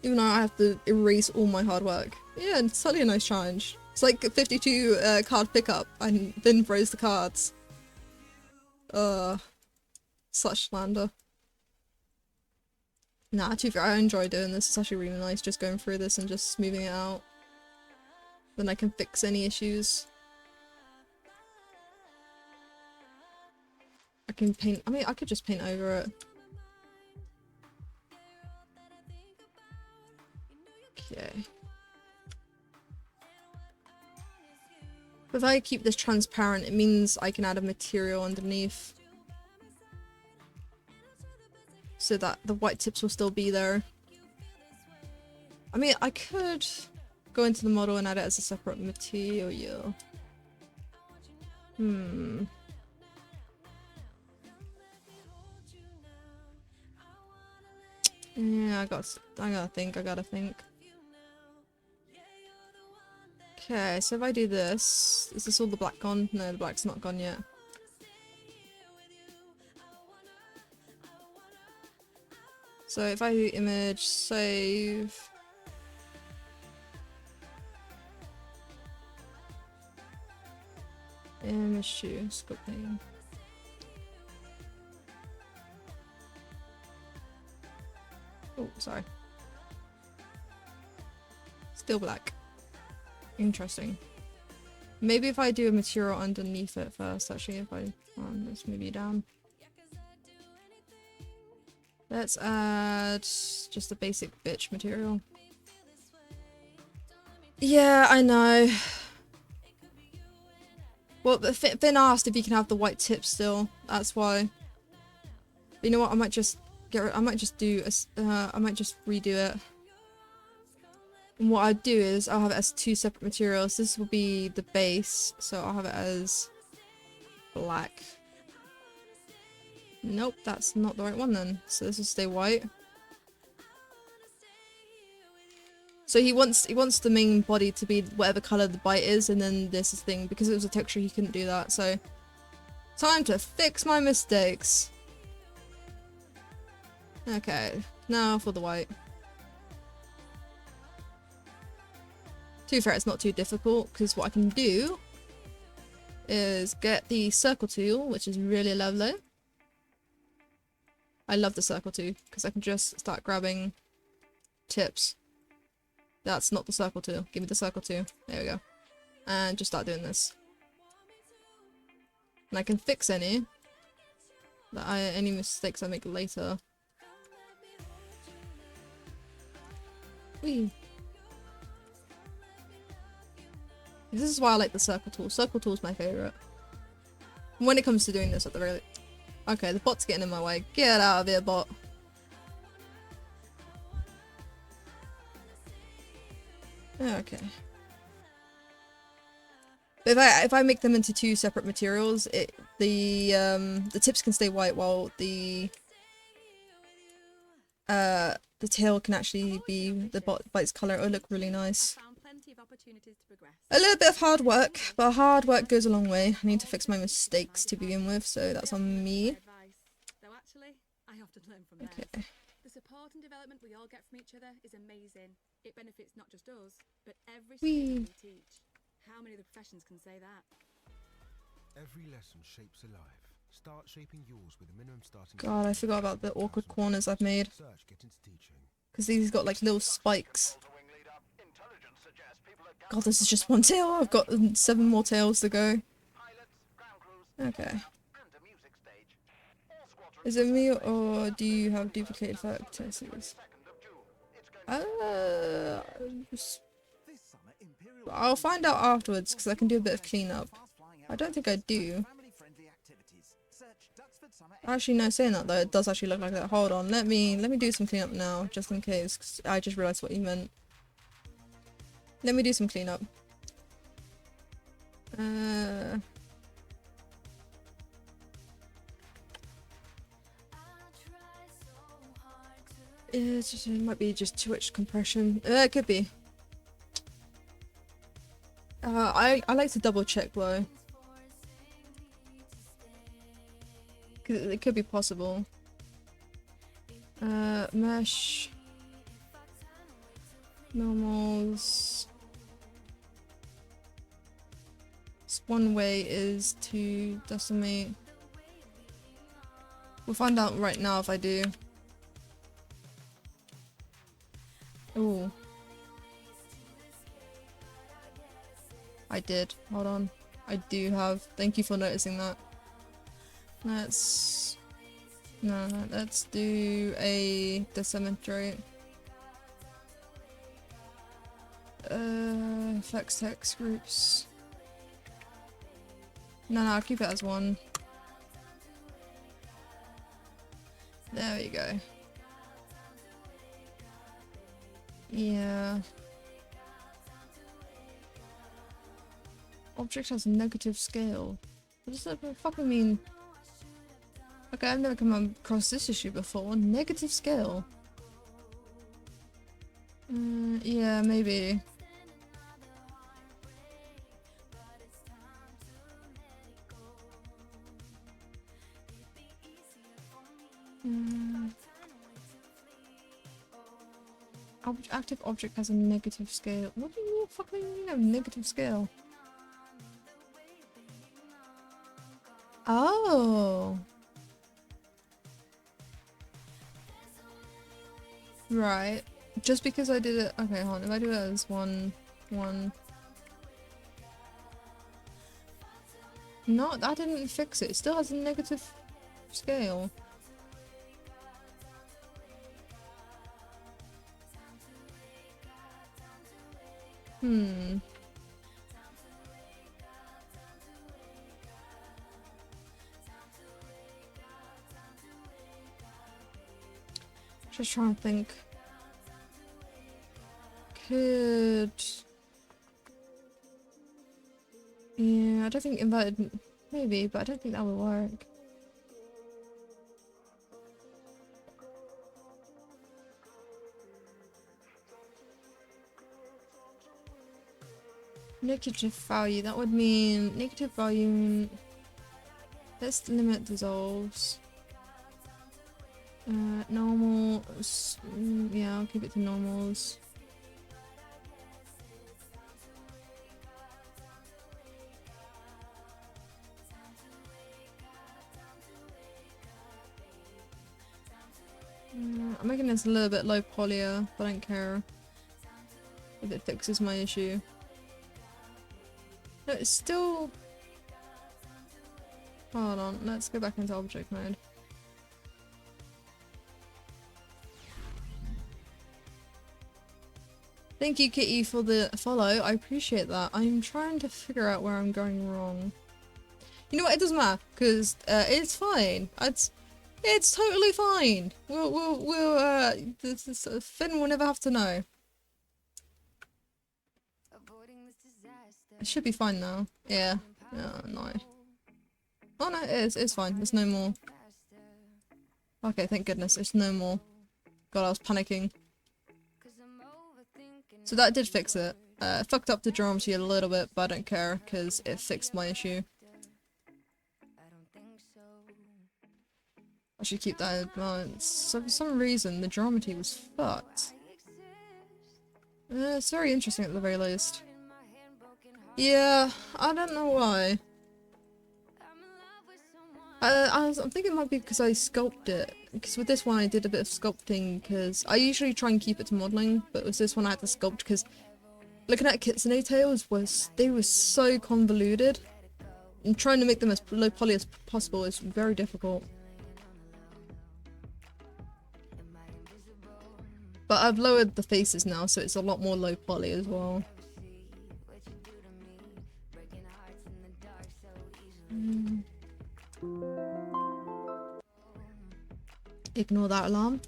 Even though I have to erase all my hard work. Yeah, it's totally a nice challenge. It's like a 52 card pickup and then froze the cards. Such slander. Nah, to be fair, I enjoy doing this. It's actually really nice just going through this and just smoothing it out. Then I can fix any issues. I can paint- I mean, I could just paint over it. Okay. If I keep this transparent, it means I can add a material underneath. So that the white tips will still be there. I mean, I could go into the model and add it as a separate material. Yeah, I gotta think. Okay, so if I do this, is this all the black gone? No, the black's not gone yet. So if I do image, save... issue. Sculpting. Oh, sorry. Still black. Interesting. Maybe if I do a material underneath it first, actually, if I... let's move you down. Let's add just a basic bitch material. Yeah, I know. Well, Finn asked if you can have the white tip still. That's why. But you know what? I might just I might just do I might just redo it. And what I'd do is I'll have it as two separate materials. This will be the base, so I'll have it as black. Nope, that's not the right one then. So this will stay white. So he wants the main body to be whatever color the bite is, and then this is the thing. Because it was a texture, he couldn't do that. So time to fix my mistakes. Okay, now for the white. To be fair, it's not too difficult, because what I can do is get the circle tool, which is really lovely. I love the circle tool, because I can just start grabbing tips. That's not the circle tool. Give me the circle tool. There we go. And just start doing this. And I can fix any mistakes I make later. Whee. This is why I like the circle tool. Circle tool is my favourite. When it comes to doing this at the very... Okay, the bot's getting in my way. Get out of here, bot. Okay. But if I make them into two separate materials, the tips can stay white while the tail can actually be the bite's color. It'll look really nice. A little bit of hard work, but hard work goes a long way. I need to fix my mistakes to begin with, so that's on me. Okay. The support and development we all get from each other is amazing. It benefits not just us, but every student we teach. How many of the professions can say that? Every lesson shapes a life. Start shaping yours with a minimum starting. God, I forgot about the awkward corners I've made. Because these got like little spikes. God, this is just one tail. I've got 7 more tails to go. Okay. Is it me or do you have duplicated vertices? I'll find out afterwards because I can do a bit of cleanup. I don't think I do. Actually, no, saying that though, it does actually look like that. Hold on, let me do some cleanup now, just in case, 'cause I just realised what you meant. Let me do some cleanup. It might be just Twitch compression. It could be. I like to double check though. Cause it could be possible. Mesh. Normals. One way is to decimate. We'll find out right now if I do. Ooh. I did. Hold on. I do have. Thank you for noticing that. Let's... No, let's do a disseminate. Flex text groups. No, I'll keep it as one. There we go. Yeah. Object has negative scale. What does that fucking mean? Okay, I've never come across this issue before. Negative scale. Yeah, maybe. Active object has a negative scale. What do you fucking mean a negative scale? Oh. Right. Just because I did it. Okay, hold on. If I do it as 1, 1. No, that didn't fix it. It still has a negative scale. Hmm. Just trying to think. Could... Yeah, I don't think inverted... Maybe, but I don't think that would work. Negative value, that would mean negative value. Let's limit dissolves. Normal. Yeah, I'll keep it to normals. I'm making this a little bit low polyer, but I don't care if it fixes my issue. No, it's still... Hold on, let's go back into object mode. Thank you, Kitty, for the follow. I appreciate that. I'm trying to figure out where I'm going wrong. You know what? It doesn't matter, because it's fine. It's totally fine. Finn will never have to know. It should be fine now. Yeah. Yeah, no. Oh no, it's fine. There's no more. Okay, thank goodness. It's no more. God, I was panicking. So that did fix it. Fucked up the geometry a little bit, but I don't care, because it fixed my issue. I should keep that in mind. So for some reason, the geometry was fucked. It's very interesting at the very least. Yeah, I don't know why. I'm thinking it might be because I sculpted it. Because with this one I did a bit of sculpting because I usually try and keep it to modelling, but with this one I had to sculpt because looking at Kitsune tails they were so convoluted. And trying to make them as low poly as possible is very difficult. But I've lowered the faces now, so it's a lot more low poly as well. Ignore that alarm.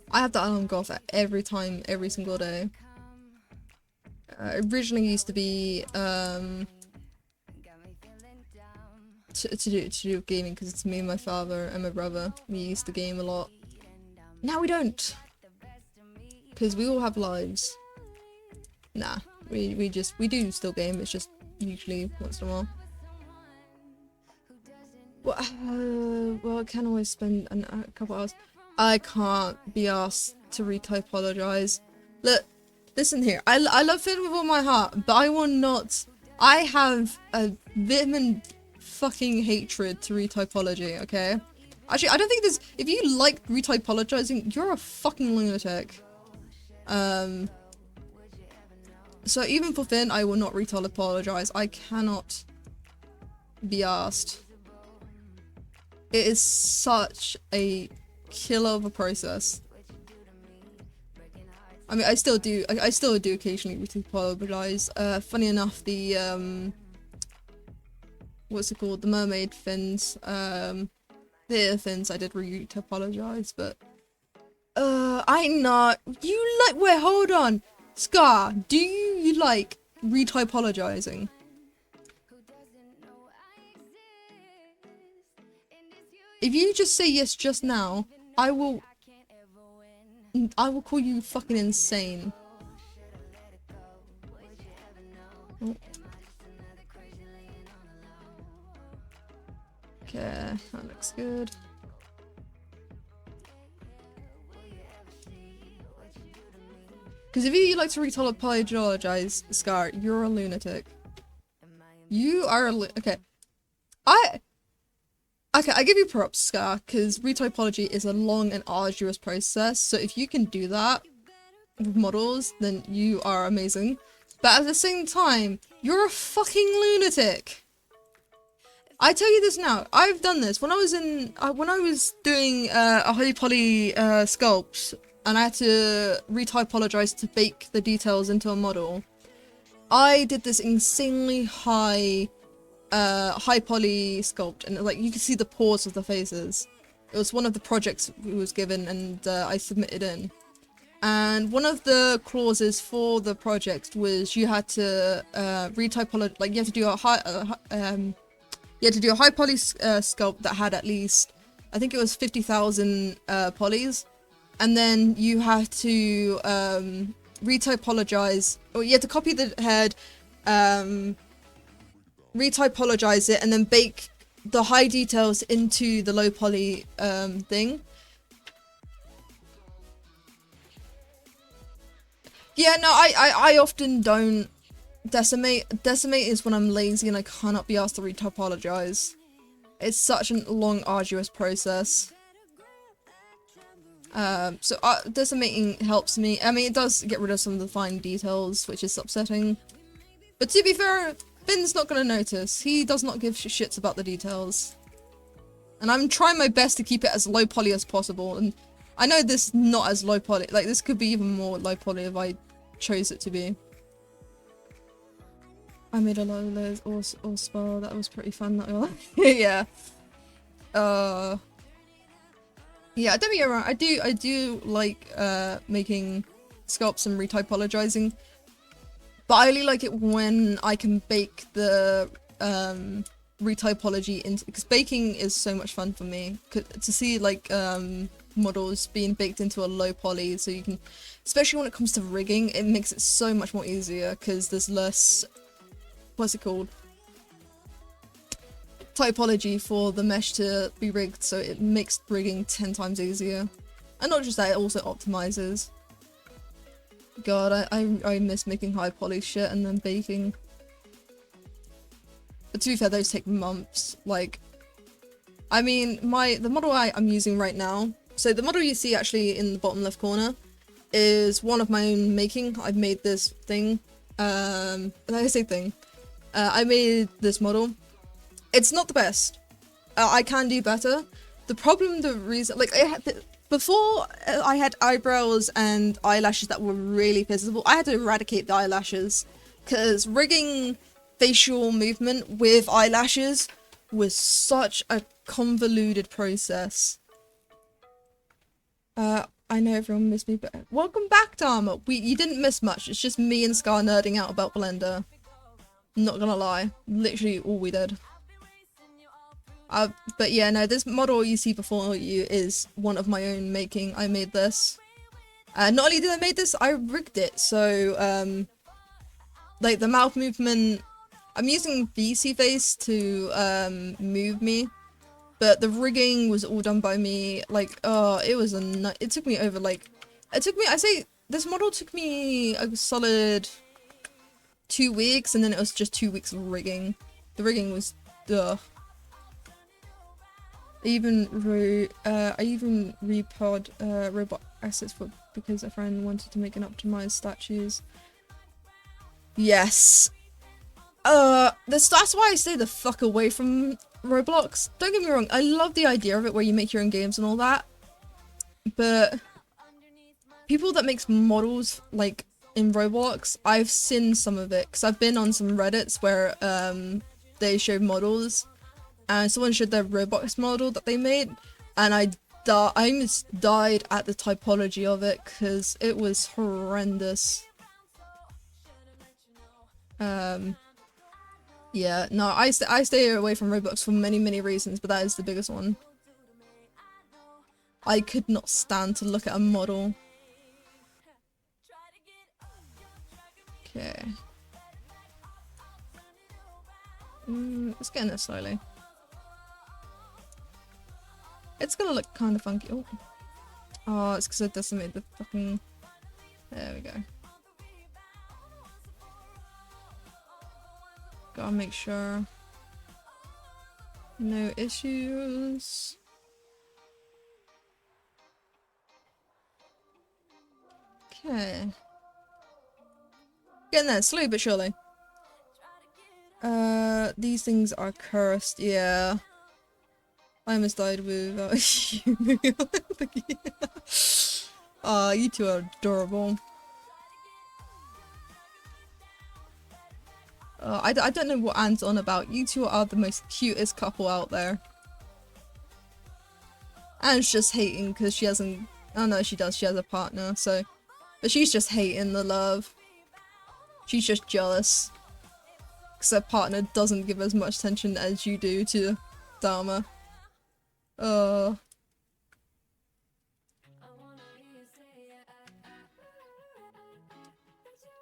I have that alarm go off at every time, every single day. Originally used to be to do with gaming because it's me and my father and my brother. We used to game a lot. Now we don't, because we all have lives. Nah, we do still game. It's just usually once in a while. Well, I can always spend a couple hours. I can't be asked to retypologize. Look, listen here. I love Finn with all my heart, but I will not. I have a vehement fucking hatred to retypology, okay? Actually, I don't think there's... If you like retypologizing, you're a fucking lunatic. So even for Finn, I will not retypologize. I cannot be asked. It is such a killer of a process. I mean, I still do occasionally retypologize. Funny enough, the what's it called? The mermaid fins, the fins I did retypologize, but I'm not. You like? Wait, hold on, Scar. Do you like retypologizing? If you just say yes just now, I will call you fucking insane. Oh. Okay, that looks good. Because if you like to retypologize, Scar, you're a lunatic. You are a okay. okay, I give you props, Scar, because retypology is a long and arduous process. So if you can do that with models, then you are amazing. But at the same time, you're a fucking lunatic. I tell you this now. I've done this when I was doing a holy poly sculpt, and I had to retypologize to bake the details into a model. I did this insanely high poly sculpt, and like you could see the pores of the faces. It was one of the projects we was given, and I submitted in. And one of the clauses for the project was you had to retypologize, like you had to do a high poly sculpt that had at least, I think it was 50,000 polys, and then you had to retypologize, or you had to copy the head, retypologize it, and then bake the high details into the low poly thing. Yeah, no, I often don't decimate. Decimate is when I'm lazy and I cannot be asked to retypologize. It's such a long, arduous process. So decimating helps me. I mean, it does get rid of some of the fine details, which is upsetting. But to be fair, Finn's not gonna notice. He does not give shits about the details. And I'm trying my best to keep it as low poly as possible. And I know this is not as low poly. Like, this could be even more low poly if I chose it to be. I made a lot of those or spell. That was pretty fun, not gonna lie. Yeah. Yeah, don't get me wrong. I do like making sculpts and retypologizing, but I really like it when I can bake the retypology into, because baking is so much fun for me. To see like models being baked into a low poly, so you can, especially when it comes to rigging, it makes it so much more easier because there's less, what's it called, typology for the mesh to be rigged, so it makes rigging 10 times easier. And not just that, it also optimizes. God, I miss making high poly shit and then baking. But to be fair, those take months. Like, I mean, the model I'm using right now, so the model you see actually in the bottom left corner is one of my own making. I've made this thing. I say thing. I made this model. It's not the best. I can do better. The reason, like, before I had eyebrows and eyelashes that were really visible, I had to eradicate the eyelashes, because rigging facial movement with eyelashes was such a convoluted process. I know everyone missed me, but welcome back, Dharma. You didn't miss much. It's just me and Scar nerding out about Blender. Not gonna lie, literally all we did. But yeah, no, this model you see before you is one of my own making. I made this. Not only did I make this, I rigged it. So, like the mouth movement, I'm using VC face to move me, but the rigging was all done by me. Like, it took me over, like, I say this model took me a solid 2 weeks, and then it was just 2 weeks of rigging. The rigging was, ugh. I even repod robot assets because a friend wanted to make an optimized statues. Yes. That's why I stay the fuck away from Roblox. Don't get me wrong, I love the idea of it where you make your own games and all that. But people that makes models like in Roblox, I've seen some of it because I've been on some Reddits where they show models. And someone showed their Roblox model that they made, and I almost died at the typology of it because it was horrendous. Yeah, no, I stay away from Roblox for many reasons, but that is the biggest one. I could not stand to look at a model. Okay. Let's get in there slowly. It's gonna look kind of funky. Oh, it's because I decimated the fucking... There we go. Gotta make sure. No issues. Okay. Getting there, slowly but surely. These things are cursed, yeah. I almost died without you. Aw, you two are adorable. I don't know what Anne's on about. You two are the most cutest couple out there. Anne's just hating because she hasn't... Oh no, she does. She has a partner, so... But she's just hating the love. She's just jealous. Because her partner doesn't give as much attention as you do to Dharma.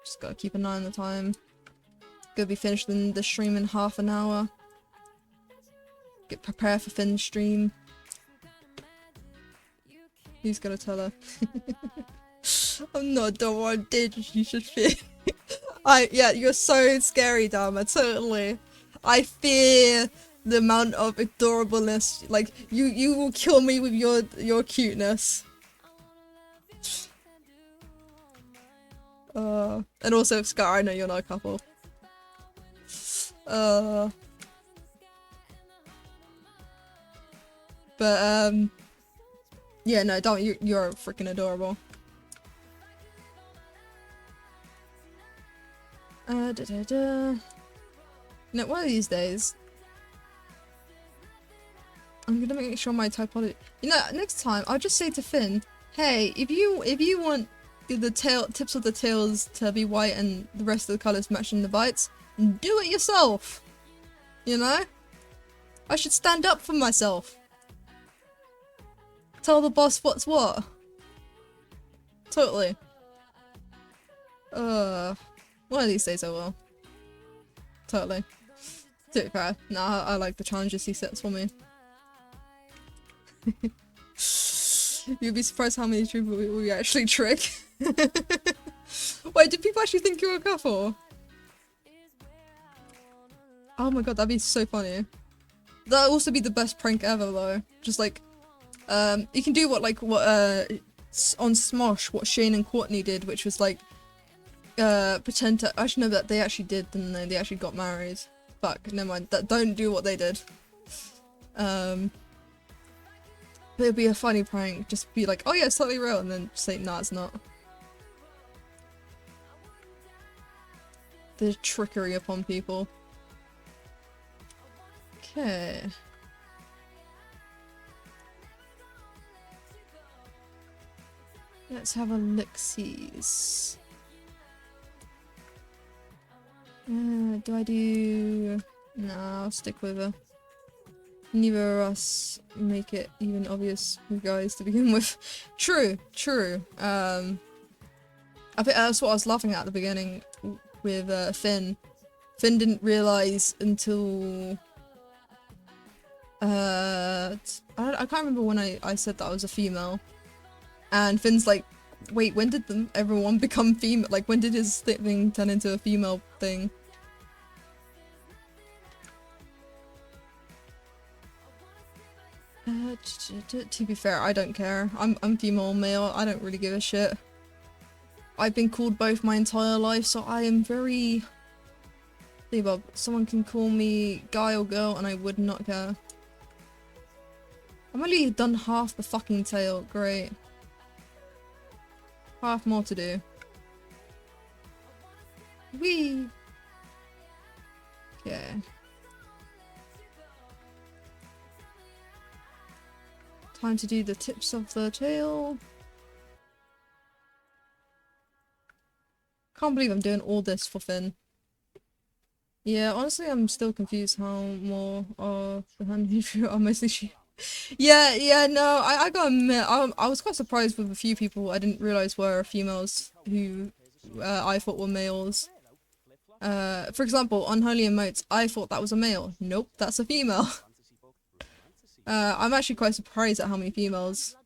Just gotta keep an eye on the time. Gonna be finished in the stream in half an hour. Get prepared for Finn's stream. He's gonna tell her. I'm not the one did you should fear. Yeah, you're so scary, Dharma, totally. I fear the amount of adorableness. Like, you will kill me with your cuteness. And also, Scar, I know you're not a couple. But, yeah, no, don't, you're freaking adorable. You know, one of these days, I'm gonna make sure my typology. You know, next time I'll just say to Finn, "Hey, if you want the tips of the tails to be white and the rest of the colors matching the bites, do it yourself." You know, I should stand up for myself. Tell the boss what's what. Totally. One of these days I will. Totally. To be fair, nah, I like the challenges he sets for me. You'd be surprised how many people we actually trick. Wait, did people actually think you were a couple? Oh my god, that'd be so funny. That'd also be the best prank ever though. Just like, you can do what on Smosh, what Shane and Courtney did, which was like, pretend to actually know that they actually did, didn't they? They actually got married. Fuck, never mind. Don't do what they did. But it'd be a funny prank. Just be like, oh yeah, it's totally real, and then say, nah, it's not. The trickery upon people. Okay. Let's have a look-sees. Do I do... Nah, I'll stick with her. Neither of us make it even obvious with guys to begin with. True, true. I think that's what I was laughing at the beginning with Finn. Finn didn't realise until... I can't remember when I said that I was a female. And Finn's like, wait, when did everyone become female? Like, when did his thing turn into a female thing? To be fair, I don't care. I'm female or male. I don't really give a shit. I've been called both my entire life, so I am very... Hey Bob, someone can call me guy or girl and I would not care. I've only done half the fucking tail. Great. Half more to do. Whee! Okay. Time to do the tips of the tail. Can't believe I'm doing all this for Finn. Yeah, honestly, I'm still confused how more of the honey are mostly sheep. Yeah, no, I gotta admit, I was quite surprised with a few people I didn't realise were females who I thought were males. For example, Unholy Emotes, I thought that was a male. Nope, that's a female. I'm actually quite surprised at how many females.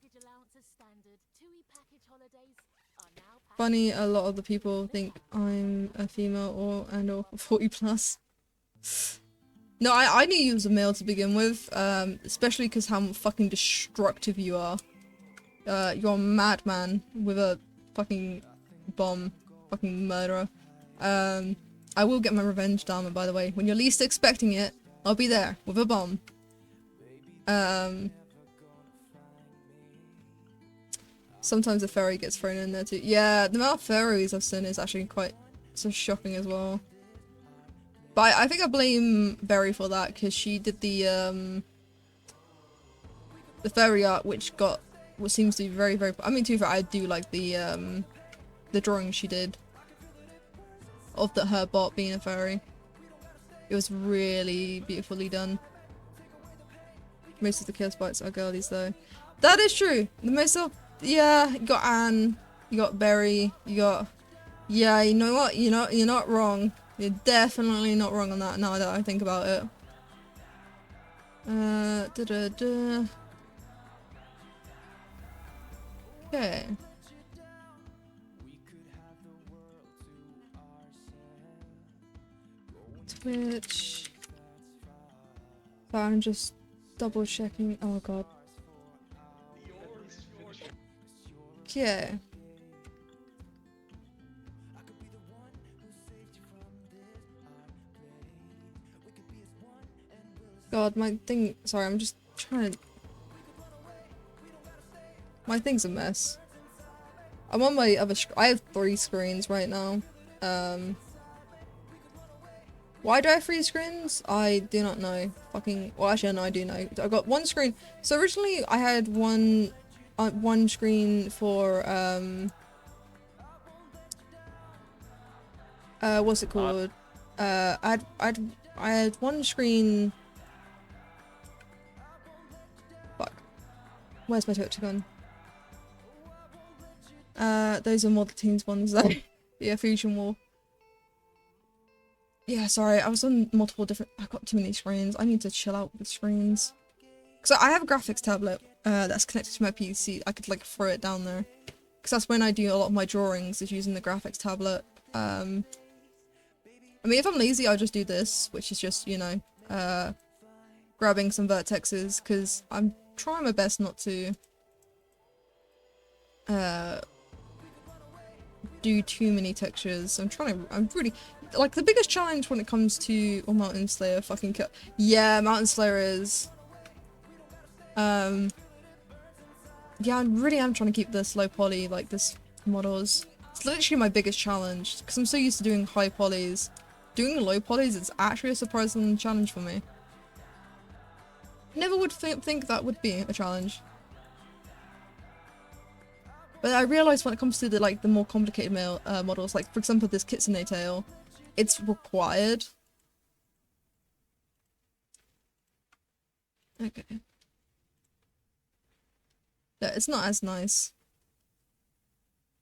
Funny, a lot of the people think I'm a female or 40 plus. No, I knew you was a male to begin with, especially because how fucking destructive you are. You're a madman with a fucking bomb. Fucking murderer. I will get my revenge, Dharma, by the way. When you're least expecting it, I'll be there with a bomb. Sometimes a fairy gets thrown in there too. Yeah, the amount of fairies I've seen is actually quite so shocking as well. But I think I blame Berry for that because she did the fairy art, which got what seems to be very, very. I mean, to be fair, I do like the drawing she did of her bot being a fairy. It was really beautifully done. Most of the chaos bites are girlies though. That is true. The most of yeah, you got Anne, you got Berry, you got yeah. You know what? You're not wrong. You're definitely not wrong on that. Now that I think about it. Okay. Twitch. So I'm just double checking. Oh god. Okay. God, my thing. Sorry, I'm just trying to. My thing's a mess. I'm on my other. I have 3 screens right now. Why do I have 3 screens? I do not know. Fucking. Well, actually, no, I do know. I got 1 screen. So originally, I had one screen for what's it called? I had 1 screen. Fuck. Where's my Twitch gone? Those are Model Teens ones though. Yeah, Fusion War. Yeah, sorry, I was on multiple different. I got too many screens. I need to chill out with screens. So I have a graphics tablet that's connected to my PC. I could like throw it down there, because that's when I do a lot of my drawings is using the graphics tablet. I mean, if I'm lazy, I'll just do this, which is just, you know, grabbing some vertexes, because I'm trying my best not to do too many textures. I'm really, like, the biggest challenge when it comes to, oh, Mountain Slayer, fucking kill. Yeah, Mountain Slayer is, yeah, I really am trying to keep this low poly, like, this models. It's literally my biggest challenge, because I'm so used to doing high polys. Doing low polys is actually a surprising challenge for me. Never would think that would be a challenge. But I realised when it comes to the like the more complicated male models, like for example this kitsune tail, it's required. Okay. Yeah, it's not as nice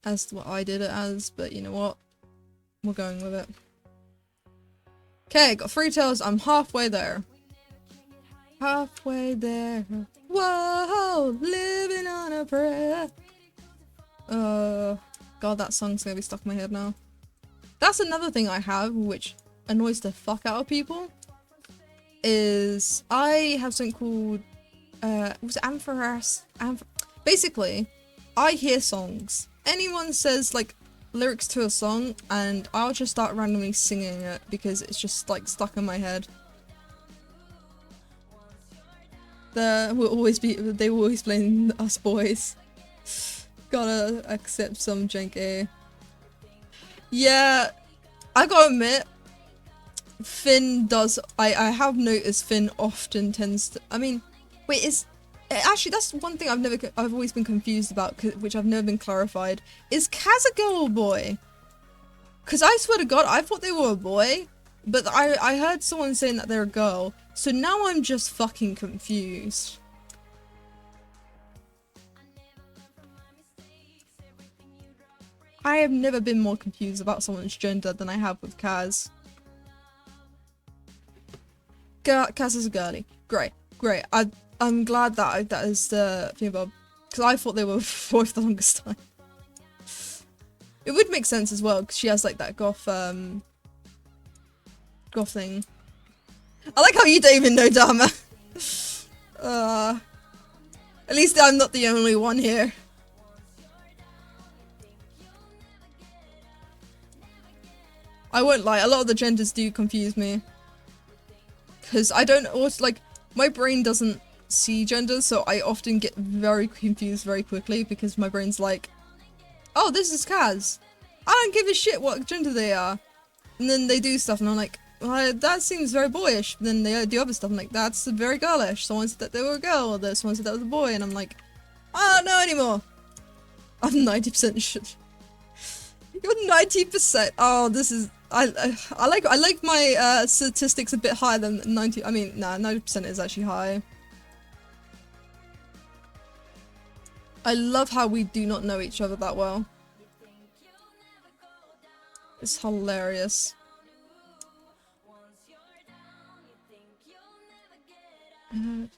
as what I did it as, but you know what? We're going with it. Okay, got 3 tails. I'm halfway there. Halfway there. Whoa, living on a prayer. God, that song's gonna be stuck in my head now. That's another thing I have, which annoys the fuck out of people, is I have something called, was it Amphoras? Basically, I hear songs. Anyone says, like, lyrics to a song, and I'll just start randomly singing it, because it's just, like, stuck in my head. They will always blame us boys. Gotta accept some jank. Yeah, I gotta admit, Finn does. I have noticed Finn often tends to. I mean, wait, actually that's one thing I've always been confused about, which I've never been clarified. Is Kaz a girl or boy? Because I swear to God, I thought they were a boy, but I heard someone saying that they're a girl, so now I'm just fucking confused. I have never been more confused about someone's gender than I have with Kaz. Kaz is a girly. Great. I'm glad that that is the thing about, because I thought they were both for the longest time. It would make sense as well, because she has like that goth thing. I like how you don't even know Dharma. At least I'm not the only one here. I won't lie, a lot of the genders do confuse me. Because I don't also, like, my brain doesn't see genders, so I often get very confused very quickly because my brain's like, oh, this is Kaz. I don't give a shit what gender they are. And then they do stuff and I'm like, well, that seems very boyish. And then they do other stuff and I'm like, that's very girlish. Someone said that they were a girl, or someone said that was a boy, and I'm like, I don't know anymore. I'm 90% sure. You're 90%. Oh, this is I like my statistics a bit higher than 90. I mean, nah, 90% is actually high. I love how we do not know each other that well. It's hilarious. I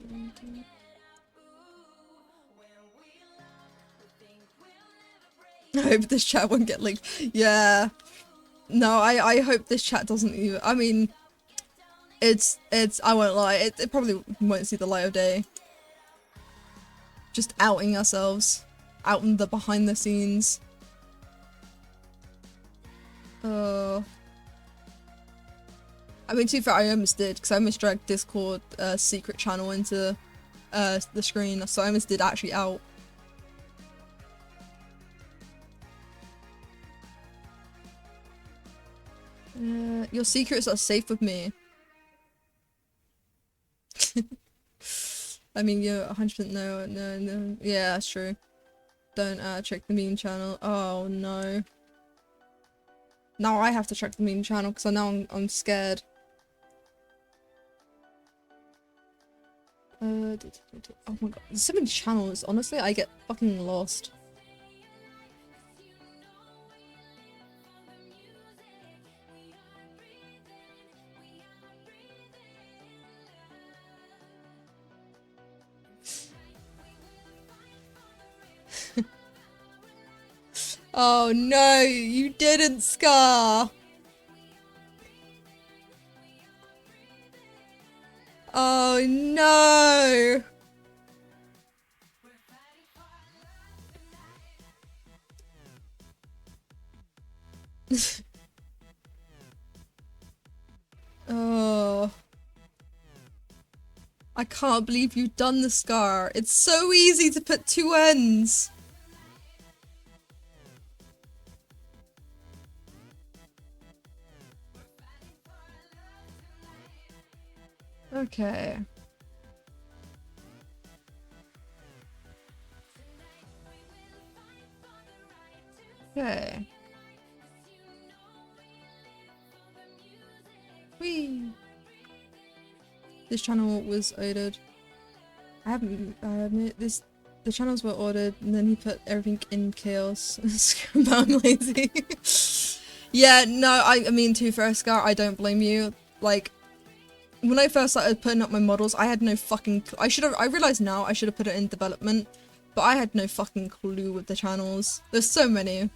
hope this chat won't get leaked. Yeah. No, I hope this chat doesn't even. I mean, it's. I won't lie. It probably won't see the light of day. Just outing ourselves, outing the behind the scenes. I mean, to be fair, I almost did because I almost dragged Discord secret channel into the screen, so I almost did actually out. Your secrets are safe with me. I mean, you're 100% no. Yeah, that's true. Don't check the meme channel. Oh no. Now I have to check the meme channel because I know I'm scared. Oh my god, there's so many channels. Honestly, I get fucking lost. Oh no, you didn't, Scar! Oh no! Oh. I can't believe you've done the Scar. It's so easy to put two ends. Okay. Okay. Whee! This channel was ordered. I haven't admit this. The channels were ordered, and then he put everything in chaos. I'm lazy. Yeah, no, I mean, to be fair, Scar, I don't blame you. Like, when I first started putting up my models, I had no fucking. I realize now I should have put it in development, but I had no fucking clue with the channels. There's so many.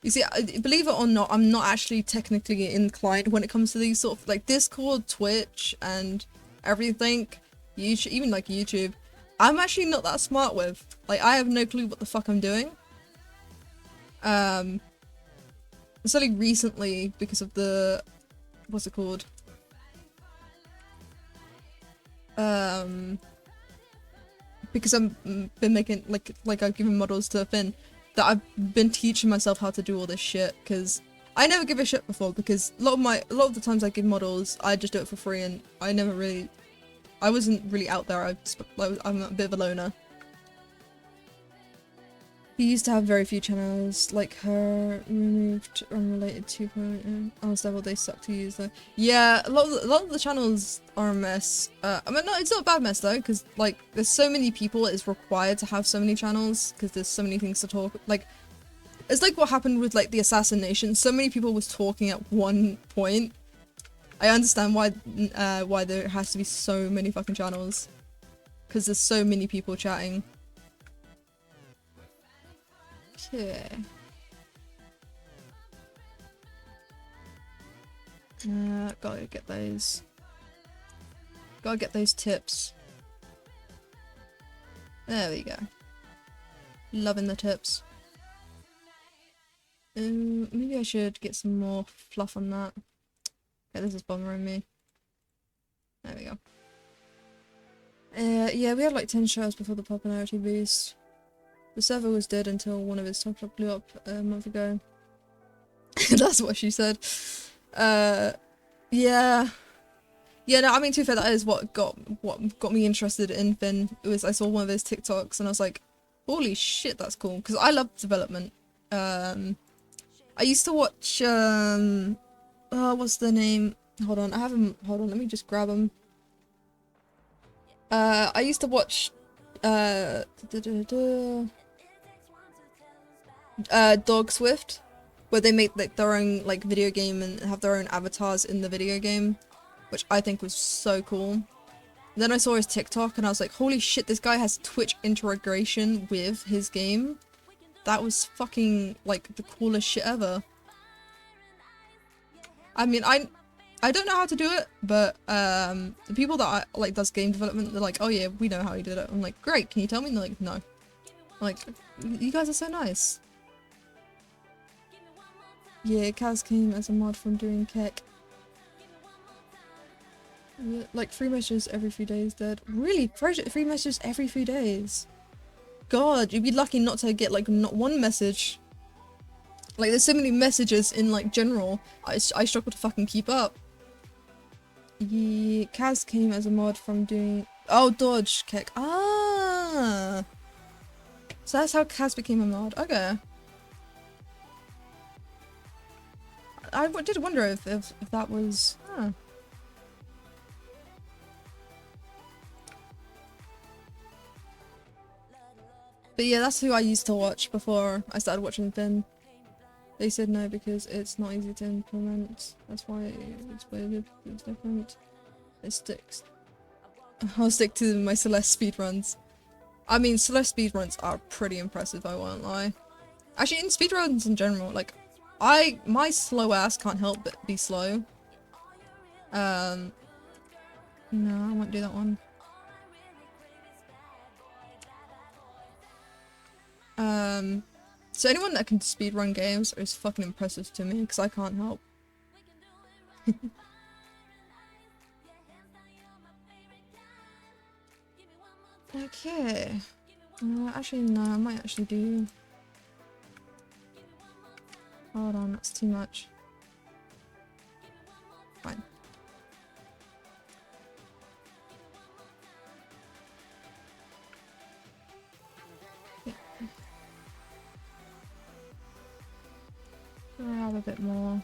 You see, believe it or not, I'm not actually technically inclined when it comes to these sort of like Discord, Twitch, and everything. YouTube, even like YouTube. I'm actually not that smart with. Like, I have no clue what the fuck I'm doing. It's only recently because of the what's it called? Because I've been making like I've given models to Finn. That I've been teaching myself how to do all this shit because I never give a shit before because a lot of the times I give models I just do it for free and I wasn't really out there. I'm a bit of a loner. He used to have very few channels, like her removed unrelated 2.0. Oh, Devil, they suck to use though. Yeah, a lot of the channels are a mess. I mean, no, it's not a bad mess though, because like there's so many people. It's required to have so many channels because there's so many things to talk. Like, it's like what happened with like the assassination. So many people was talking at one point. I understand why there has to be so many fucking channels, because there's so many people chatting. Okay. Gotta get those. Gotta get those tips. There we go. Loving the tips. Maybe I should get some more fluff on that. Okay, this is bothering me. There we go. Yeah, we had like 10 shows before the popularity boost. The server was dead until one of his top shop blew up a month ago. That's what she said. Yeah. Yeah, no, I mean, to be fair, that is what got me interested in Finn. It was, I saw one of his TikToks and I was like, holy shit, that's cool. Because I love development. I used to watch, what's the name? Hold on, I have him, hold on, let me just grab him. I used to watch, Dog Swift, where they make like their own like video game and have their own avatars in the video game, which I think was so cool. Then I saw his TikTok and I was like, holy shit, this guy has Twitch integration with his game. That was fucking like the coolest shit ever. I mean, I don't know how to do it, but the people that like does game development, they're like, oh yeah, we know how he did it. I'm like, great, can you tell me? And they're like, no. I'm like, you guys are so nice. Yeah, Kaz came as a mod from doing Keck. Yeah, like 3 messages every few days, dead. Really? 3 messages every few days? God, you'd be lucky not to get like not one message. Like there's so many messages in like general, I struggle to fucking keep up. Yeah, Kaz came as a mod from doing... Oh, Dodge Keck. Ah! So that's how Kaz became a mod. Okay. I did wonder if that was... Huh. But yeah, that's who I used to watch before I started watching Finn. They said no because it's not easy to implement. That's why it's weird. It's different. It sticks. I'll stick to my Celeste speedruns. I mean, Celeste speedruns are pretty impressive, I won't lie. Actually, in speedruns in general, like, my slow ass can't help but be slow. No, I won't do that one. So anyone that can speedrun games is fucking impressive to me, because I can't help. Okay. Actually, no, I might actually do... Hold on, that's too much. Fine. Yeah. I'll have a bit more.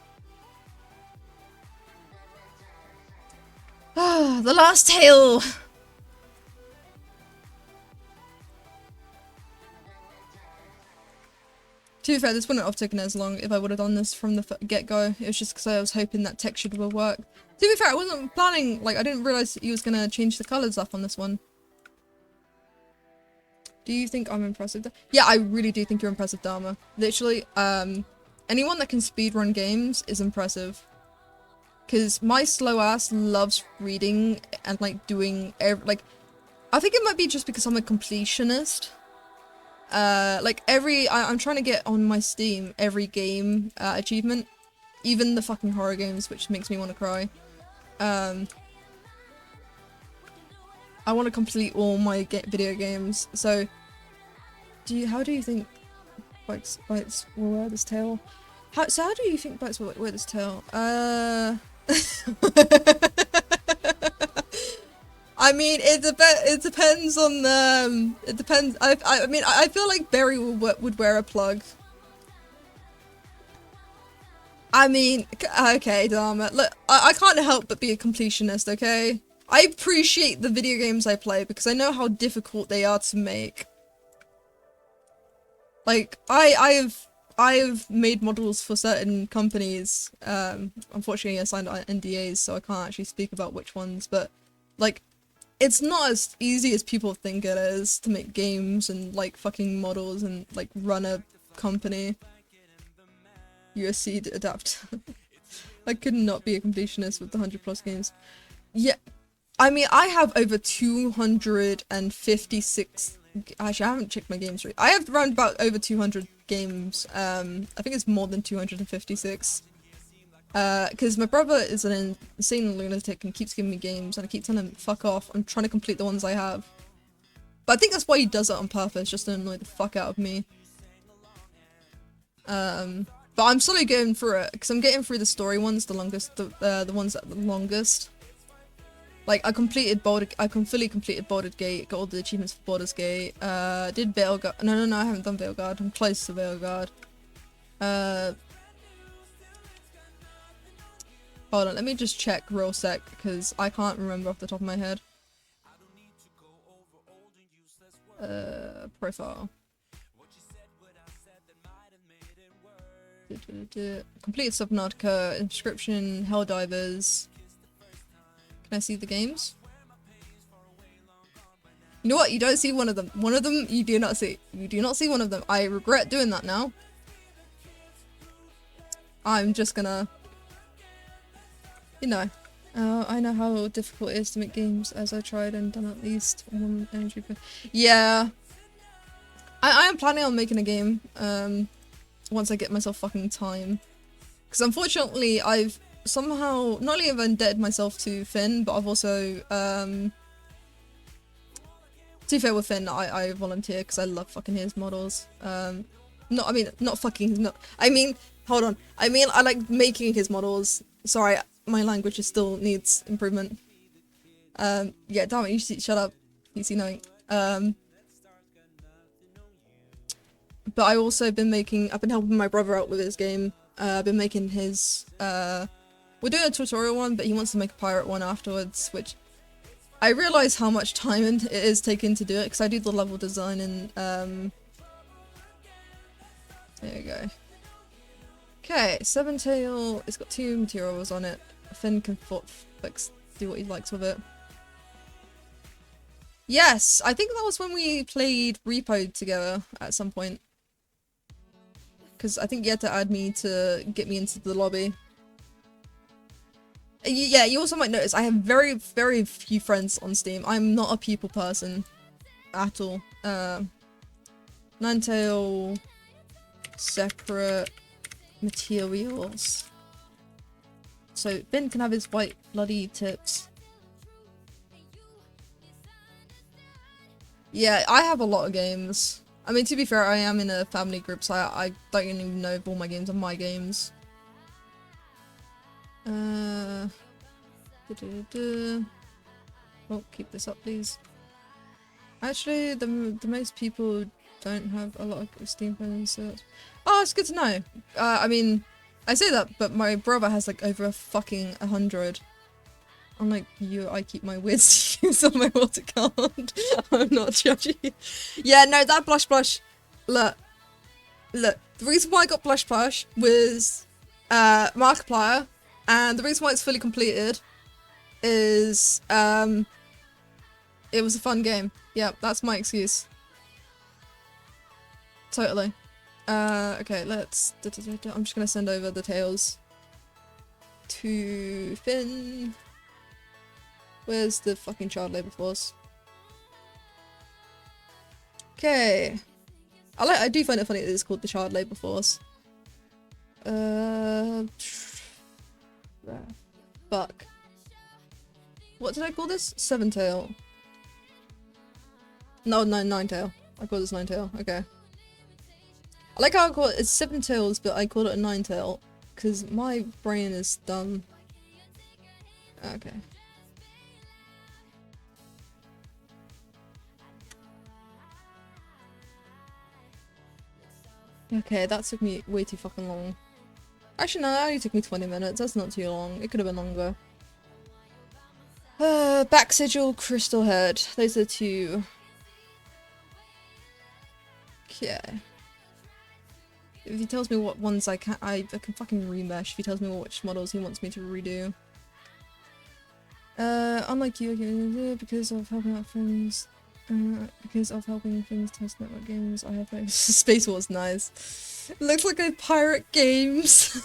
Ah, the last tale! To be fair, this wouldn't have taken as long if I would have done this from the get-go. It was just because I was hoping that texture would work. To be fair, I wasn't planning, like, I didn't realise that he was gonna change the colours up on this one. Do you think I'm impressive? Yeah, I really do think you're impressive, Dharma. Literally, anyone that can speedrun games is impressive. Because my slow ass loves reading and, like, doing, like, I think it might be just because I'm a completionist. Like I'm trying to get on my Steam every game achievement, even the fucking horror games, which makes me want to cry. I want to complete all my video games. So, how do you think Bites will wear this tail? How do you think Bites will wear this tail? I mean, it depends on the, it depends, I mean, I feel like Barry would wear a plug. I mean, okay, Dharma, look, I can't help but be a completionist, okay? I appreciate the video games I play because I know how difficult they are to make. Like, I've made models for certain companies, unfortunately I signed NDAs, so I can't actually speak about which ones, but, like, it's not as easy as people think it is to make games and, like, fucking models and, like, run a company. USC adapt. I could not be a completionist with the 100+ games. Yeah, I mean, I have over 256. Actually, I haven't checked my games. I have around about over 200 games. I think it's more than 256. Because my brother is an insane lunatic and keeps giving me games, and I keep telling him, fuck off, I'm trying to complete the ones I have. But I think that's why he does it on purpose, just to annoy the fuck out of me. But I'm slowly going through it, because I'm getting through the story ones, the ones that are the longest. Like, I fully completed Baldur's Gate, got all the achievements for Baldur's Gate, did Veilguard. No, I haven't done Veilguard, I'm close to Veilguard. Hold on, let me just check real sec, because I can't remember off the top of my head. Profile. Completed Subnautica, Inscription, Helldivers. Can I see the games? You know what? You don't see one of them. One of them you do not see. You do not see one of them. I regret doing that now. I'm just gonna... You know. I know how difficult it is to make games, as I tried and done at least one energy. Yeah. I am planning on making a game, once I get myself fucking time. Because unfortunately, I've somehow, not only have I indebted myself to Finn, but I've also, to be fair with Finn, I volunteer because I love fucking his models. Hold on. I mean, I like making his models. Sorry, my language still needs improvement. Yeah, damn it, shut up. You see knowing. But I've also been I've been helping my brother out with his game. I've been making his, we're doing a tutorial one, but he wants to make a pirate one afterwards, which I realise how much time it is taking to do it, because I do the level design and, there you go. Okay, Seven-Tail, it's got 2 materials on it. Finn can do what he likes with it. Yes, I think that was when we played Repo together at some point. Because I think you had to add me to get me into the lobby. Yeah, you also might notice I have very, very few friends on Steam. I'm not a people person at all. Ninetale, separate materials. So Finn can have his white bloody tips. Yeah, I have a lot of games. I mean, to be fair, I am in a family group, so I don't even know if all my games are my games. Oh, keep this up, please. Actually, the most people don't have a lot of Steam friends, so oh, it's good to know. I mean, I say that, but my brother has like over fucking 100. Unlike you, I keep my weird use on my water account. I'm not judging. Yeah, no, that blush. Look. The reason why I got blush was Markiplier, and the reason why it's fully completed is it was a fun game. Yeah, that's my excuse. Totally. Okay, let's. I'm just gonna send over the tails to Finn. Where's the fucking child labor force? Okay. I do find it funny that it's called the child labor force. Fuck. What did I call this? Seven-Tail. No, Nine-Tail. I call this Nine-Tail. Okay. I like how I call it's 7 tails, but I call it a 9-tail because my brain is dumb. Okay. Okay, that took me way too fucking long. Actually, no, that only took me 20 minutes. That's not too long. It could have been longer. Back sigil, crystal head. Those are the 2. Okay. If he tells me what ones I can fucking remesh if he tells me which models he wants me to redo. Unlike you, because of helping out friends, because of helping friends test network games, I have no Space Wars, nice. It looks like a pirate games.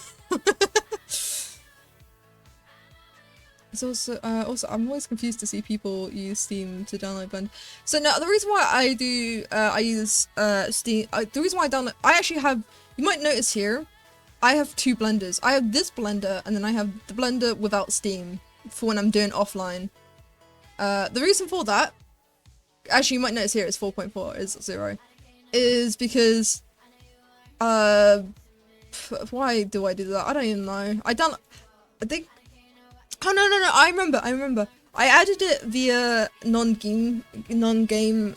It's also I'm always confused to see people use Steam to download Blender. So now the reason why I do I use Steam the reason why I actually have, you might notice here, I have two blenders. I have this blender and then I have the blender without Steam for when I'm doing offline. The reason for that, actually you might notice here it's 4.4 is 0, is because why do I do that? I don't even know. I think, oh no, I remember. I added it via non-Steam game,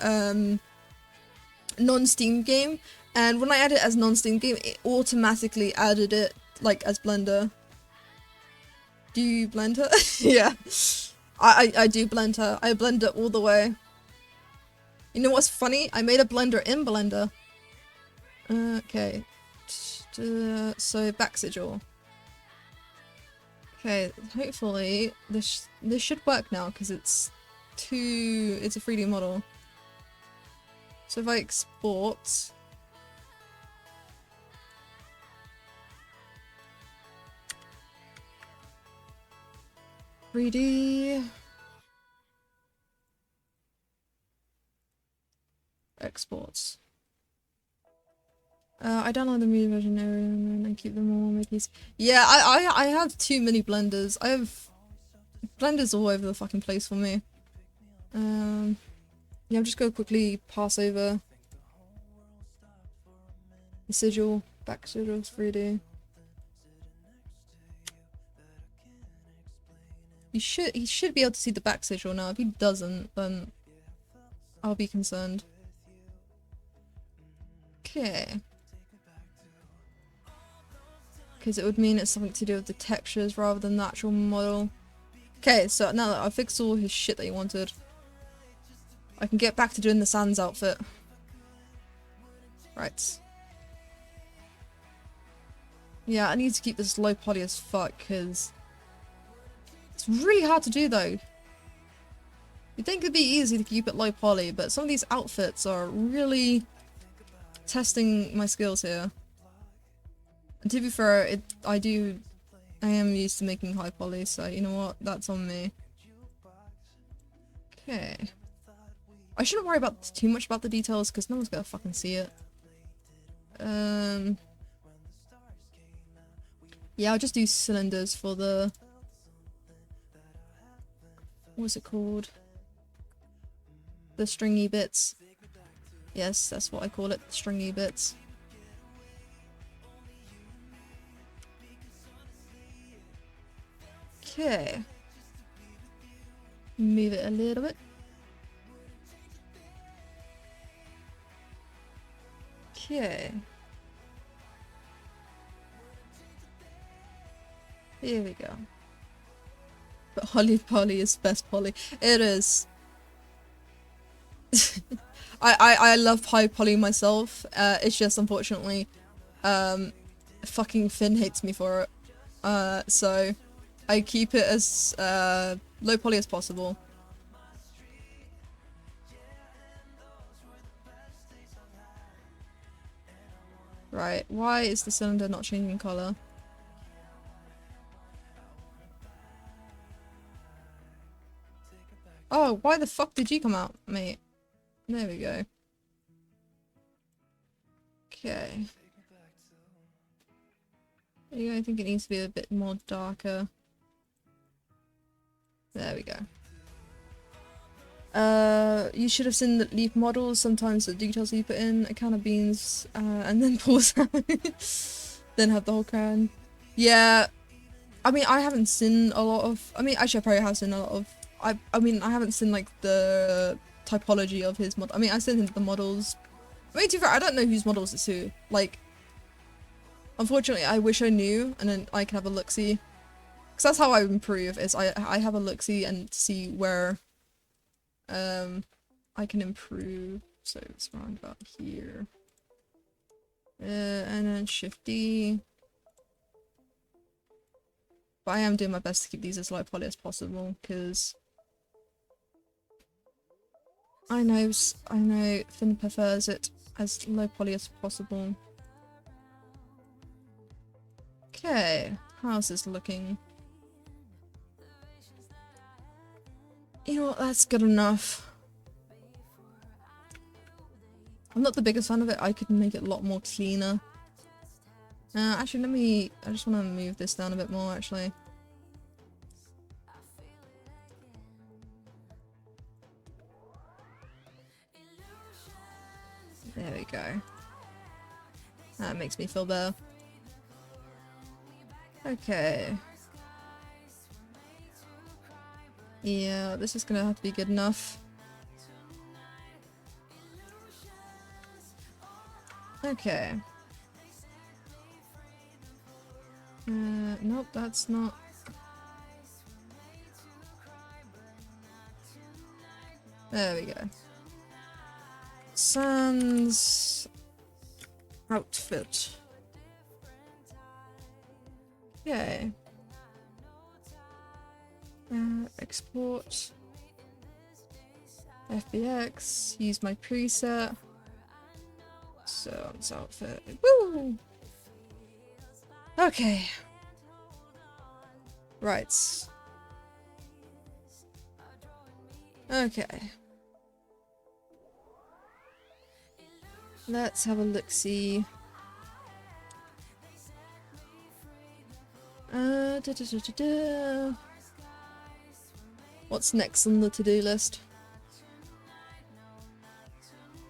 and when I added it as non-Steam game, it automatically added it like as Blender. Do you Blender? Yeah. I do Blender. I blend it all the way. You know what's funny? I made a blender in Blender. Okay. So back sigil. Okay, hopefully this should work now because it's a 3D model. So if I export, 3D exports. I download the movie version and I keep them all on my PC. Yeah, I have too many blenders. I have blenders all over the fucking place for me. Yeah, I'm just gonna quickly pass over the sigil, back sigil 3D. He should be able to see the back sigil now. If he doesn't, then I'll be concerned. Okay. Because it would mean it's something to do with the textures rather than the actual model. Okay, so now that I've fixed all his shit that he wanted, I can get back to doing the Sans outfit. Right. Yeah, I need to keep this low poly as fuck, because it's really hard to do though. You'd think it'd be easy to keep it low poly, but some of these outfits are really testing my skills here. And to be fair, I am used to making high poly, so you know what, that's on me. Okay. I shouldn't worry about too much about the details, because no one's gonna fucking see it. Yeah, I'll just do cylinders for the... What's it called? The stringy bits. Yes, that's what I call it, stringy bits. Okay. Move it a little bit. Okay. Here we go. But Holly Polly is best Polly. It is. I love high poly myself. It's just unfortunately, fucking Finn hates me for it. So I keep it as low poly as possible. Right, why is the cylinder not changing colour? Oh, why the fuck did you come out, mate? There we go. Okay. Yeah, I think it needs to be a bit more darker. There we go. You should have seen the leaf models. Sometimes the details you put in a can of beans, and then pause out. Then have the whole can. Yeah. I mean, I haven't seen a lot of... I mean, actually, I probably have seen a lot of... I mean, I haven't seen, like, the typology of his mod. I mean, I've seen the models. I mean, to be fair, I don't know whose models it's who. Like, unfortunately, I wish I knew, and then I can have a look-see. Because that's how I improve, is I have a look-see and see where I can improve. So it's around about here. And then Shift D. But I am doing my best to keep these as light poly as possible, because I know Finn prefers it as low poly as possible. Okay, how's this looking? You know what, that's good enough. I'm not the biggest fan of it. I could make it a lot more cleaner. Actually, I just want to move this down a bit more, actually. There we go. That makes me feel better. Okay. Yeah, this is gonna have to be good enough. Okay. Nope, that's not. There we go. Sans outfit. Okay. Export. FBX. Use my preset. Sans outfit. Woo! Okay. Right. Okay. Let's have a look-see. What's next on the to-do list?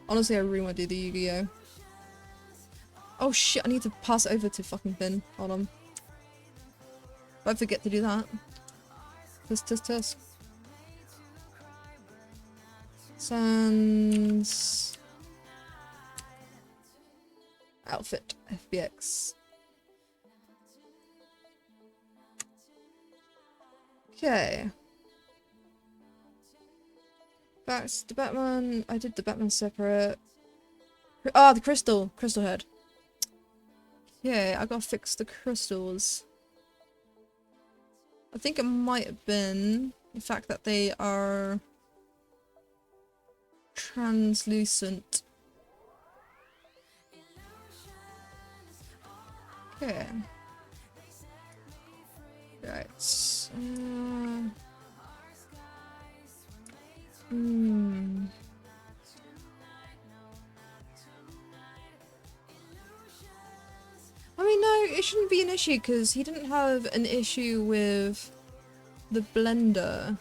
Honestly, I really want to do the Yu-Gi-Oh! Oh shit, I need to pass it over to fucking Finn. Hold on. If I forget to do that. Test. Sans outfit FBX. Okay. Back to the Batman. I did the Batman separate. Ah, the crystal head. Okay, I gotta fix the crystals. I think it might have been the fact that they are translucent. Okay. Right. I mean, no, it shouldn't be an issue because he didn't have an issue with the blender.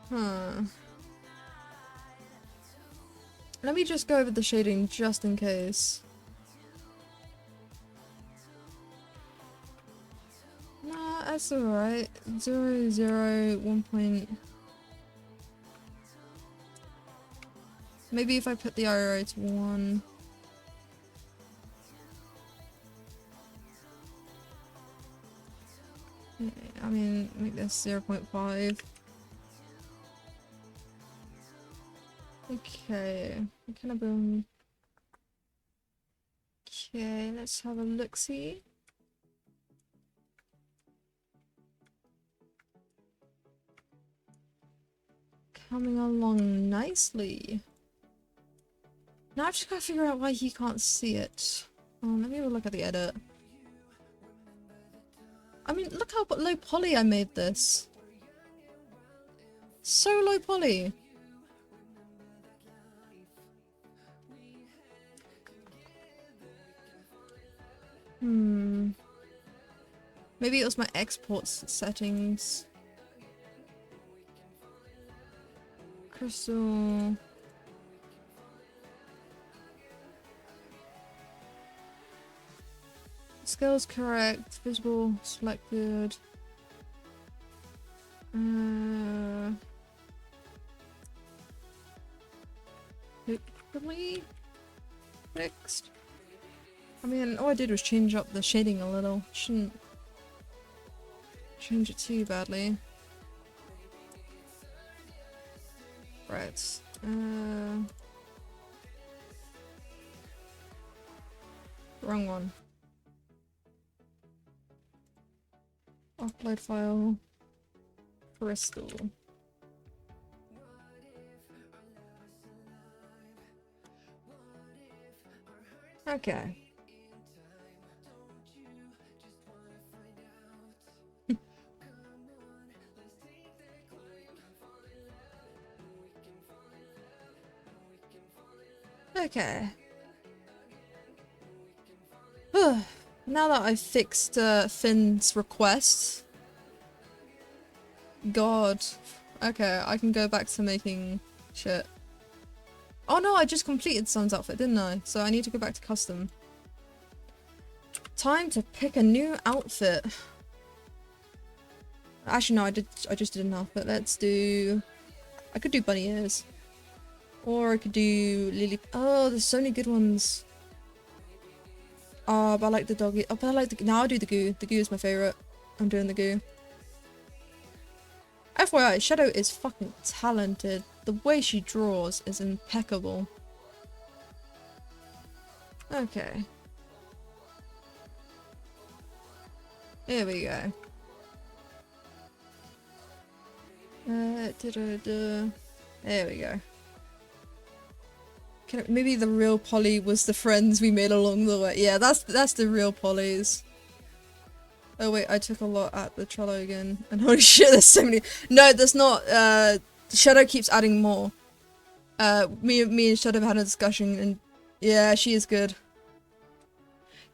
Huh. Let me just go over the shading just in case. Nah, that's alright. 0, 0, 1 point. Maybe if I put the IRA to 1. I mean, make this 0.5. Okay, kind of boom. Okay, let's have a look-see. Coming along nicely. Now I've just got to figure out why he can't see it. Let me have a look at the edit. I mean, look how low poly I made this. So low poly. Maybe it was my export settings. Crystal. Scale's correct. Visible selected. Hopefully fixed. I mean, all I did was change up the shading a little. Shouldn't change it too badly. Right. Wrong one. Upload file. Crystal. Okay. Okay. Now that I've fixed Finn's request. God. Okay, I can go back to making shit. Oh no, I just completed Sun's outfit, didn't I? So I need to go back to custom. Time to pick a new outfit. Actually no, I just did an outfit. Let's do... I could do bunny ears. Or I could do Lily... Oh, there's so many good ones. Oh, but I like the doggy. Oh, but I like the... Now I'll do the goo. The goo is my favourite. I'm doing the goo. FYI, Shadow is fucking talented. The way she draws is impeccable. Okay. Here we go. There we go. Maybe the real Polly was the friends we made along the way. Yeah, that's the real Pollys. Oh wait, I took a lot at the Trello again. And holy shit, there's so many. No, there's not. Shadow keeps adding more. Me and Shadow have had a discussion and yeah, she is good.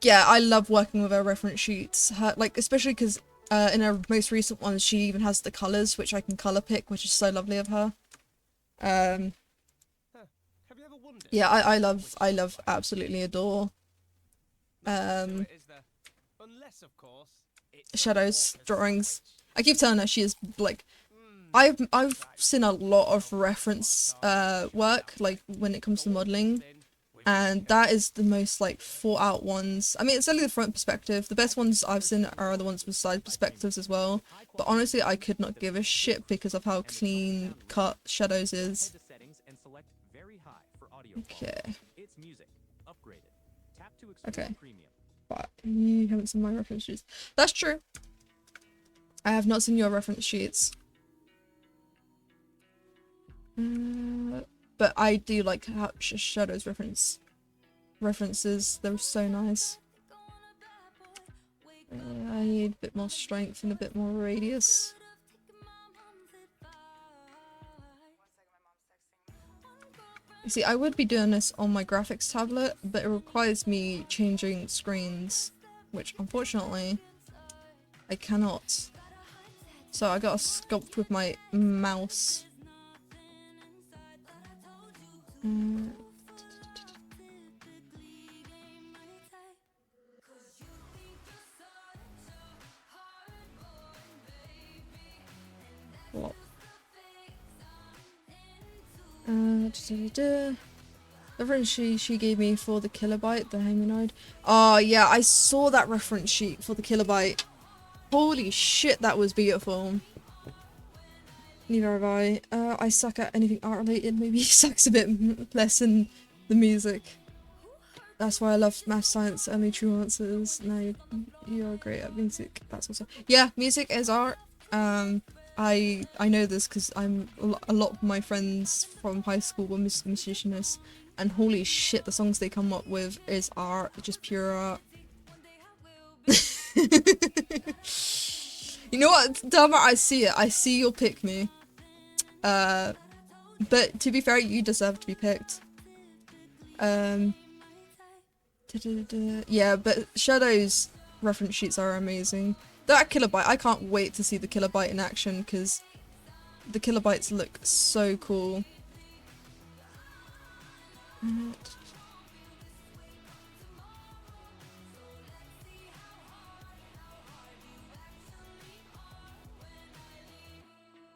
Yeah, I love working with her reference sheets. Like, especially because in her most recent ones, she even has the colours, which I can colour pick, which is so lovely of her. Yeah, I love, absolutely adore Shadow's drawings. I keep telling her she is, like, I've seen a lot of reference work, like, when it comes to modelling. And that is the most, like, thought out ones. I mean, it's only the front perspective. The best ones I've seen are the ones with side perspectives as well. But honestly, I could not give a shit because of how clean cut Shadows is. Okay. Okay. But you haven't seen my reference sheets. That's true. I have not seen your reference sheets. But I do like how Shadow's references. They're so nice. I need a bit more strength and a bit more radius. You see, I would be doing this on my graphics tablet, but it requires me changing screens, which unfortunately I cannot. So I gotta sculpt with my mouse. What? The reference she gave me for the kilobyte, the humanoid. Oh yeah, I saw that reference sheet for the kilobyte. Holy shit, that was beautiful. Neither have I. I suck at anything art related. Maybe he sucks a bit less in the music. That's why I love math, science, and the true answers. No, you're great at music. That's also yeah, music is art. I know this because a lot of my friends from high school were musicians, and holy shit, the songs they come up with is art, just pure art. You know what, Dharma, I see it. I see you'll pick me. But to be fair, you deserve to be picked. Yeah, but Shadow's reference sheets are amazing. That kilobyte, I can't wait to see the kilobyte in action because the kilobytes look so cool.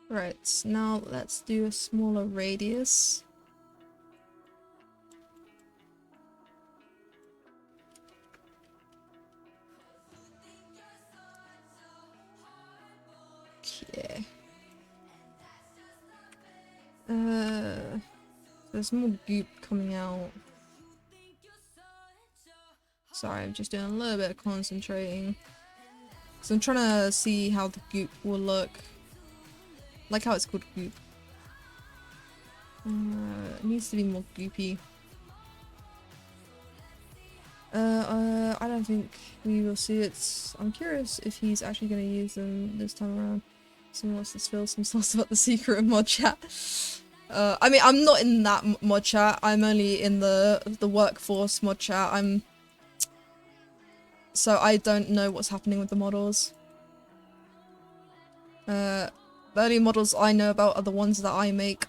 Right, now let's do a smaller radius. Okay. There's more goop coming out. Sorry, I'm just doing a little bit of concentrating. So I'm trying to see how the goop will look. Like how it's called goop. It needs to be more goopy. I don't think we will see it. I'm curious if he's actually going to use them this time around. Someone wants to spill some sauce about the secret in mod chat. I mean, I'm not in that mod chat. I'm only in the workforce mod chat. So I don't know what's happening with the models. The only models I know about are the ones that I make.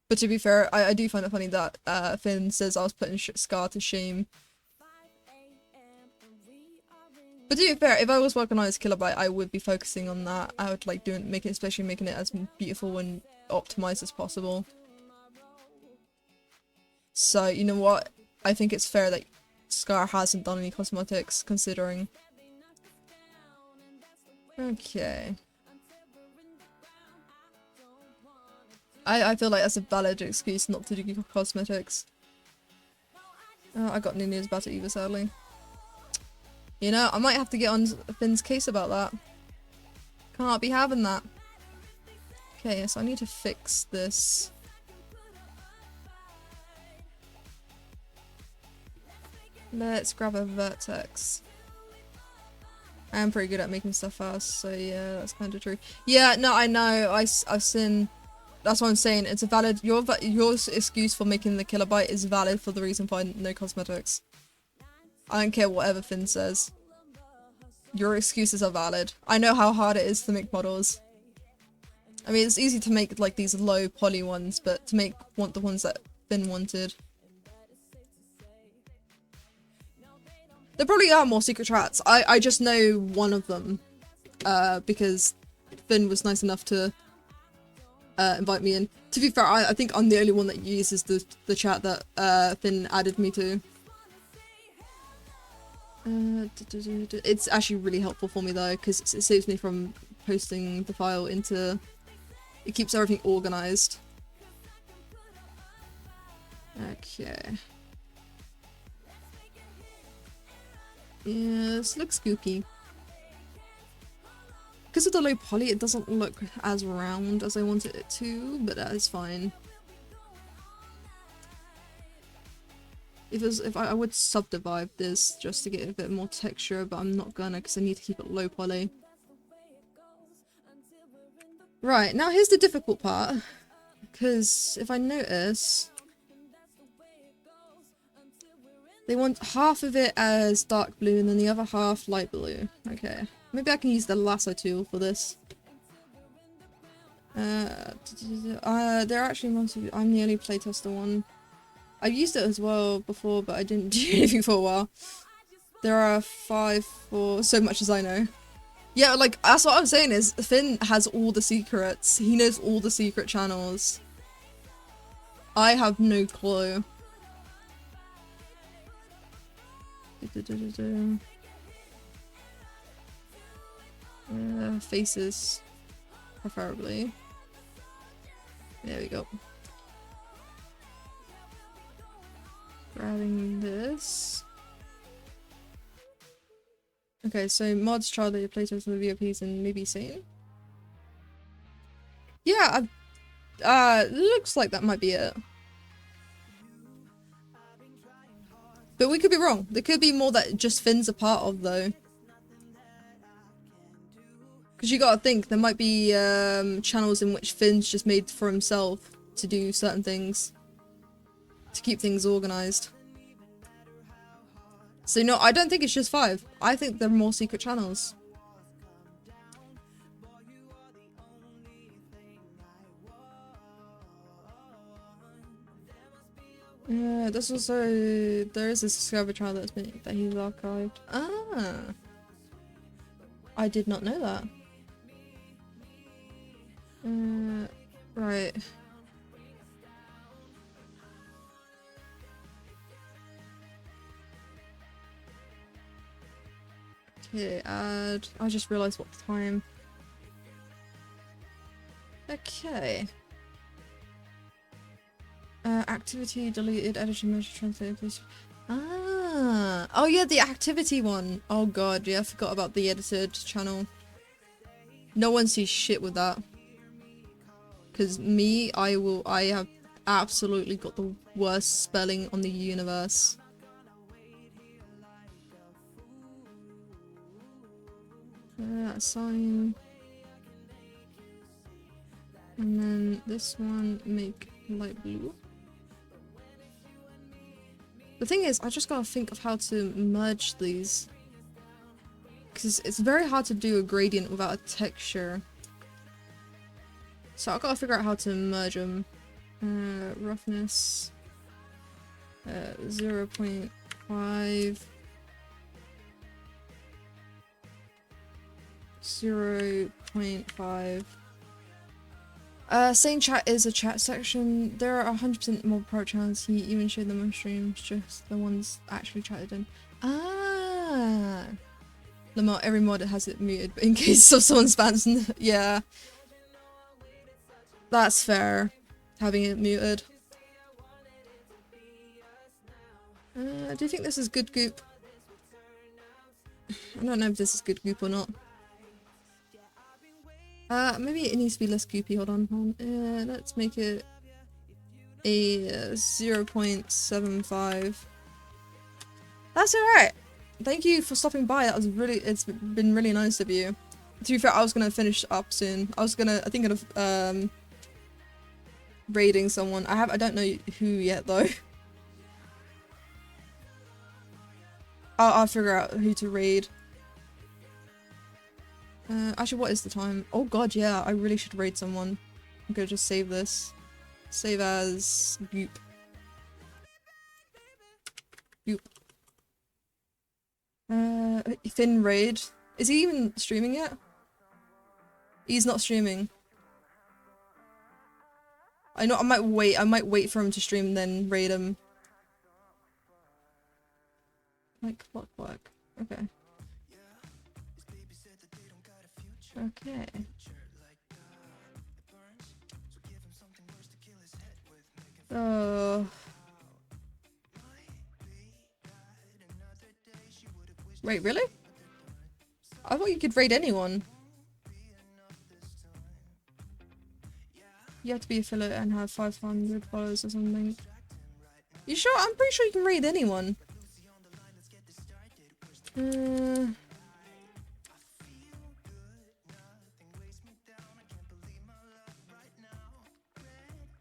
But to be fair, I do find it funny that Finn says I was putting Scar to shame. But to be fair, if I was working on his kilobyte, I would be focusing on that. I would like especially making it as beautiful and optimized as possible. So you know what? I think it's fair that Scar hasn't done any cosmetics, considering. Okay. I feel like that's a valid excuse not to do cosmetics. I got no news about it either, sadly. You know, I might have to get on Finn's case about that. Can't be having that. Okay, so I need to fix this. Let's grab a vertex. I am pretty good at making stuff fast, so yeah, that's kind of true. Yeah, no, I know. I've seen. That's what I'm saying. It's a valid. Your excuse for making the kilobyte is valid for the reason for no cosmetics. I don't care whatever Finn says. Your excuses are valid. I know how hard it is to make models. I mean, it's easy to make like these low poly ones, but to want the ones that Finn wanted. There probably are more secret chats. I just know one of them, because Finn was nice enough to invite me in. To be fair, I think I'm the only one that uses the chat that Finn added me to. It's actually really helpful for me though, because it saves me from posting the file into. It keeps everything organized. Okay. Yeah, this looks gooky. Because of the low poly, it doesn't look as round as I wanted it to, but that is fine. If I would subdivide this just to get a bit more texture, but I'm not gonna because I need to keep it low poly. Right, now here's the difficult part. Because if I notice, they want half of it as dark blue and then the other half light blue. Okay. Maybe I can use the lasso tool for this. There are actually I'm the only playtester one. I've used it as well before, but I didn't do anything for a while. There are 5 for so much as I know. Yeah, like, that's what I'm saying is, Finn has all the secrets. He knows all the secret channels. I have no clue. Faces, preferably. There we go. Grabbing this. Okay, so mods, trial the playtest and the VOPs and maybe Satan? Yeah, looks like that might be it. But we could be wrong. There could be more that just Finn's a part of, though. Because you gotta think, there might be channels in which Finn's just made for himself to do certain things. To keep things organised. So no, I don't think it's just 5. I think there are more secret channels. Yeah, there's also there is a subscriber channel that he's archived. Ah, I did not know that. Right. Okay, add. I just realized what time. Okay. Activity deleted, editing, measure, translate, please. Ah. Oh yeah, the activity one. Oh god, yeah, I forgot about the edited channel. No one sees shit with that. Cause me, I have absolutely got the worst spelling on the universe. Assign. this one make light blue. The thing is, I just gotta think of how to merge these. Because it's very hard to do a gradient without a texture. So I've got to figure out how to merge them. Roughness. 0.5. 0.5. Saying chat is a chat section. There are 100% more pro channels. He even showed them on streams, just the ones actually chatted in. Ah! Lamar, every mod has it muted, but in case of someone spams. Yeah. That's fair. Having it muted. Do you think this is good goop? I don't know if this is good goop or not. Maybe it needs to be less goopy. Hold on. Let's make it a 0.75. That's alright. Thank you for stopping by. That was it's been really nice of you. To be fair, I was gonna finish up soon. I think of raiding someone. I don't know who yet though. I'll figure out who to raid. Actually, what is the time? Oh god, yeah, I really should raid someone. I'm gonna just save this. Save as goop. Goop. Finn raid. Is he even streaming yet? He's not streaming. I know. I might wait for him to stream, then raid him. Like clockwork. Okay. Okay. Wait, really? I thought you could raid anyone. You have to be affiliate and have 500 followers or something. You sure? I'm pretty sure you can raid anyone.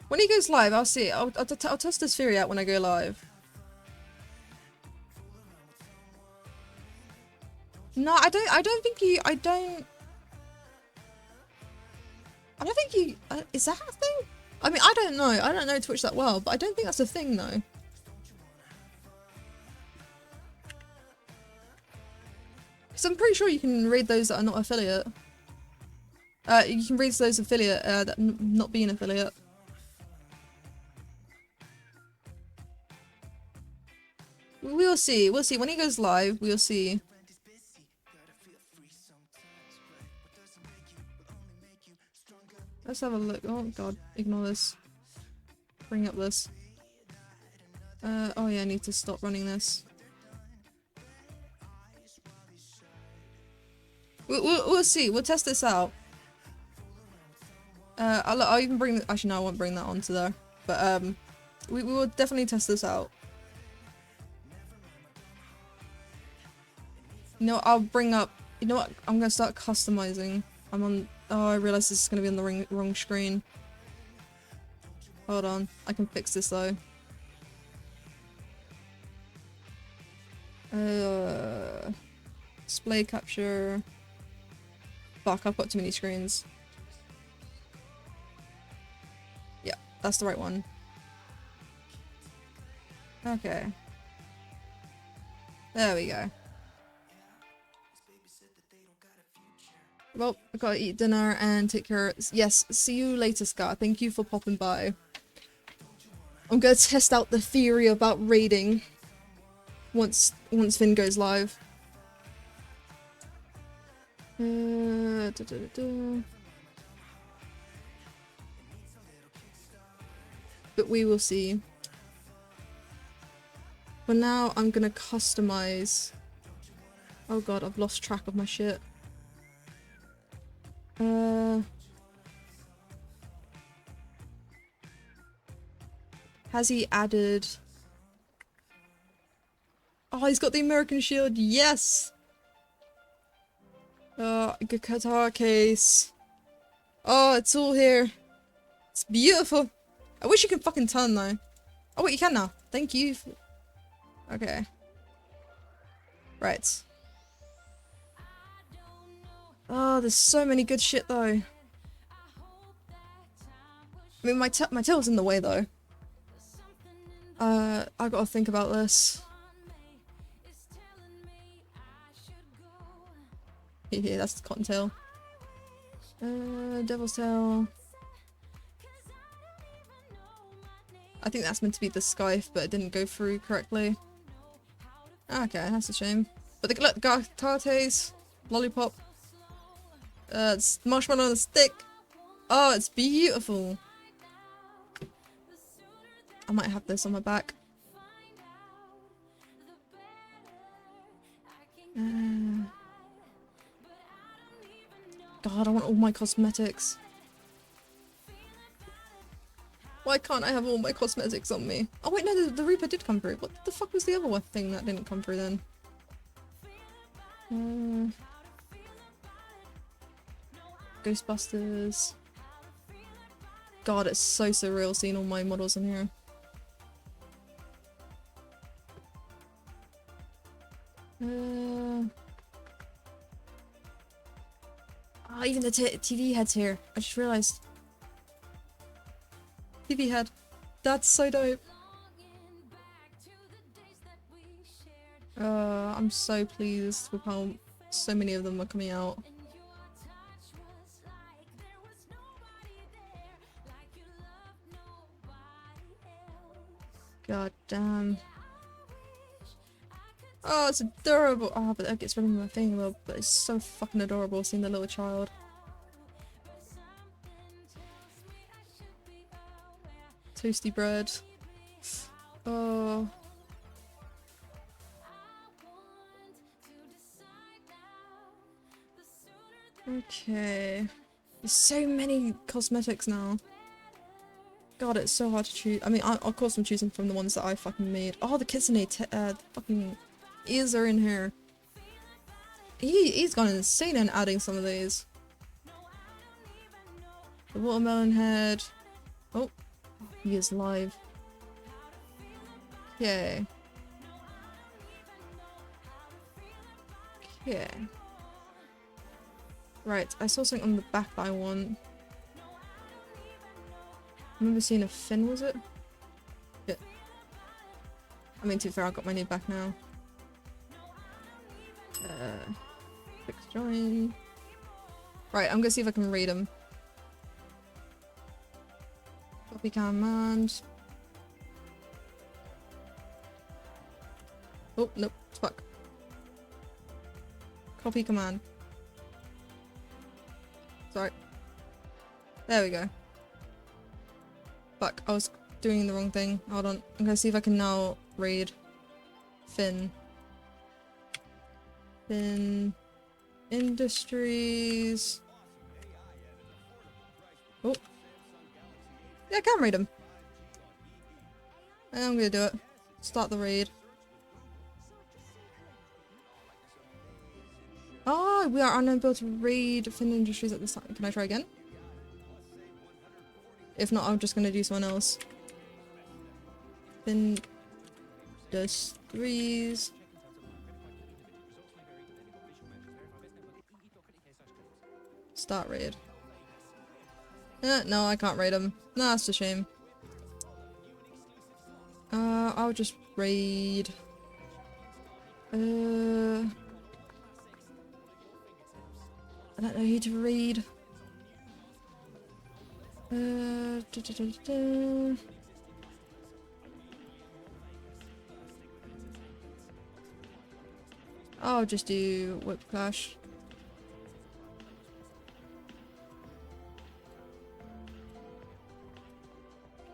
When he goes live, I'll see it. I'll test this theory out when I go live. No, I don't think you. I don't think you. Is that a thing? I mean, I don't know. I don't know Twitch that well, but I don't think that's a thing though. Because I'm pretty sure you can raid those that are not affiliate. You can raid those affiliate that not being affiliate. We'll see. We'll see. When he goes live, we'll see. Let's have a look. Oh god, ignore this. Bring up this. Oh yeah, I need to stop running this. We'll see. We'll test this out. I'll even bring. Actually, no, I won't bring that onto there. But we will definitely test this out. You know what, I'll bring up. You know what? I'm gonna start customizing. I'm on. Oh, I realize this is gonna be on the wrong screen. Hold on, I can fix this though. Display capture. Fuck, I've got too many screens. Yeah, that's the right one. Okay. There we go. Well, I gotta eat dinner and take care. Yes, see you later, Scott. Thank you for popping by. I'm gonna test out the theory about raiding once Finn goes live. But we will see. For now, I'm gonna customize. Oh god, I've lost track of my shit. Has he added... Oh, he's got the American shield, yes! Guitar case. Oh, it's all here. It's beautiful. I wish you could fucking turn though. Oh wait, you can now. Thank you. Okay. Right. Oh, there's so many good shit though. I mean, my tail's in the way though. I gotta think about this. Yeah, that's the cottontail. Devil's tail. I think that's meant to be the scythe, but it didn't go through correctly. Okay, that's a shame. But look, the Gartates, lollipop. It's marshmallow on a stick. Oh, it's beautiful. I might have this on my back. God, I want all my cosmetics. Why can't I have all my cosmetics on me? Oh wait, no, the Reaper did come through. What the fuck was the other one thing that didn't come through then? Ghostbusters. God, it's so surreal seeing all my models in here. Oh, even the TV head's here. I just realized. TV head. That's so dope. I'm so pleased with how so many of them are coming out. God damn. Oh, it's adorable. Oh, but that gets rid of my thing a little, but it's so fucking adorable seeing the little child. Toasty bread. Oh. Okay. There's so many cosmetics now. God, it's so hard to choose. I mean, of course I'm choosing from the ones that I fucking made. Oh, the kitsune, the fucking ears are in here. He's gone insane in adding some of these. The watermelon head. Oh, he is live. Okay. Okay. Right, I saw something on the back that I want. I remember seeing a fin, was it? Yeah. I mean, to be fair, I've got my new back now. Fix join. Right, I'm gonna see if I can read them. Copy command. Oh, nope, fuck. Copy command. Sorry. There we go. Fuck, I was doing the wrong thing. Hold on. I'm gonna see if I can now read. Fin. Fin. Industries. Oh. Yeah, I can read them. I'm gonna do it. Start the raid. Oh, we are unable to read Fin Industries at this time. Can I try again? If not, I'm just gonna do someone else. Fin Industries. Start raid. No, I can't raid them. No, that's a shame. I'll just raid. I don't know who to raid. I'll just do Whip Clash.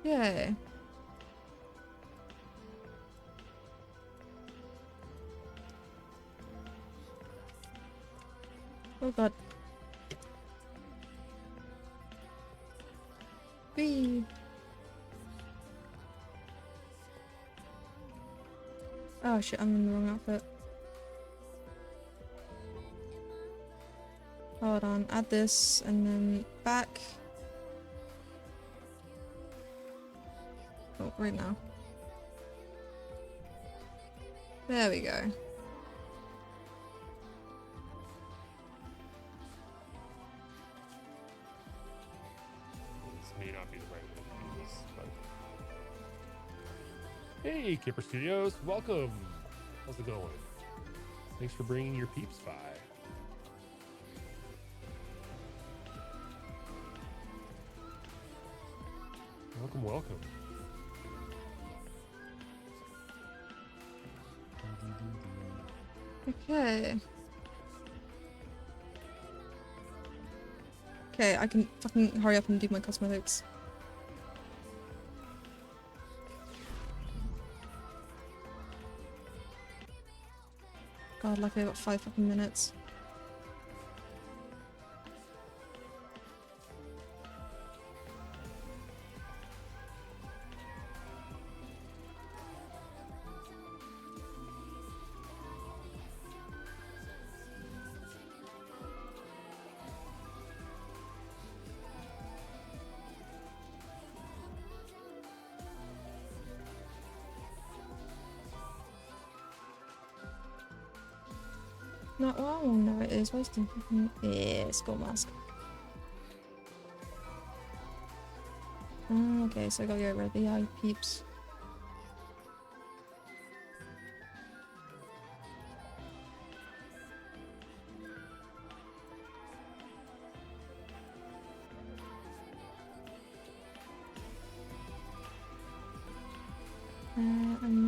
Yay. Oh god. Whee. Oh shit, I'm in the wrong outfit. Hold on, add this and then back. Oh, right now. There we go. This may not be the right way to do this, but... Hey, Kipper Studios, welcome! How's it going? Thanks for bringing your peeps by. Welcome, welcome. Okay. Okay, I can fucking hurry up and do my cosmetics. God, like I got 5 fucking minutes. Not well, no it is wasting fucking skull mask. Ah, okay, so I gotta get rid of the eye peeps. And